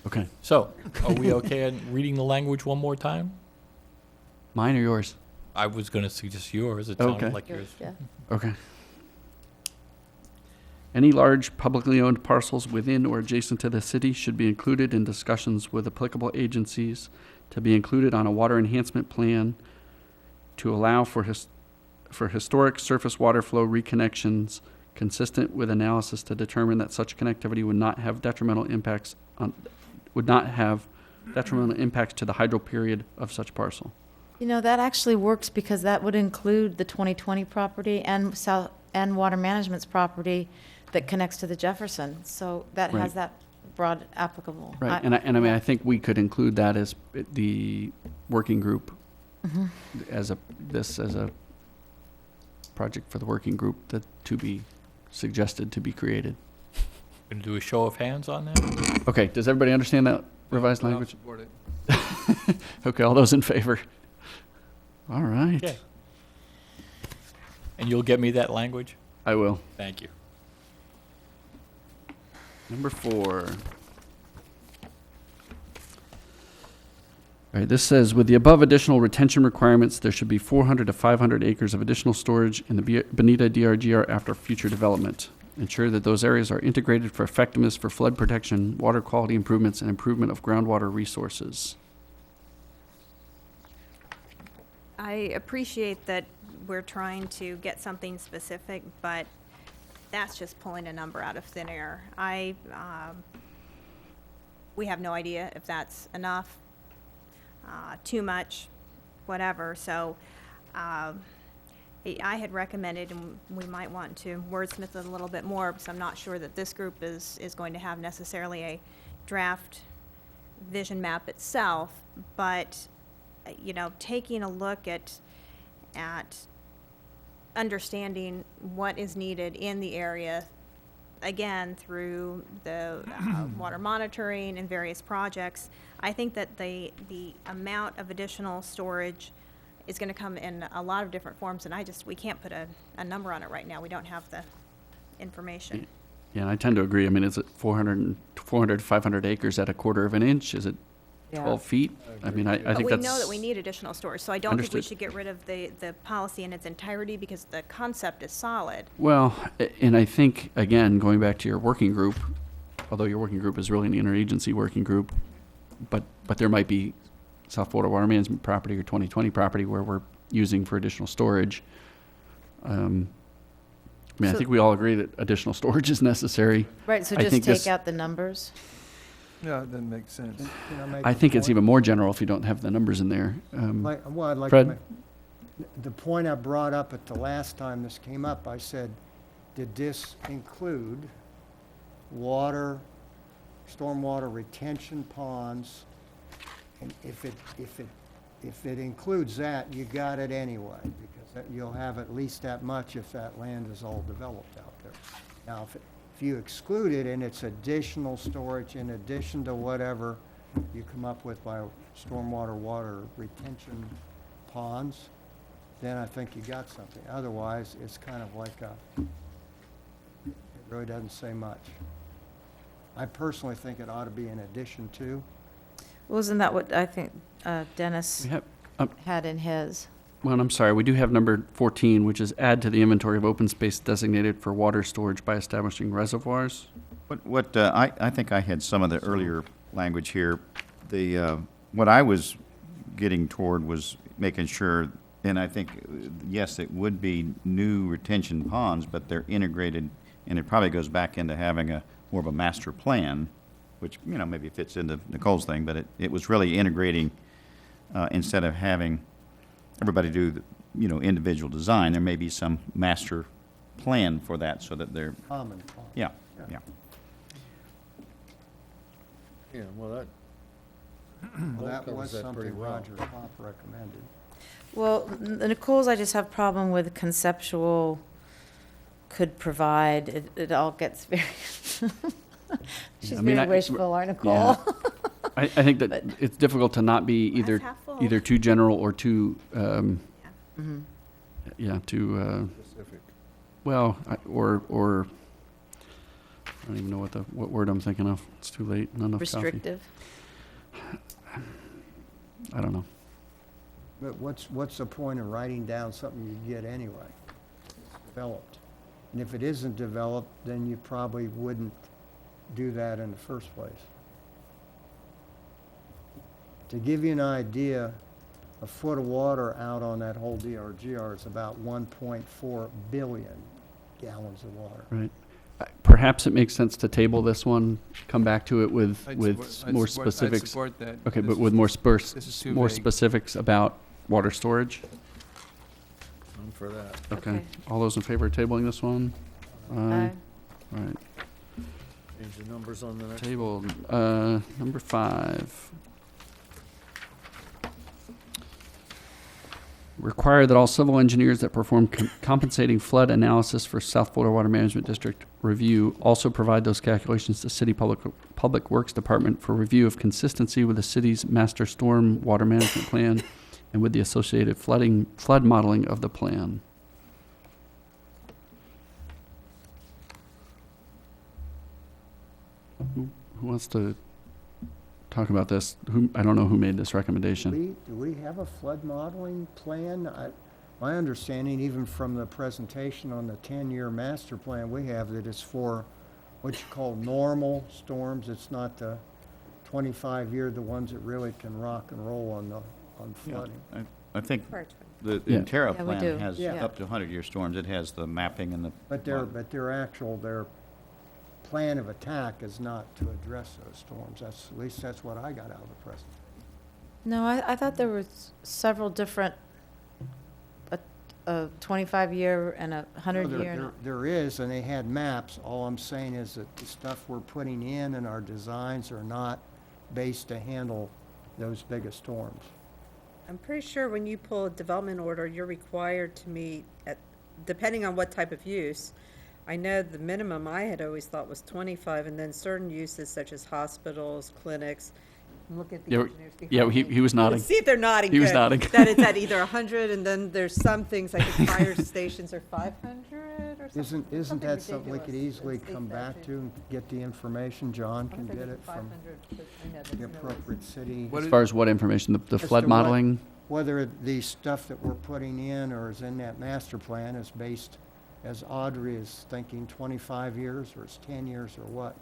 Okay. So, are we okay in reading the language one more time? Mine or yours? I was gonna suggest yours, it Okay. sounded like yours. Yeah. Okay. Any large publicly owned parcels within or adjacent to the city should be included in discussions with applicable agencies to be included on a water enhancement plan to allow for historic surface water flow reconnections consistent with analysis to determine that such connectivity would not have detrimental impacts to the hydro period of such parcel. You know, that actually works because that would include the 2020 property and Water Management's property that connects to the Jefferson. So that Right. has that broad applicable. Right, and I mean, I think we could include that as the working group, as a project for the working group that to be suggested to be created. Gonna do a show of hands on that? Okay, does everybody understand that revised I'll language? support it. Okay, all those in favor? All right, Okay. And you'll get me that language? I will. Thank you. Number 4. All right, this says, with the above additional retention requirements, there should be 400 to 500 acres of additional storage in the Bonita DRGR after future development. Ensure that those areas are integrated for effectiveness for flood protection, water quality improvements, and improvement of groundwater resources. I appreciate that we're trying to get something specific, but that's just pulling a number out of thin air. We have no idea if that's enough, too much, whatever. So I had recommended, and we might want to wordsmith it a little bit more, because I'm not sure that this group is going to have necessarily a draft vision map itself, but, you know, taking a look at understanding what is needed in the area, again, through the water monitoring and various projects. I think that the amount of additional storage is going to come in a lot of different forms, and we can't put a number on it right now. We don't have the information. Yeah, and I tend to agree. I mean, is it 400 to 500 acres at a quarter of an inch? Is it 12 feet? I mean, I But think we that's... know that we need additional storage, so I don't think we Understood. should get rid of the policy in its entirety, because the concept is solid. Well, and I think, again, going back to your working group, although your working group is really an interagency working group, but there might be South Florida Water Management property or 2020 property where we're using for additional storage. I mean, I So- think we all agree that additional storage is necessary. Right, so I just think this- take out the numbers? Yeah, that makes sense. Can I make I a think it's point? even more general if you don't have the numbers in there. Well, I'd like to Fred? make, the point I brought up at the last time this came up, I said, did this include stormwater retention ponds? And if it includes that, you got it anyway, because you'll have at least that much if that land is all developed out there. Now, if you exclude it and it's additional storage in addition to whatever you come up with by water retention ponds, then I think you got something. Otherwise, it's kind of like it really doesn't say much. I personally think it ought to be in addition to. Wasn't that what I think Dennis We have, had in his? well, I'm sorry, we do have number 14, which is add to the inventory of open space designated for water storage by establishing reservoirs. I think I had some of the earlier language here. What I was getting toward was making sure, and I think, yes, it would be new retention ponds, but they're integrated, and it probably goes back into having more of a master plan, which, you know, maybe fits into Nicole's thing, but it was really integrating, instead of having everybody do, individual design, there may be some master plan for that, so that they're, Common pond. yeah. Yeah, well, Well, that covers was that pretty something well. Roger Pop recommended. Well, Nicole's, I just have problem with conceptual could provide. It all gets very, she's I mean, very I- wishful, aren't Nicole? Yeah. I think that But- it's difficult to not be either half full. either too general or too, Mhm. too, Specific. well, or I don't even know what word I'm thinking of. It's too late, not enough coffee. Restrictive? I don't know. But what's the point of writing down something you get anyway? Developed. And if it isn't developed, then you probably wouldn't do that in the first place. To give you an idea, a foot of water out on that whole DRGR is about 1.4 billion gallons of water. Right. Perhaps it makes sense to table this one, come back to it with I'd more support- I'd specifics. support that. Okay, This but is- with more this is too more vague. specifics about water storage? I'm for that. Okay. Okay. All those in favor of tabling this one? Aye. All right. Change the numbers on the next. Table, number 5. Require that all civil engineers that perform compensating flood analysis for South Florida Water Management District review also provide those calculations to City Public Works Department for review of consistency with the city's master storm water management plan and with the associated flood modeling of the plan. Who wants to talk about this? I don't know who made this recommendation. Do we have a flood modeling plan? My understanding, even from the presentation on the 10-year master plan we have, that it's for what you call normal storms. It's not the 25-year, the ones that really can rock and roll on flooding. I think the Yeah. Terra Yeah, we plan do. has Yeah. up to 100-year storms. It has the mapping and the. But their plan of attack is not to address those storms. At least that's what I got out of the presentation. No, I thought there was several different, a 25-year and a 100-year. There is, and they had maps. All I'm saying is that the stuff we're putting in and our designs are not based to handle those biggest storms. I'm pretty sure when you pull a development order, you're required to meet, depending on what type of use. I know the minimum I had always thought was 25, and then certain uses such as hospitals, clinics. Look at the Yeah, engineers Yeah, behind me. he was nodding. See if they're nodding. He was good. nodding. That it's at either 100, and then there's some things like the fire stations are 500 or something. Isn't that something we could ridiculous easily in state come back statute. to and get the information? John I can think get it's it from 500, but I know that's the no appropriate city. What As far as what information? The As flood to what- modeling? Whether the stuff that we're putting in or is in that master plan is based, as Audrey is thinking, 25 years or it's 10 years or what?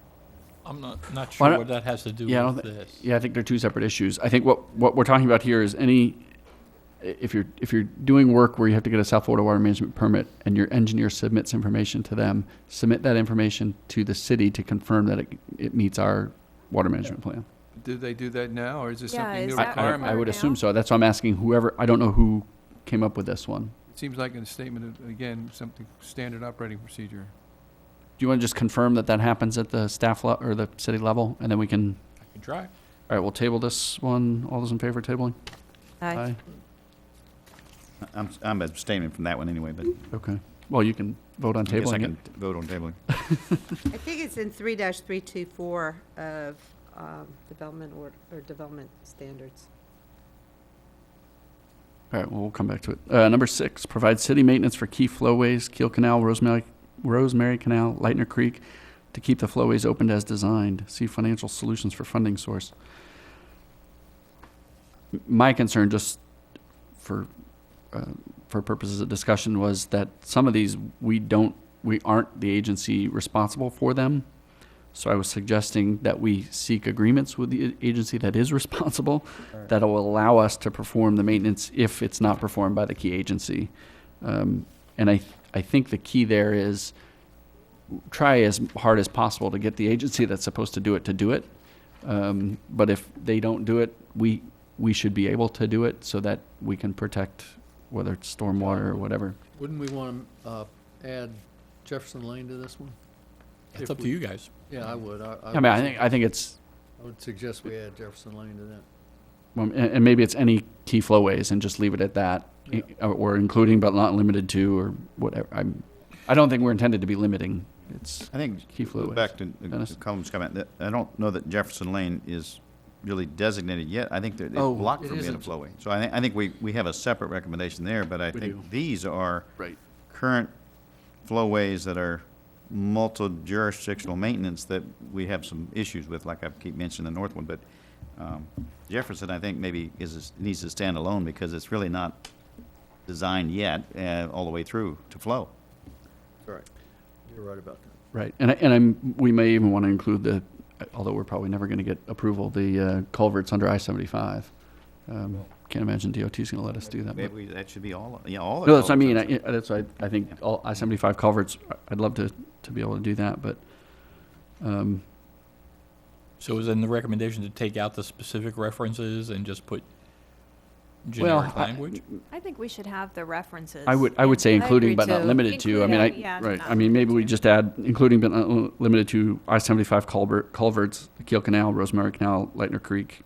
I'm not Why sure don't- what that has to do Yeah, I with don't this. Yeah, I think they're two separate issues. I think what we're talking about here is if you're doing work where you have to get a South Florida Water Management permit and your engineer submits information to them, submit that information to the city to confirm that it meets our water management plan. Do they do that now, or is this Yeah, something is new that requirement? I would now? assume so. That's why I'm asking whoever, I don't know who came up with this one. It seems like a statement of, again, something, standard operating procedure. Do you want to just confirm that happens at the staff or the city level, and then we can, I can try. all right, we'll table this one. All those in favor of tabling? Aye. I'm abstaining from that one anyway, but Okay. Well, you can vote on I guess I tabling can it. vote on tabling. I think it's in 3-324 of development or development standards. All right, well, we'll come back to it. Number 6, provide city maintenance for key flowways, Keel Canal, Rosemary Canal, Lightner Creek, to keep the flowways opened as designed. See financial solutions for funding source. My concern, just for purposes of discussion, was that some of these, we aren't the agency responsible for them. So I was suggesting that we seek agreements with the agency that is responsible, Right. that will allow us to perform the maintenance if it's not performed by the key agency. And I think the key there is try as hard as possible to get the agency that's supposed to do it. But if they don't do it, we should be able to do it so that we can protect, whether it's stormwater or whatever. Wouldn't we want to add Jefferson Lane to this one? It's If up to we- you guys. Yeah, I would. I mean, I think it's, I would suggest we add Jefferson Lane to that. and maybe it's any key flowways and just leave it at that, or including but not limited to, or whatever. I don't think we're intended to be limiting. It's I think, key flowways. back to Dennis? Colin's comment, that I don't know that Jefferson Lane is really designated yet. I think that it's Oh, blocked it from being a isn't. flowway. So I think we have a separate recommendation there, but I We think do. these are Right. current flowways that are multi-jurisdictional maintenance that we have some issues with, like I keep mentioning the north one, but Jefferson, I think, maybe needs to stand alone because it's really not designed yet all the way through to flow. Right. You're right about that. Right, we may even want to include although we're probably never going to get approval, the culverts under I-75. Can't imagine DOT's going to let us do that. But Maybe that should be all the. no, that's what I culverts. mean. That's why I think all I-75 culverts. I'd love to be able to do that, but So is then the recommendation to take out the specific references and just put well, generic language? I think we should have the references. I would say I including agree but not too. limited to. I mean, Including, yeah, right. not I mean, maybe limited we to. just add including but not limited to I-75 culverts, the Kiel Canal, Rosemary Canal, Lightner Creek.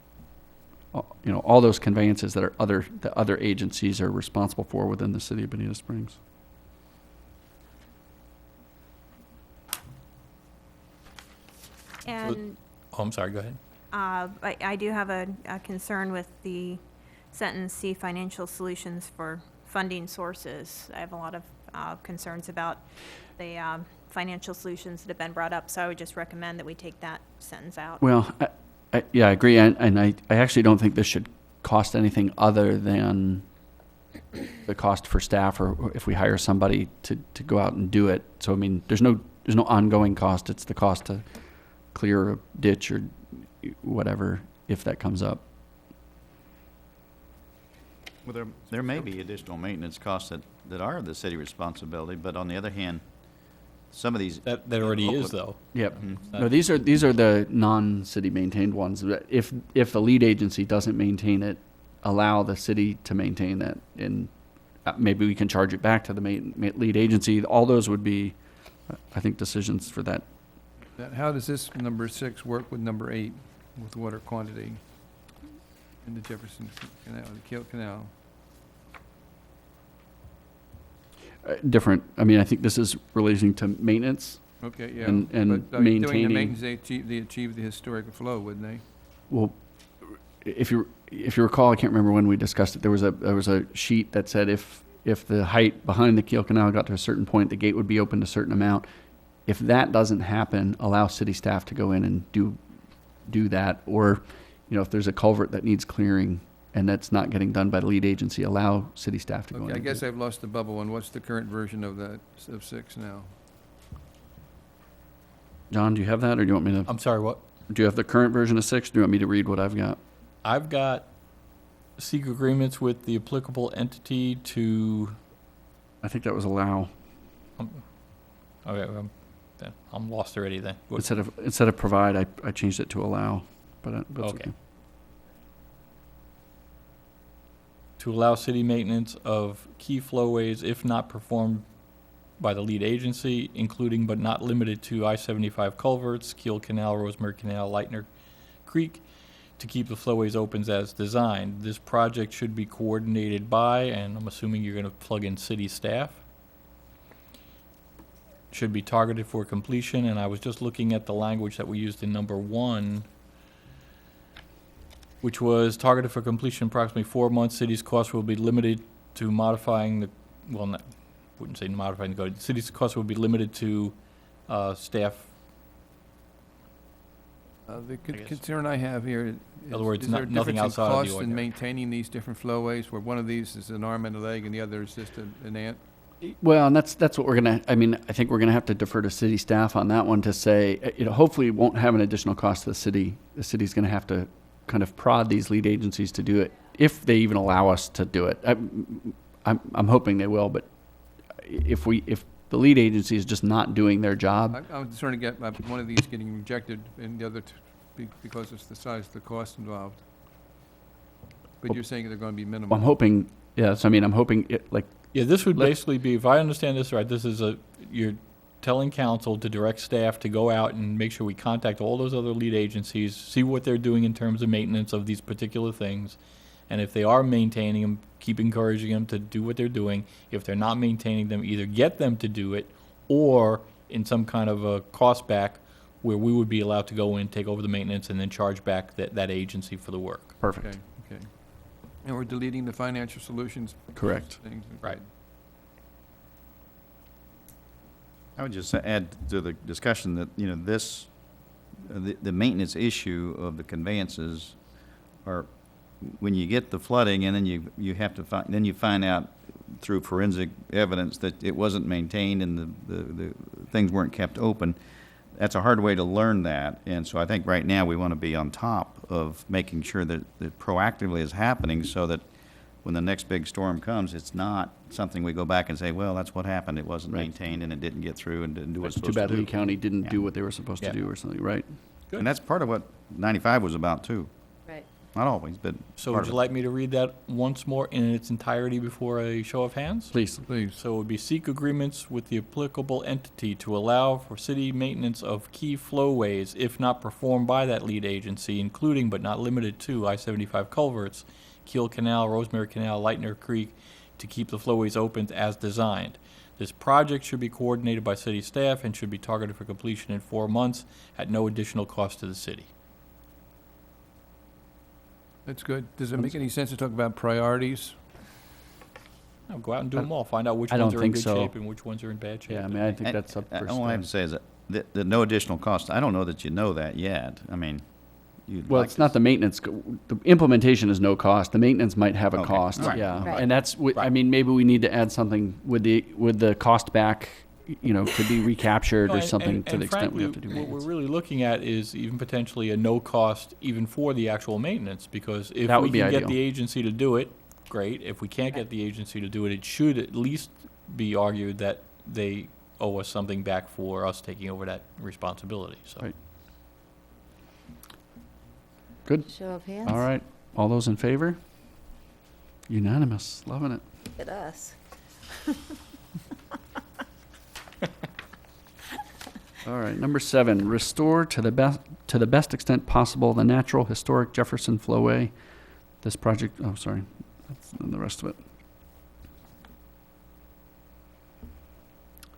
All those conveyances that other agencies are responsible for within the city of Bonita Springs. And Oh, I'm sorry, go ahead. I do have a concern with the sentence, see financial solutions for funding sources. I have a lot of concerns about the financial solutions that have been brought up, so I would just recommend that we take that sentence out. Well, I agree, and I actually don't think this should cost anything other than the cost for staff or if we hire somebody to go out and do it. So, I mean, there's no ongoing cost. It's the cost to clear a ditch or whatever if that comes up. Well, there may be additional maintenance costs that are the city responsibility, but on the other hand, some of these. That already is, though. Yep. Mhm. No, these are the non-city maintained ones. If the lead agency doesn't maintain it, allow the city to maintain that, and maybe we can charge it back to the lead agency. All those would be, I think, decisions for that. How does this number 6 work with number 8, with water quantity in the Jefferson Canal, the Kiel Canal? Different. I mean, I think this is relating to maintenance. Okay, yeah. And But doing the maintaining- maintenance, they achieve the historic flow, wouldn't they? Well, if you recall, I can't remember when we discussed it. There was a sheet that said if the height behind the Kiel Canal got to a certain point, the gate would be opened a certain amount. If that doesn't happen, allow city staff to go in and do that. Or, if there's a culvert that needs clearing and that's not getting done by the lead agency, allow city staff to go in. Okay, I and do guess it. I've lost the bubble one. What's the current version of that, of 6 now? John, do you have that, or do you want me to? I'm sorry, what? Do you have the current version of 6? Do you want me to read what I've got? I've got seek agreements with the applicable entity to, I think that was allow. okay, I'm lost already then. What- Instead of provide, I changed it to allow, but it's Okay. okay. To allow city maintenance of key flowways if not performed by the lead agency, including but not limited to I-75 culverts, Kiel Canal, Rosemary Canal, Lightner Creek, to keep the flowways open as designed. This project should be coordinated by, and I'm assuming you're gonna plug in city staff. Should be targeted for completion, and I was just looking at the language that we used in number 1, which was targeted for completion approximately 4 months. City's costs will be limited to modifying the, well, not, wouldn't say modifying the code. The city's costs will be limited to staff. The I guess. concern I have here is, other words, is there a nothing difference in outside of the cost in ordinary. maintaining these different flowways, where one of these is an arm and a leg and the other is just an ant? Well, and that's what we're gonna. I mean, I think we're gonna have to defer to city staff on that one to say, hopefully, it won't have an additional cost to the city. The city's gonna have to kind of prod these lead agencies to do it, if they even allow us to do it. I'm hoping they will, but if the lead agency is just not doing their job, I'm concerned to get one of these getting rejected and the other because it's the size of the cost involved. But you're saying they're going to be minimal. I'm hoping. Yes, I mean, I'm hoping Yeah, this would Let's- basically be, if I understand this right, this is you're telling council to direct staff to go out and make sure we contact all those other lead agencies, see what they're doing in terms of maintenance of these particular things. And if they are maintaining them, keep encouraging them to do what they're doing. If they're not maintaining them, either get them to do it or in some kind of a cost back where we would be allowed to go in, take over the maintenance, and then charge back that agency for the work. perfect. Okay. And we're deleting the financial solutions Correct. things. Right. I would just add to the discussion that, you know, this, the maintenance issue of the conveyances are, when you get the flooding and then you have to find, then you find out through forensic evidence that it wasn't maintained and the things weren't kept open. That's a hard way to learn that. And so I think right now we want to be on top of making sure that proactively is happening so that when the next big storm comes, it's not something we go back and say, well, that's what happened. It wasn't Right. maintained and it didn't get through and didn't do what It's it's too supposed bad to Lee do. County didn't Yeah. do what they were supposed to Yeah. do or something, right? And that's part of what 95 was about too. Right. Not always, but So part would of you it. like me to read that once more in its entirety before a show of hands? Please. Please. So it would be seek agreements with the applicable entity to allow for city maintenance of key flowways if not performed by that lead agency, including but not limited to I-75 culverts, Keel Canal, Rosemary Canal, Lightner Creek, to keep the flowways open as designed. This project should be coordinated by city staff and should be targeted for completion in 4 months at no additional cost to the city. That's good. Does it make any sense to talk about priorities? Now, go out and do them all, find out which I ones don't are in think good so. shape and which ones are in bad shape. Yeah, I mean, I think that's up for All I have to say is that no additional cost. I don't know that you know that yet. I mean, you'd Well, like it's to not the maintenance, the implementation is no cost, the maintenance might have a Okay. cost, Right. yeah. Right. And that's, I mean, maybe we need to add something with the cost back, you know, could be recaptured No, or and- something and- to the extent we have to and do frankly, maintenance. what we're really looking at is even potentially a no cost even for the actual maintenance, because if That we would be can get ideal. the agency to do it, great. If we can't get the agency to do it, it should at least be argued that they owe us something back for us taking over that responsibility, so. Right. Good, Show of hands. all right, all those in favor? Unanimous, loving it. Look at us. All right, number 7, restore to the best extent possible the natural historic Jefferson Flowway. This project, oh, sorry, that's the rest of it.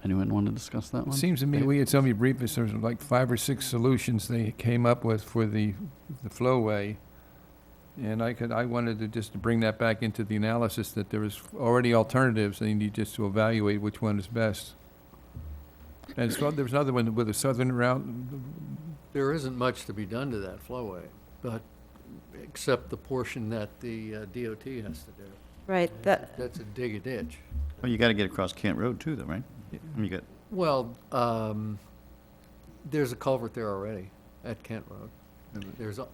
Anyone want to discuss that It one? seems to me, Dave? we had somebody brief us, there was like 5 or 6 solutions they came up with for the flowway. And I wanted to just bring that back into the analysis, that there was already alternatives, they need just to evaluate which one is best. And there was another one with a southern route. There isn't much to be done to that flowway, but, except the portion that the DOT has to do. Right, that, That's a dig a ditch. Well, you got to get across Kent Road too, though, right? I mean, you got, Well, there's a culvert there already at Kent Road. There's a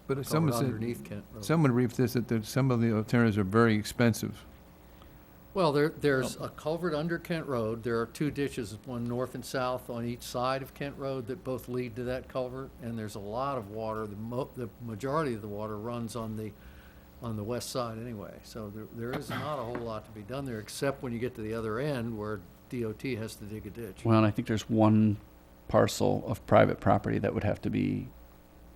But culvert someone said- underneath Kent Road. Someone briefed us that some of the alternatives are very expensive. Well, there's a culvert under Kent Road. There are 2 ditches, one north and south on each side of Kent Road that both lead to that culvert. And there's a lot of water. The majority of the water runs on the west side anyway. So there is not a whole lot to be done there, except when you get to the other end where DOT has to dig a ditch. Well, and I think there's one parcel of private property that would have to be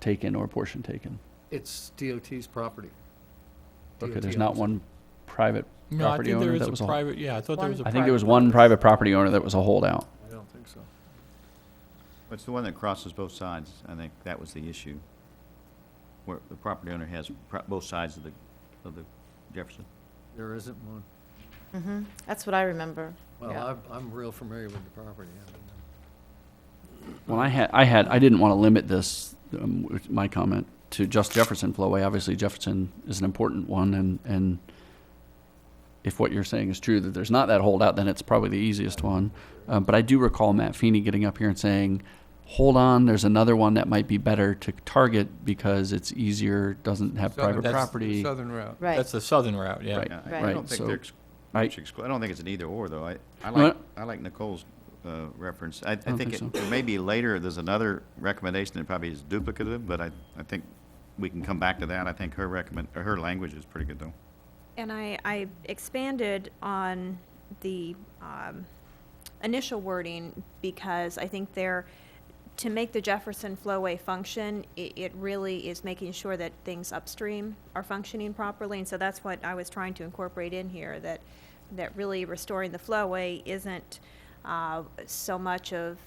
taken or portion taken. It's DOT's property. Okay, DOT there's not owns it. one private No, I property think there owner is that a was a, private, yeah, I thought there was a private. I think there was one private property owner that was a holdout. I don't think so. it's the one that crosses both sides. I think that was the issue. Where the property owner has both sides of the Jefferson. There isn't one. that's what I remember. Well, Yeah. I'm real familiar with the property. Well, I didn't want to limit this, with my comment, to just Jefferson Flowway. Obviously, Jefferson is an important one, and if what you're saying is true, that there's not that holdout, then it's probably the easiest one. But I do recall Matt Feeney getting up here and saying, hold on, there's another one that might be better to target because it's easier, doesn't have Southern- private That's- property. Southern route. Right. That's the southern route, yeah. Right. Yeah, I Right. don't think So- they're I- I don't think it's an either or, though. I No, like Nicole's reference. I don't think think it may be later, there's another recommendation that probably is duplicative, but I think we can come back to that. I think her language is pretty good, though. And I expanded on the initial wording because I think to make the Jefferson Flowway function, it really is making sure that things upstream are functioning properly. And so that's what I was trying to incorporate in here, that really restoring the flowway isn't so much of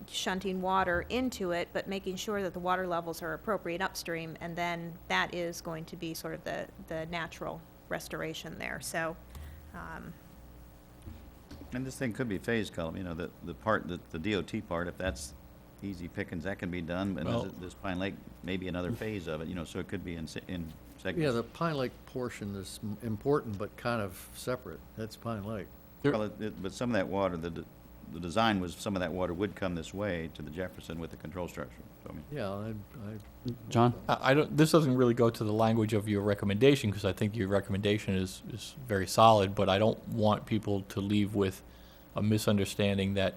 shunting water into it, but making sure that the water levels are appropriate upstream, and then that is going to be sort of the natural restoration there. So And this thing could be phased, Cullum, you know, the part, the DOT part, if that's easy pickings, that can be done, but Well- this Pine Lake, maybe another phase of it, you know, so it could be in segments. Yeah, the Pine Lake portion is important, but kind of separate. That's Pine Lake. Well, but some of that water, the design was some of that water would come this way to the Jefferson with the control structure. So, I mean, Yeah, John? I don't, this doesn't really go to the language of your recommendation, because I think your recommendation is very solid, but I don't want people to leave with a misunderstanding that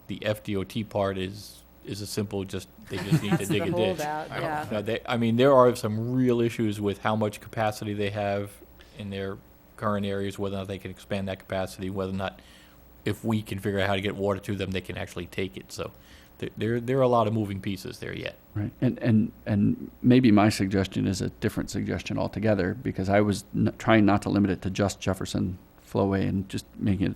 the FDOT part is a simple, they just need to That's dig the a ditch. holdout, yeah. No, I mean, there are some real issues with how much capacity they have in their current areas, whether or not they can expand that capacity, whether or not, if we can figure out how to get water to them, they can actually take it. So there are a lot of moving pieces there yet. Right, and maybe my suggestion is a different suggestion altogether, because I was trying not to limit it to just Jefferson Flowway and just making it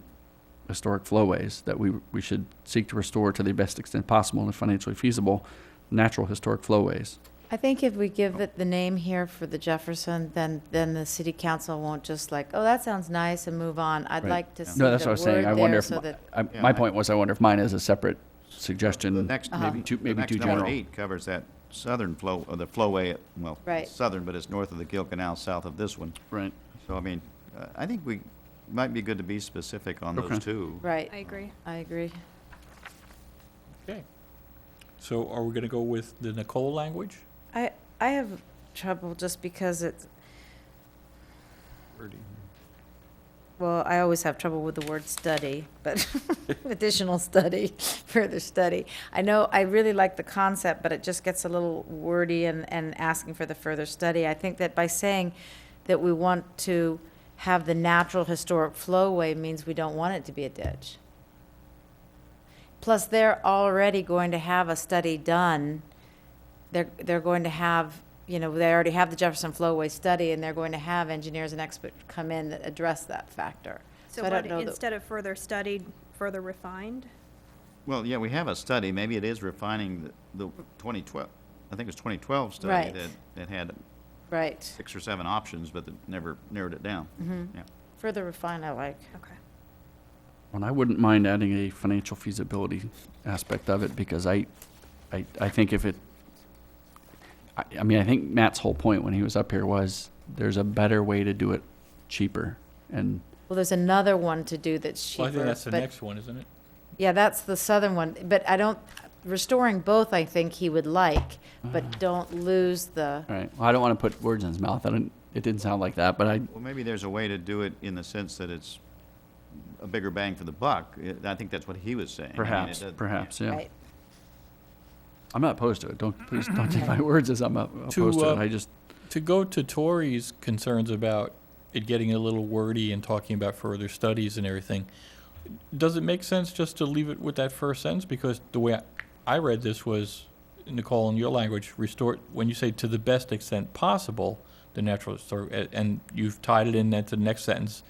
historic flowways, that we should seek to restore to the best extent possible and if financially feasible, natural historic flowways. I think if we give it the name here for the Jefferson, then the city council won't just like, oh, that sounds nice, and move on. I'd Right. like to see No, that's the what I was saying. I word wonder there if, so that, Yeah, my I- point was, I wonder if mine is a separate the suggestion, next, maybe too the general. number 8 covers that southern flow, or the flowway, well, Right. it's southern, but it's north of the Gill Canal, south of this one. Right. So, I mean, I think we, might be good to be specific on Okay. those two. right, I agree. I agree. Okay. So are we going to go with the Nicole language? I have trouble just because it's, well, I always have trouble with the word study, but additional study, further study. I know, I really like the concept, but it just gets a little wordy and asking for the further study. I think that by saying that we want to have the natural historic flowway means we don't want it to be a ditch. Plus, they're already going to have a study done. They're going to have, you know, they already have the Jefferson Flowway study, and they're going to have engineers and experts come in that address that factor. So I don't what, know that- instead of further studied, further refined? Well, yeah, we have a study, maybe it is refining the 2012, I think it was 2012 study Right. that had Right. 6 or 7 options, but that never narrowed it down. Yeah. Further refined, I like. Okay. And I wouldn't mind adding a financial feasibility aspect of it, because I think if it, I mean, I think Matt's whole point when he was up here was, there's a better way to do it cheaper, and Well, there's another one to do that's cheaper. Well, I think that's the but- next one, isn't it? Yeah, that's the southern one, but I don't, restoring both, I think he would like, but don't lose the, all right, well, I don't want to put words in his mouth. It didn't sound like that, but Well, maybe there's a way to do it in the sense that it's a bigger bang for the buck. I think that's what he was saying. I mean, it perhaps, yeah. right? I'm not opposed to it. Please don't take my words as I'm opposed to it. I just, To go to Tori's concerns about it getting a little wordy and talking about further studies and everything, does it make sense just to leave it with that first sentence? Because the way I read this was, Nicole, in your language, restore, when you say to the best extent possible, the natural historic, and you've tied it in that to the next sentence,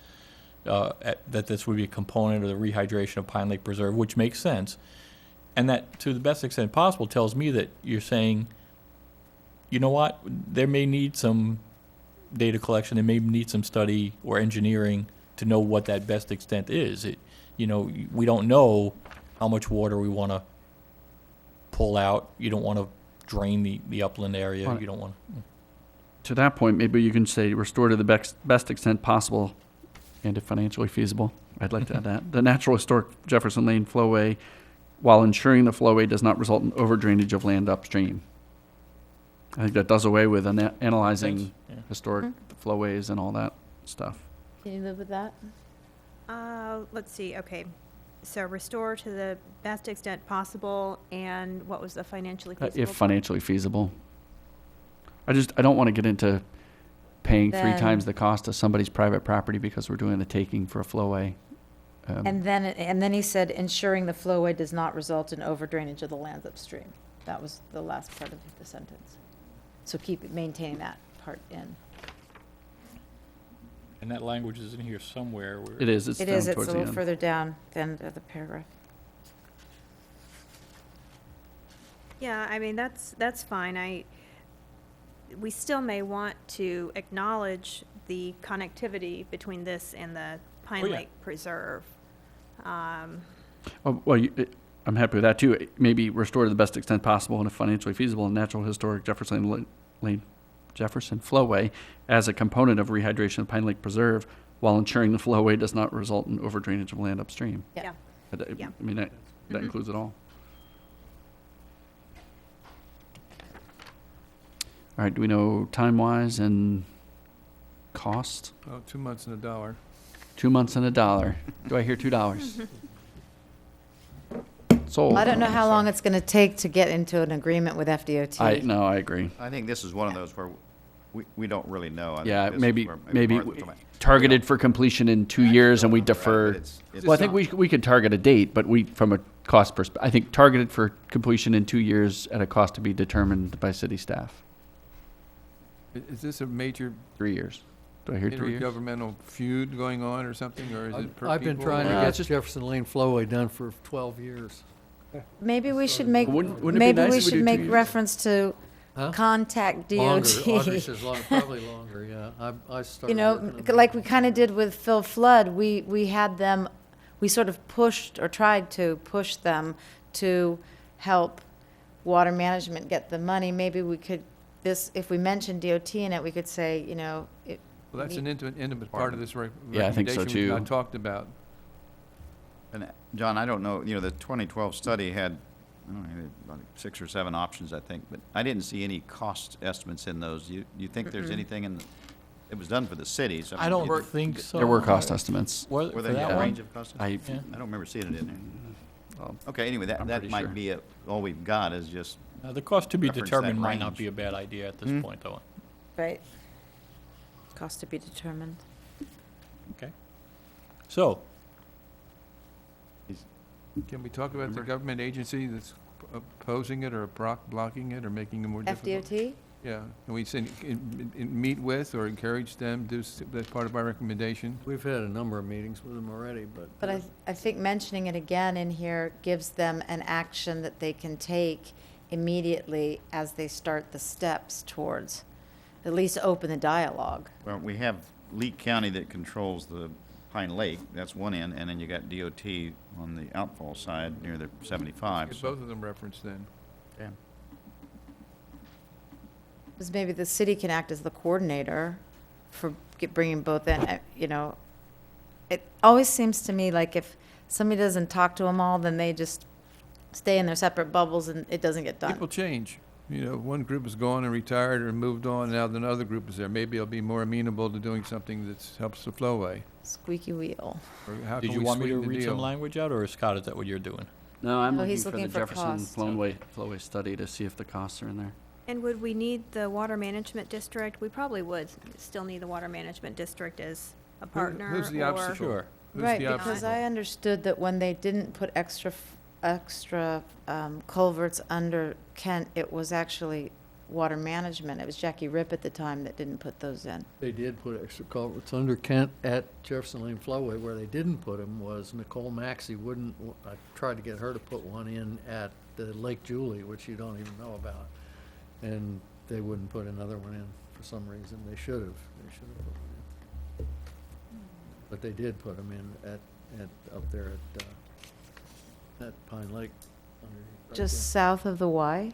that this would be a component of the rehydration of Pine Lake Preserve, which makes sense. And that to the best extent possible tells me that you're saying, you know what, there may need some data collection, there may need some study or engineering to know what that best extent is. You know, we don't know how much water we want to pull out. You don't want to drain the upland area. Right. You don't want to that point, maybe you can say restore to the best extent possible and if financially feasible. I'd like to add that. The natural historic Jefferson Lane flowway, while ensuring the flowway does not result in over drainage of land upstream. I think that does away with analyzing Thanks. Yeah. historic flowways and all that stuff. Can you live with that? Let's see, okay. So restore to the best extent possible, and what was the financially feasible? If financially feasible. I don't want to get into paying 3 Then- times the cost of somebody's private property because we're doing the taking for a flowway. And then he said ensuring the flowway does not result in over drainage of the lands upstream. That was the last part of the sentence. So keep maintaining that part in. And that language is in here somewhere. Where It is, it's It down is, it's a towards the little end. further down than the paragraph. Yeah, I mean, that's fine. We still may want to acknowledge the connectivity between this and the Pine Oh, yeah. Lake Preserve. I'm happy with that too. Maybe restore to the best extent possible and if financially feasible in natural historic Jefferson Flowway as a component of rehydration of Pine Lake Preserve while ensuring the flowway does not result in over drainage of land upstream. Yeah. Yeah. I mean, that includes it all. All right, do we know time-wise and cost? Oh, 2 months and $1. 2 months and $1. Do I hear $2? Sold. I don't know how long it's going to take to get into an agreement with FDOT. No, I agree. I think this is one of those where we don't really know. I think Yeah, this is maybe where maybe Martha's talking targeted for completion in 2 years and we Right, defer. but it's Well, I think we could target a date, but from a cost perspective, I think targeted for completion in 2 years at a cost to be determined by city staff. Is this a major 3 years. Do I hear 3 years? intergovernmental feud going on or something, or is it per I've been people, trying to or- get Jefferson Lane Flowway done for 12 years. Maybe we should make, Wouldn't it be maybe nice we if we should do 2 make years? reference to Huh? contact Longer, DOT. Audrey says probably longer, yeah. I started. You know, working on like we kind of did with Phil Flood, we had them, we sort of pushed or tried to push them to help water management get the money. Maybe we could, if we mentioned DOT in it, we could say, you know, Well, that's an intimate part of this Yeah, I think so, recommendation we've too. not talked about. And John, I don't know, the 2012 study had, I don't know, about 6 or 7 options, I think, but I didn't see any cost estimates in those. You think there's anything it was done for the cities? I don't think so. There were cost estimates. Were Were for there that a one? range of cost estimates? I, Yeah. I don't remember seeing it in there. well, Okay, anyway, I'm that pretty might sure. be all we've got is just, The cost to be Reference that determined might not range. be a bad idea at this Hmm? point, though. right? Cost to be determined. Okay. So, Can we talk about the government agency that's opposing it or blocking it or making it more difficult? FDOT? Yeah, can we send, meet with or encourage them, that's part of our recommendation? We've had a number of meetings with them already, but. But I think mentioning it again in here gives them an action that they can take immediately as they start the steps towards, at least open the dialogue. well, we have Lee County that controls the Pine Lake, that's one end, and then you got DOT on the outfall side near the 75. Get so- both of them referenced then. Yeah. Because maybe the city can act as the coordinator for bringing both in, you know. It always seems to me like if somebody doesn't talk to them all, then they just stay in their separate bubbles and it doesn't get done. People change. You know, one group is gone and retired or moved on, now another group is there. Maybe it'll be more amenable to doing something that helps the flowway. Squeaky wheel. Or how did can you we want me to sweeten the read some deal? language out, or Scott, is that what you're doing? no, I'm Oh, looking he's for the looking for Jefferson cost. Flowway study to see if the costs are in there. And would we need the water management district? We probably would still need the water management district as a partner. Who's the or- obstacle? Sure. Who's Right, the because obstacle? I understood that when they didn't put extra culverts under Kent, it was actually water management. It was Jackie Rip at the time that didn't put those in. They did put extra culverts under Kent at Jefferson Lane Flowway. Where they didn't put them was Nicole Maxey wouldn't, I tried to get her to put one in at Lake Julie, which you don't even know about. And they wouldn't put another one in for some reason. They should have put one in. But they did put them in up there at Pine Lake. right Just there. south of the Y?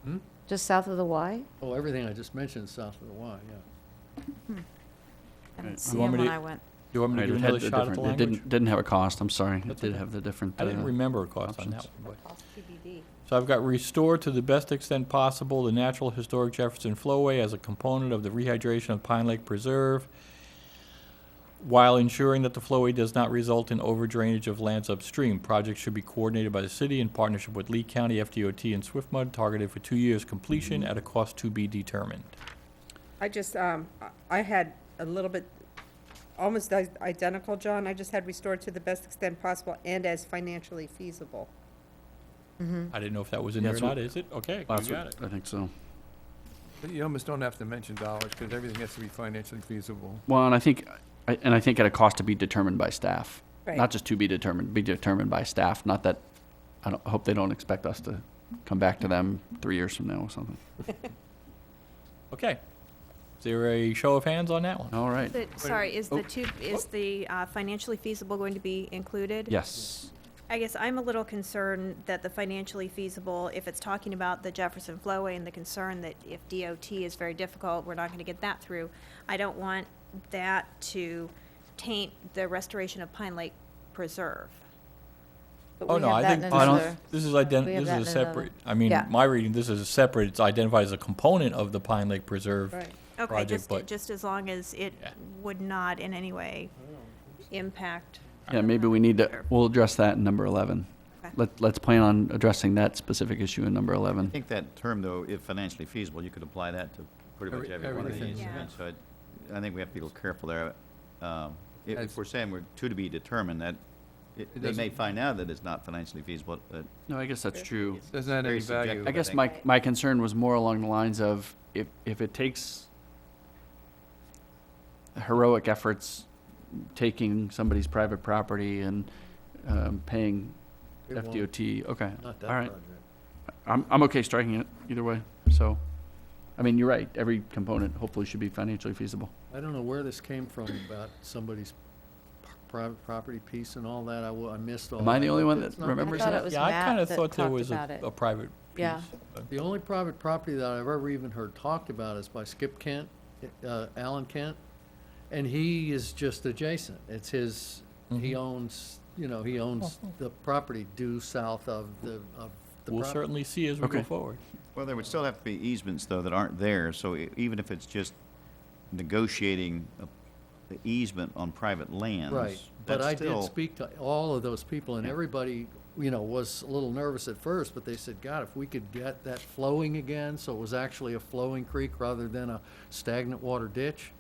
Hmm? Just south of the Y? Oh, everything I just mentioned is south of the Y, yeah. I Right. didn't You see want them me when to- I went. Do you want me to Right, give it had another the shot at the different- it language? didn't have a cost, I'm sorry. It That's did okay. have the different. I didn't remember a cost on that options. one, but. So I've got restore to the best extent possible the natural historic Jefferson Flowway as a component of the rehydration of Pine Lake Preserve, while ensuring that the flowway does not result in overdrainage of lands upstream. Projects should be coordinated by the city in partnership with Lee County, FDOT, and SwiftMud, targeted for 2 years completion at a cost to be determined. I just, I had a little bit, almost identical, John. I just had restored to the best extent possible and as financially feasible. I didn't know if that was in Yeah, there or that's not. what- Is it? Okay, you That's got what- it. I think so. But you almost don't have to mention dollars, because everything has to be financially feasible. Well, and I think at a cost to be determined by staff. Right. Not just to be determined by staff, not that, I hope they don't expect us to come back to them 3 years from now or something. Okay. Is there a show of hands on that one? All right. Sorry, is the financially feasible going to be included? Yes. I guess I'm a little concerned that the financially feasible, if it's talking about the Jefferson Flowway and the concern that if DOT is very difficult, we're not going to get that through. I don't want that to taint the restoration of Pine Lake Preserve. But Oh, we no, have I that think in this another- is, this is we have that in another- separate, I mean, Yeah. my reading, this is a separate, it's identified as a component of the Pine Lake Preserve Okay, project, but just as long as it Yeah. would not in any way impact. Yeah, maybe we need to, we'll address that in number 11. Okay. Let's plan on addressing that specific issue in number 11. I think that term, though, if financially feasible, you could apply that to pretty much every one of everything. these Yeah. events. So I think we have to be a little careful there. If That's- we're saying we're to be determined, that they may find out that it's not financially feasible, but No, I guess that's true. Doesn't have very any value. subjective. I guess think. my concern was more along the lines of if it takes heroic efforts, taking somebody's private property and paying It won't. FDOT, okay, Not that all right. project. I'm okay striking it either way, so, I mean, you're right, every component hopefully should be financially feasible. I don't know where this came from about somebody's private property piece and all that. I missed all that. Am I the only one It's that not- remembers I thought that? it was yeah, I Matt kind of that thought there talked was about it. a private piece. Yeah. but- The only private property that I've ever even heard talked about is by Skip Kent, Alan Kent, and he is just adjacent. It's his, he owns, he owns the property due south of the We'll property. certainly see as we go Okay. forward. Well, there would still have to be easements, though, that aren't there, so even if it's just negotiating the easement on private lands. Right, but that's I did still- speak to all of those people, and everybody, was a little nervous at first, but they said, God, if we could get that flowing again, so it was actually a flowing creek rather than a stagnant water ditch,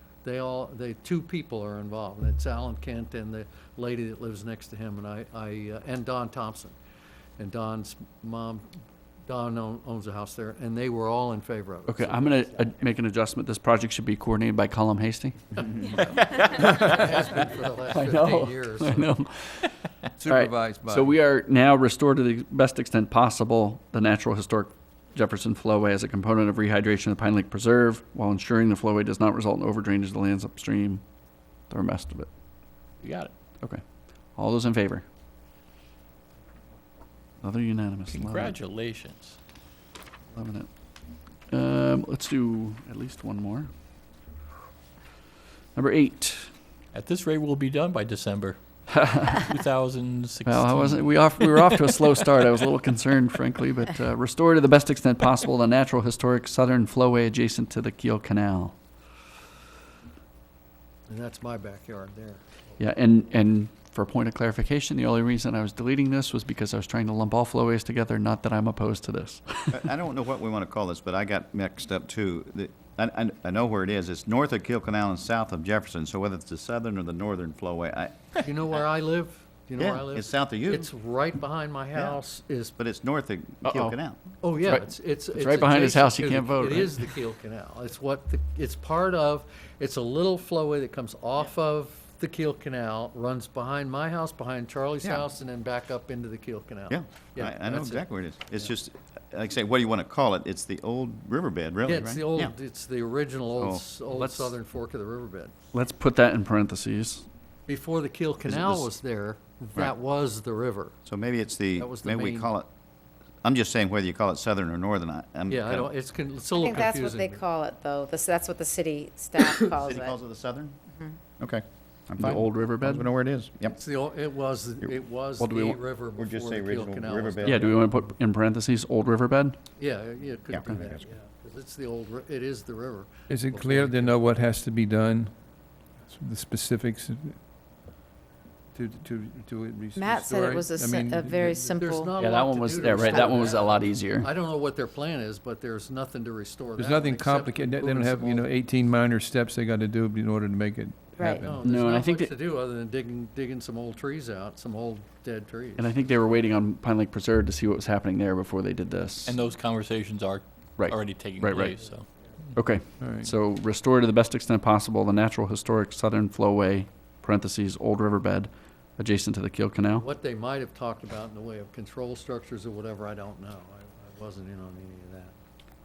two people are involved, and it's Alan Kent and the lady that lives next to him, and and Don Thompson. And Don's mom, Don owns a house there, and they were all in favor of it. Okay, So I'm gonna make an adjustment, this project should be coordinated by Colum Hasty. it has been for the last 15 years. I know. Supervised by. So we are now restored to the best extent possible the natural historic Jefferson Flowway as a component of rehydration of Pine Lake Preserve while ensuring the flowway does not result in overdrainage of the lands upstream, the rest of it. You got it. Okay. All those in favor? Another unanimous. Love it. Congratulations. Loving it. Let's do at least one more. Number 8. At this rate, we'll be done by December 2016. Well, I wasn't. We were off to a slow start. I was a little concerned, frankly, but restore to the best extent possible the natural historic southern flowway adjacent to the Kiel Canal. And that's my backyard there. Yeah, and for a point of clarification, the only reason I was deleting this was because I was trying to lump all flowways together. Not that I'm opposed to this. I don't know what we want to call this, but I got mixed up, too. I know where it is. It's north of Kiel Canal and south of Jefferson, so whether it's the southern or the northern flowway, You know where I live? Do you know where I yeah, live? it's south of you, It's right behind my house but it's north of Kiel Uh-oh. Canal. Oh, yeah, right- it's right behind his house, you adjacent can't to vote, It right? is the Kiel Canal. It's it's part of, it's a little flowway that comes off of the Kiel Canal, runs behind my house, behind Charlie's Yeah. house, and then back up into the Kiel Canal. Yeah, I know that's it. exactly where it is. It's just, like I say, what do you want to call it? It's the old riverbed, really, Yeah, right? it's the old, Yeah. it's the original old, old let's- southern fork of the riverbed. Let's put that in parentheses. Before the Kiel Canal this- was there, Right. that was the river. So maybe it's That was the maybe we main- call it, I'm just saying whether you call it southern or northern. I'm Yeah, I kinda- don't, it's a I little think that's what they confusing. call it, though. That's what the city staff calls City calls it. it the southern? Mm-hmm. Okay, I'm The fine. old As long as riverbed? we know where it is. Yep. It's the, it was the Well, do we the want- river Or before just the say Kiel original Canal was riverbed. there. Yeah, do we want to put in parentheses, old riverbed? Yeah, it could Yeah, do okay, that, that's yeah, 'cause it's the old, it is the river. Is it before clear the to Kiel- know what has to be done? The specifics to Matt said it was a very simple. not Yeah, a that lot one to was, do to yeah, right, that restore one was a that. lot easier. I don't know what their plan is, but there's nothing to restore that. There's nothing except for complicated. They don't moving have, some old- 18 minor steps they got to do in order to make it Right. happen. No, No, there's and I not think much that- to do other than digging some old trees out, some old dead trees. And I think they were waiting on Pine Lake Preserve to see what was happening there before they did this. And those conversations are Right. already taking Right, right. place, so. Okay, All right. so restore to the best extent possible the natural historic southern flowway, parentheses, old riverbed, adjacent to the Kiel Canal. What they might have talked about in the way of control structures or whatever, I don't know. I wasn't in on any of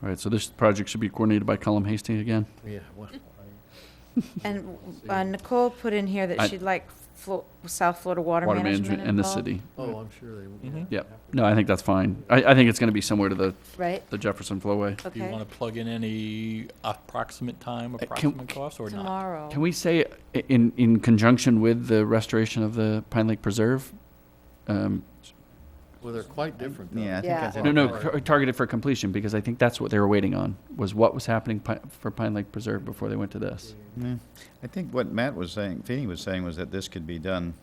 that. All right, so this project should be coordinated by Cullum Hastings again? Yeah, well, And Nicole put in here that I- she'd like South Florida Water Water Management management and the involved. city. oh, I'm sure they would. Yep. No, I think that's fine. I think it's gonna be similar to Right, the Jefferson Flowway. Do you okay. want to plug in any approximate time, can- approximate cost, or not? Tomorrow. Can we say in conjunction with the restoration of the Pine Lake Preserve? Well, they're quite different, though. Yeah, I think Yeah. that's. No, no, targeted for completion, because I think that's what they were waiting on, was what was happening for Pine Lake Preserve before they went to this. Yeah. I think what Matt was saying, Feeney was saying, was that this could be done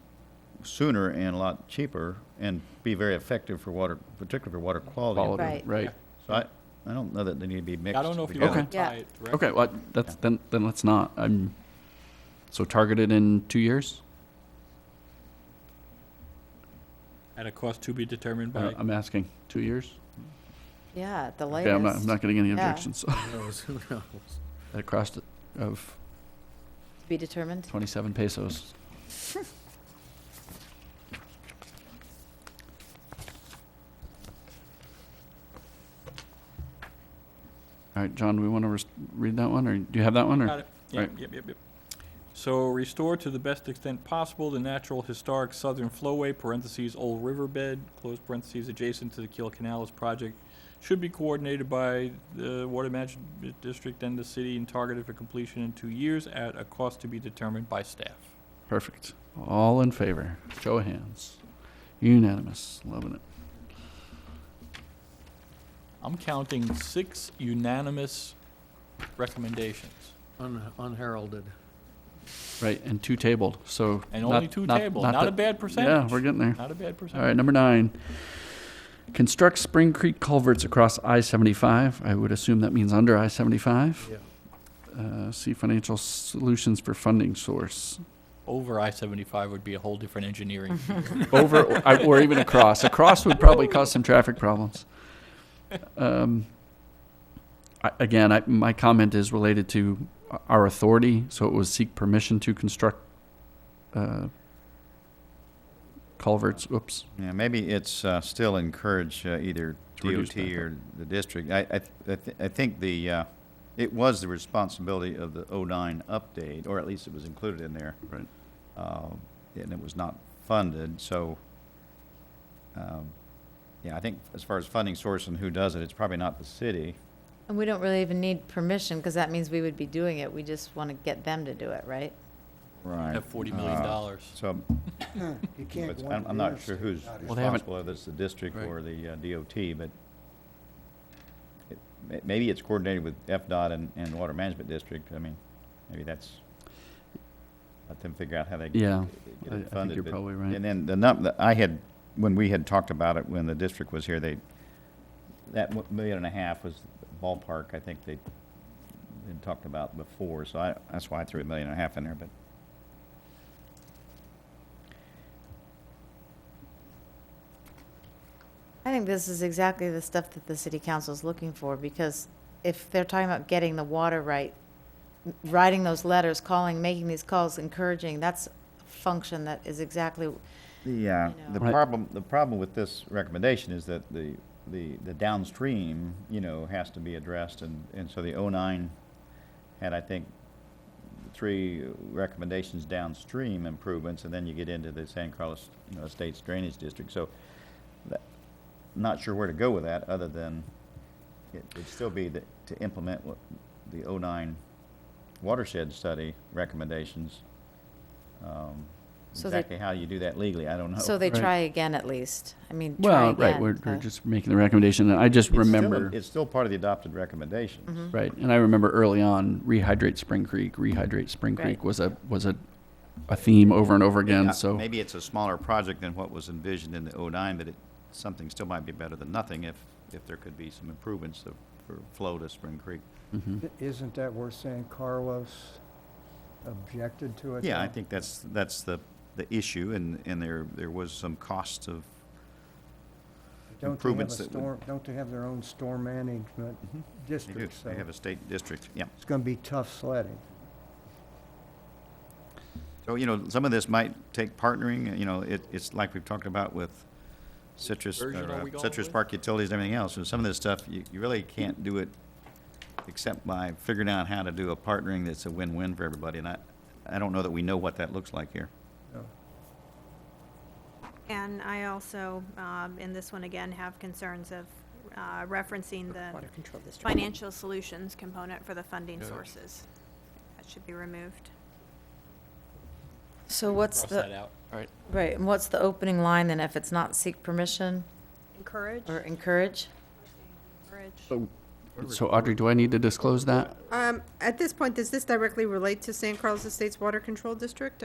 sooner and a lot cheaper and be very effective for water, particularly for water quality. Quality, Right. right. So I don't know that they need to be mixed I don't know if you together. want to Yeah. tie it directly. Okay, well, that's, then let's not. So targeted in 2 years? At a cost to be determined by, I'm asking, 2 years? Yeah, at the Okay, I'm latest. not getting any Yeah. objections. Who knows, who knows? At a cost of To be determined. 27 pesos. All right, John, do we want to read that one, or do you have that one, or? got it. Yep, Right. yep. So restore to the best extent possible the natural historic southern flowway, parentheses, old riverbed, close parentheses, adjacent to the Kiel Canales project, should be coordinated by the Water Management District and the city and targeted for completion in 2 years at a cost to be determined by staff. Perfect. All in favor? Show of hands. Unanimous. Loving it. I'm counting 6 unanimous recommendations. Unheralded. Right, and 2 tabled, so. And not- only 2 tabled, not a that- bad percentage. Yeah, we're getting there. Not a bad percentage. All right, number 9. Construct Spring Creek culverts across I-75. I would assume that means under I-75. Yeah. See financial solutions for funding source. Over I-75 would be a whole different engineering. Over, or even across. Across would probably cause some traffic problems. Again, my comment is related to our authority, so it was seek permission to construct culverts. Oops. Yeah, maybe it's still encourage either To reduce DOT or the district. I think it was the responsibility of the '09 update, or at least it was included in there. Right. And it was not funded, so, yeah, I think as far as funding source and who does it, it's probably not the city. And we don't really even need permission, because that means we would be doing it. We just want to get them to do it, right? Right. Have $40 million. So, You can't but go on I'm the not sure interstate who's without it. Well, they haven't- responsible, whether it's the district Right. or the DOT, but maybe it's coordinated with FDOT and Water Management District. I mean, maybe that's, let them figure out how they Yeah, get I it think funded. you're but- probably right. And then I had, when we had talked about it, when the district was here, that $1.5 million was ballpark, I think they had talked about before, so that's why I threw $1.5 million in there, but. I think this is exactly the stuff that the city council is looking for, because if they're talking about getting the water right, writing those letters, calling, making these calls, encouraging, that's a function that is exactly, The Right. problem with this recommendation is that the downstream, has to be addressed, and so the '09 had, I think, 3 recommendations downstream improvements, and then you get into the San Carlos, Estates Drainage District, so not sure where to go with that, other than it'd still be to implement what the '09 watershed study recommendations. So they- Exactly how you do that legally, I don't know. so they Right. try again at least. I mean, try Well, again. right, we're so- just making the recommendation, and I just It's still- remember, It's still part of the adopted recommendations. Mm-hmm. right, and I remember early on, rehydrate Spring Creek Right. Creek was a theme over and over again, so. Maybe it's a smaller project than what was envisioned in the '09, but something still might be better than nothing if there could be some improvements for flow to Spring Creek. Mhm. Isn't that where San Carlos objected to it? Yeah, I though? think that's the issue, and there was some cost of, Don't they have a improvements that would- storm, don't they have their own storm management they do, district? So they have a state district, yeah. it's going to be tough sledding. So, some of this might take partnering, it's like we've talked about with Citrus, Version are we going Citrus with? Park Utilities and everything else. So some of this stuff, you really can't do it except by figuring out how to do a partnering that's a win-win for everybody. And I don't know that we know what that looks like here. And I also, in this one again, have concerns of referencing the Water Control District. financial solutions component for the funding sources. That should be removed. So what's Cross that the, out. right, and what's the opening line then if it's not seek permission Encourage. or encourage? Encourage. So Audrey, do I need to disclose that? At this point, does this directly relate to San Carlos Estates Water Control District?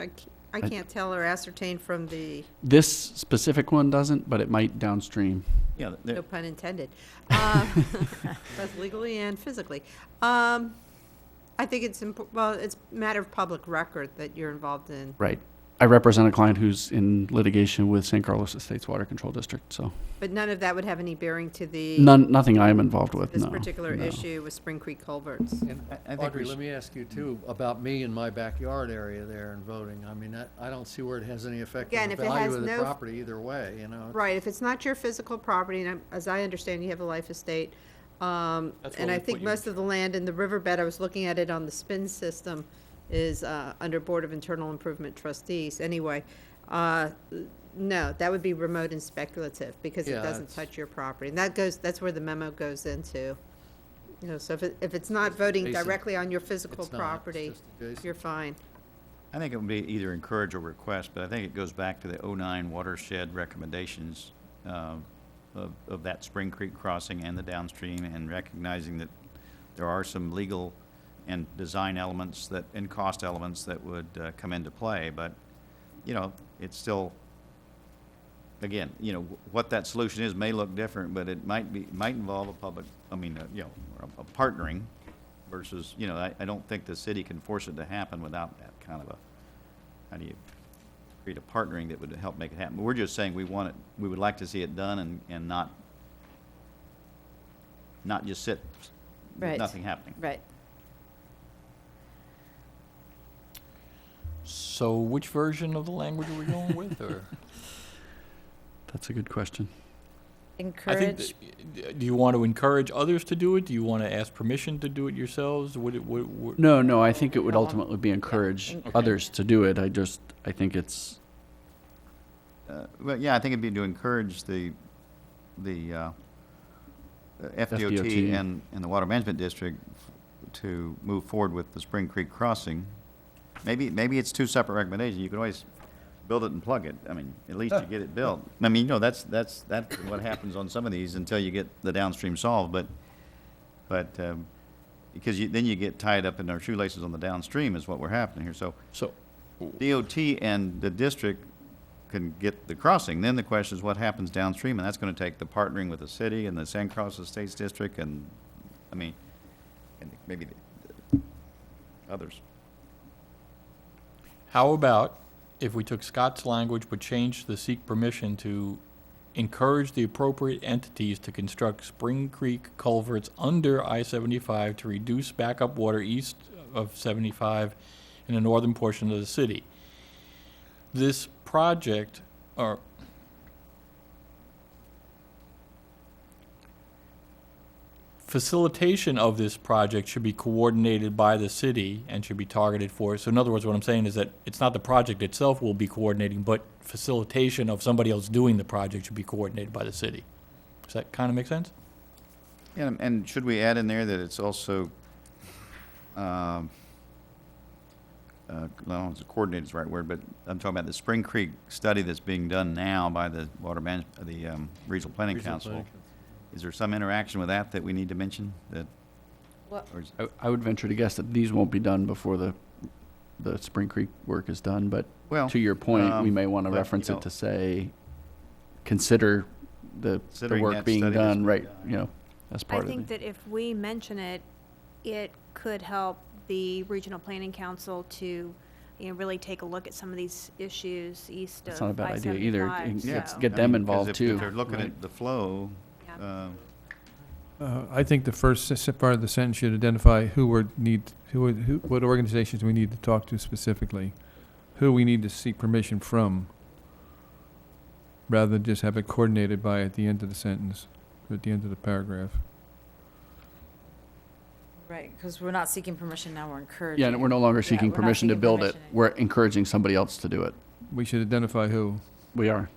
I can't tell or ascertain from the, This specific one doesn't, but it might downstream. Yeah, no pun intended, both legally and physically. I think it's well, it's a matter of public record that you're involved in. Right. I represent a client who's in litigation with San Carlos Estates Water Control District, so But none of that would have any bearing to the, nothing I am involved with, this no. particular no. issue with Spring Creek culverts. And I think Audrey, we let me ask you too, about me in my backyard area there and voting. I mean, I don't see where it has any effect Again, on the if it value has of the no- property either way, you know? Right, if it's not your physical property, and as I understand, you have a life estate, That's and what I we think put you most of the land in the riverbed, I was looking at it on the spin system, is under Board of Internal Improvement trustees. Anyway, no, that would be remote and speculative, because it Yeah, doesn't it's- touch your property. And that's where the memo goes into. You know, so if it's not voting Basic. directly on your physical It's not, it's property, just adjacent. you're fine. I think it would be either encourage or request, but I think it goes back to the '09 watershed recommendations of that Spring Creek crossing and the downstream, and recognizing that there are some legal and design elements that, and cost elements that would come into play. But, you know, it's still, again, you know, what that solution is may look different, but it might involve a public, you know, a partnering versus, you know, I don't think the city can force it to happen without that kind of a, how do you create a partnering that would help make it happen? We're just saying we want it, we would like to see it done and not just sit with Right. nothing happening. Right. So which version of the language are we going with, or? That's a good question. I think, Encourage, do you want to encourage others to do it? Do you want to ask permission to do it yourselves? No, I think it would ultimately be encourage Okay. others to do it. I think it's, Well, yeah, I think it'd be to encourage the FDOT FDOT. and the Water Management District to move forward with the Spring Creek crossing. Maybe it's two separate recommendations. You can always build it and plug it. I mean, at least you get it built. I mean, you know, that's what happens on some of these until you get the downstream solved. But because then you get tied up in our shoelaces on the downstream is what we're happening here. So So, DOT and the district can get the crossing. Then the question is what happens downstream, and that's going to take the partnering with the city and the San Carlos Estates District, and, I mean, and maybe the others. how about if we took Scott's language but changed the seek permission to encourage the appropriate entities to construct Spring Creek culverts under I-75 to reduce backup water east of 75 in the northern portion of the city? This project, or facilitation of this project should be coordinated by the city and should be targeted for. So in other words, what I'm saying is that it's not the project itself will be coordinating, but facilitation of somebody else doing the project should be coordinated by the city. Does that kind of make sense? And should we add in there that it's also, no, coordinated is the right word, but I'm talking about the Spring Creek study that's being done now by the Regional Planning Council. Is there some interaction with that we need to mention? That, What- or is- I would venture to guess that these won't be done before the Spring Creek work is done, but well, to your point, we may want to but, reference you know, it to say, consider the Considering work that being study that's done, being right, done. you know, as I part of think it. that if we mention it, it could help the Regional Planning Council to, really take a look at some of these issues east of That's not a bad idea either. I-75, Get- so- get I them mean, 'cause involved if too. they're looking Right. at the flow, Yeah. I think the first part of the sentence should identify what organizations we need to talk to specifically, who we need to seek permission from, rather than just have it coordinated by at the end of the sentence, or at the end of the paragraph. Right, because we're not seeking permission now, we're encouraging. Yeah, and we're no longer Yeah, seeking we're not permission to seeking build it. permission. We're encouraging somebody else to do it. We should identify who. We are.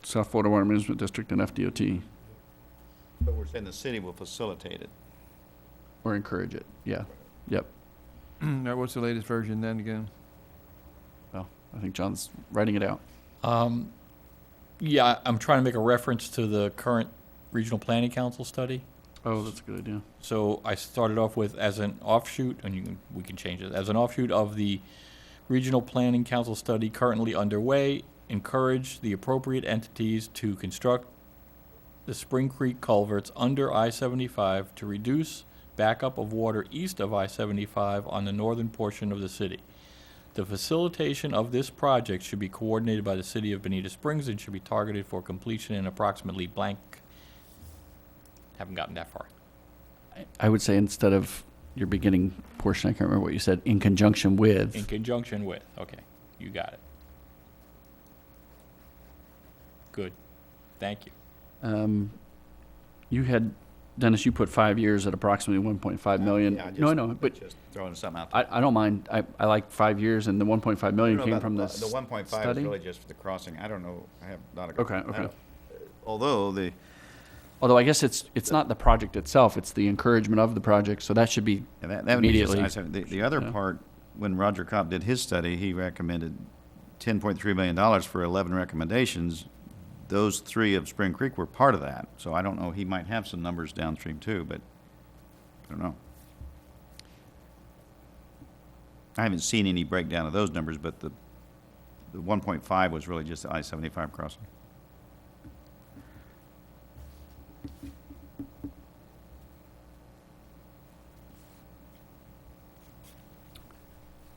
South Florida Water Management District and FDOT, But we're saying the city will facilitate it. or encourage it. Yeah, yep. Now, what's the latest version then again? Well, I think John's writing it out. Yeah, I'm trying to make a reference to the current Regional Planning Council study. Oh, that's a good idea. So I started off with as an offshoot, and we can change it, as an offshoot of the Regional Planning Council study currently underway, encourage the appropriate entities to construct the Spring Creek culverts under I-75 to reduce backup of water east of I-75 on the northern portion of the city. The facilitation of this project should be coordinated by the city of Bonita Springs and should be targeted for completion in approximately blank. Haven't gotten that far. I would say instead of your beginning portion, I can't remember what you said, in conjunction with. In conjunction with, okay, you got it. Good, thank you. You had, Dennis, you put 5 years at approximately 1.5 million. Yeah, No, I know, but Just throwing something out there. I don't mind. I like 5 years, and the 1.5 million I don't know came about from the- this The 1.5 is study. really just for the crossing. I don't know, I have not a. Okay, I okay. don't- Although the, Although I guess it's not the project itself, it's the encouragement of the project, so that should be yeah, that would be just, immediately. the other yeah. part, when Roger Kopp did his study, he recommended $10.3 million for 11 recommendations. Those 3 of Spring Creek were part of that. So I don't know, he might have some numbers downstream too, but I don't know. I haven't seen any breakdown of those numbers, but the 1.5 was really just the I-75 crossing.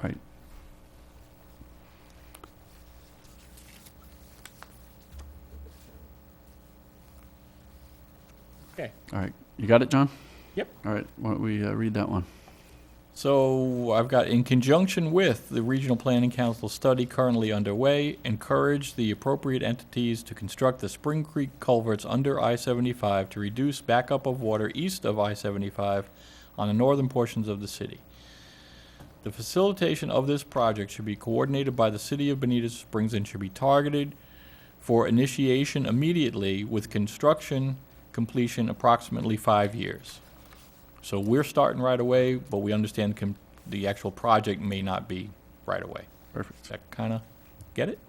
Right. Okay. All right. You got it, John? Yep. All right. Why don't we read that one? So I've got, in conjunction with the Regional Planning Council study currently underway, encourage the appropriate entities to construct the Spring Creek culverts under I-75 to reduce backup of water east of I-75 on the northern portions of the city. The facilitation of this project should be coordinated by the city of Bonita Springs and should be targeted for initiation immediately with construction completion approximately 5 years. So we're starting right away, but we understand the actual project may not be right away. Perfect. Does that kind of get it?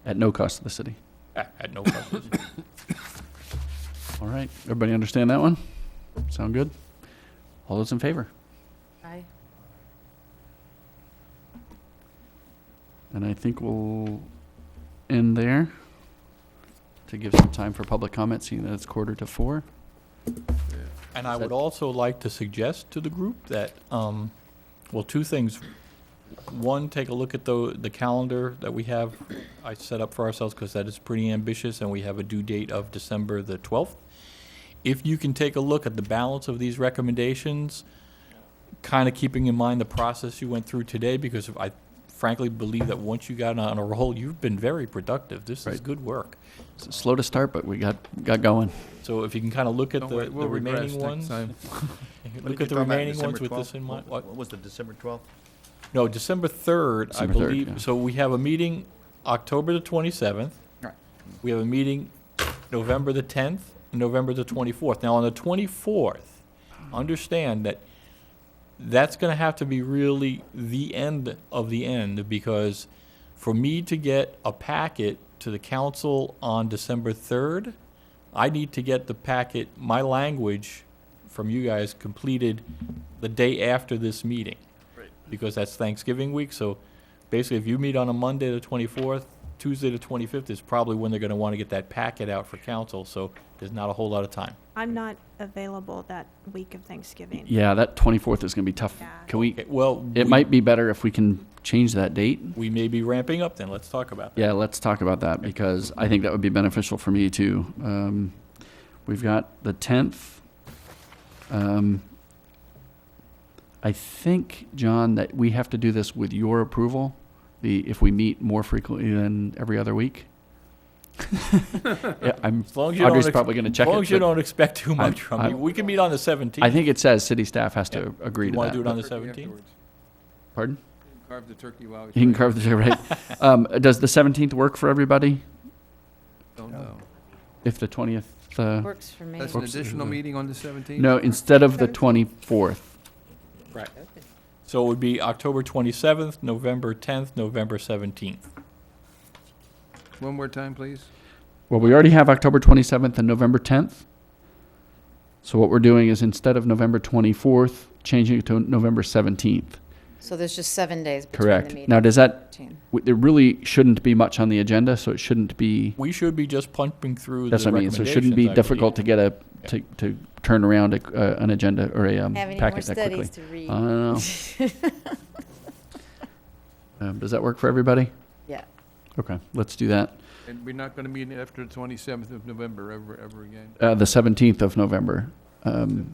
At no cost to the city. At no cost. All right. Everybody understand that one? Sound good? All those in favor? Aye. And I think we'll end there to give some time for public comment, seeing that it's 3:45. And I would also like to suggest to the group that, well, 2 things. One, take a look at the calendar that we have, I set up for ourselves, because that is pretty ambitious, and we have a due date of December the 12th. If you can take a look at the balance of these recommendations, kind of keeping in mind the process you went through today, because I frankly believe that once you got on a roll, you've been very productive. This is Right. good work. It's slow to start, but we got going. So if you can kind of look at Don't the worry, we'll regress remaining next ones, time. look at the remaining ones with this in mind. What was the December 12th? No, December 3rd, I December 3rd, believe. yeah. So we have a meeting October the 27th. Right. We have a meeting November the 10th, and November the 24th. Now, on the 24th, understand that that's going to have to be really the end of the end, because for me to get a packet to the council on December 3rd, I need to get the packet, my language from you guys completed the day after this meeting. Because that's Thanksgiving week, so basically if you meet on a Monday the 24th, Tuesday the 25th is probably when they're going to want to get that packet out for council, so there's not a whole lot of time. I'm not available that week of Thanksgiving. Yeah, that 24th is going to be tough. Yeah. Can we, Okay, well, it might be better if we can change that date. we may be ramping up then, let's talk about that. Yeah, let's talk about that, because I think that would be beneficial for me too. We've got the 10th. I think, John, that we have to do this with your approval, if we meet more frequently than every other week. Yeah, As long as you don't Audrey's ex- probably going to check As it. long as you but don't expect too much from I- me. We can meet on the 17th. I think it says city staff has to agree You to want that. to do it on but- the 17th? Pardon? Carve the turkey while. You can carve the, right. Does the 17th work for everybody? Don't know. If the 20th, Works for me. That's an Oops. additional meeting on the 17th? no, instead of the 24th. Right. So it would be October 27th, November 10th, November 17th. One more time, please. Well, we already have October 27th and November 10th. So what we're doing is instead of November 24th, changing it to November 17th. So there's just 7 days between the Correct. meetings. Now, does that, 13. there really shouldn't be much on the agenda, so it shouldn't be, We should be just pumping through the that's what I mean. So it shouldn't be recommendations, I difficult to believe. get to turn around an agenda or a Have any more packet that quickly. studies to read? I don't know. Does that work for everybody? Yeah. Okay, let's do that. And we're not going to meet after the 27th of November ever again. The 17th of November. And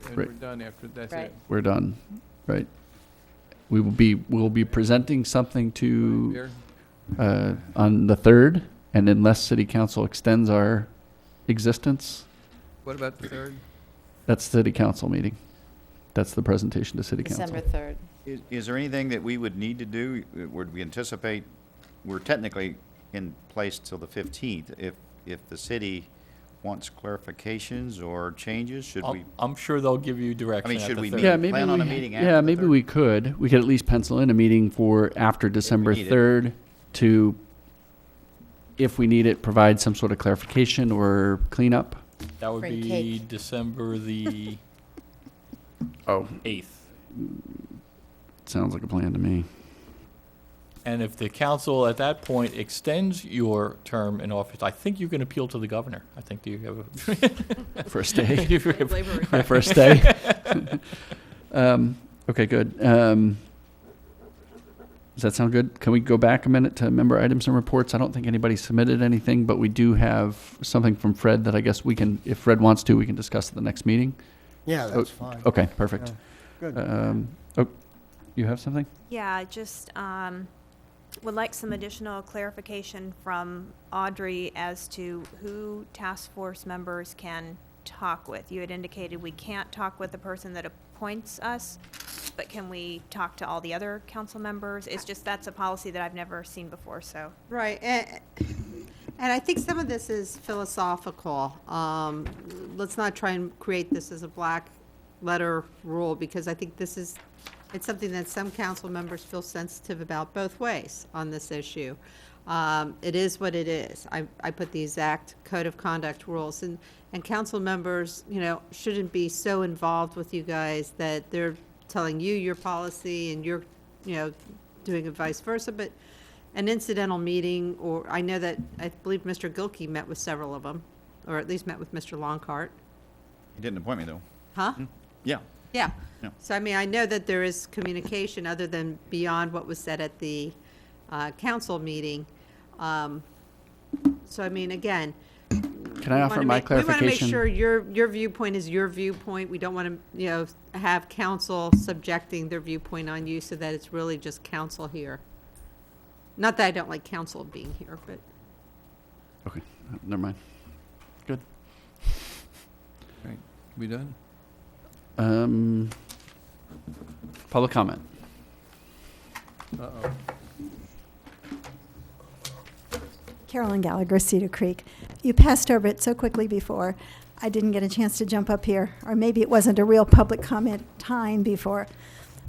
right. we're done after, that's Right. it. We're done, right? We'll be presenting something to, There. on the 3rd, and unless city council extends our existence, What about the 3rd? that's city council meeting. That's the presentation to city council. December 3rd. Is there anything that we would need to do? Would we anticipate, we're technically in place till the 15th. If the city wants clarifications or changes, should we? I'm sure they'll give you direction at should the we 3rd. meet? Yeah, maybe Plan on a we, meeting after yeah, the maybe 3rd? we could. We could at least pencil in a meeting for after December need it. 3rd to, if we need it, provide some sort of clarification or cleanup. That would Bring be cake. December the Oh, 8th. sounds like a plan to me. And if the council at that point extends your term in office, I think you can appeal to the governor. I think you have a. For a stay. You have- My first day. Okay, good. Does that sound good? Can we go back a minute to member items and reports? I don't think anybody submitted anything, but we do have something from Fred that I guess we can, if Fred wants to, we can discuss at the next meeting. Yeah, Oh, that's fine. Okay, perfect. Good. Oh, you have something? Yeah, just would like some additional clarification from Audrey as to who task force members can talk with. You had indicated we can't talk with the person that appoints us, but can we talk to all the other council members? It's just, that's a policy that I've never seen before, so. Right, and I think some of this is philosophical. Let's not try and create this as a black letter rule, because I think this is, it's something that some council members feel sensitive about both ways on this issue. It is what it is. I put the exact code of conduct rules, and council members, you know, shouldn't be so involved with you guys that they're telling you your policy and you're, you know, doing it vice versa, but an incidental meeting, or I know that, I believe Mr. Gilkey met with several of them, or at least met with Mr. Longcart. He didn't appoint me, though. Huh? Yeah. Yeah. Yeah. So, I mean, I know that there is communication other than beyond what was said at the council meeting. So, I mean, again. Can I offer my We want to make clarification? sure your viewpoint is your viewpoint. We don't want to, you know, have council subjecting their viewpoint on you so that it's really just council here. Not that I don't like council being here, but. Okay, never mind. Good. Right, we done? Public comment. Uh-oh. Carolyn Gallagher, Cedar Creek. You passed over it so quickly before, I didn't get a chance to jump up here, or maybe it wasn't a real public comment time before.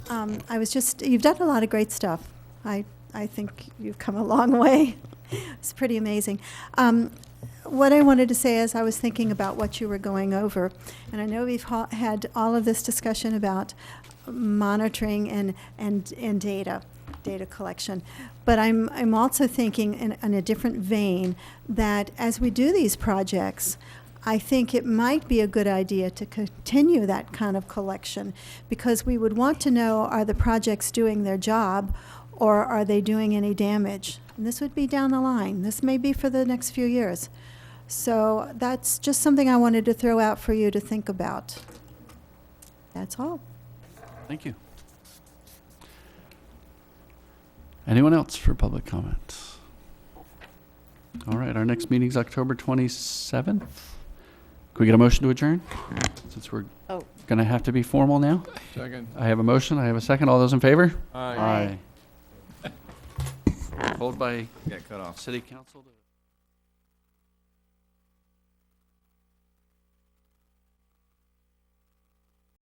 You've done a lot of great stuff. I think you've come a long way. It's pretty amazing. What I wanted to say is I was thinking about what you were going over, and I know we've had all of this discussion about monitoring and data collection. But I'm also thinking in a different vein that as we do these projects, I think it might be a good idea to continue that kind of collection, because we would want to know, are the projects doing their job, or are they doing any damage? And this would be down the line. This may be for the next few years. So that's just something I wanted to throw out for you to think about. That's all. Thank you. Anyone else for public comment? All right, our next meeting's October 27th. Can we get a motion to adjourn? Since we're Oh. going to have to be formal now. Second. I have a motion, I have a second. All those in favor? Aye. Aye. Hold by Got cut off. city council to...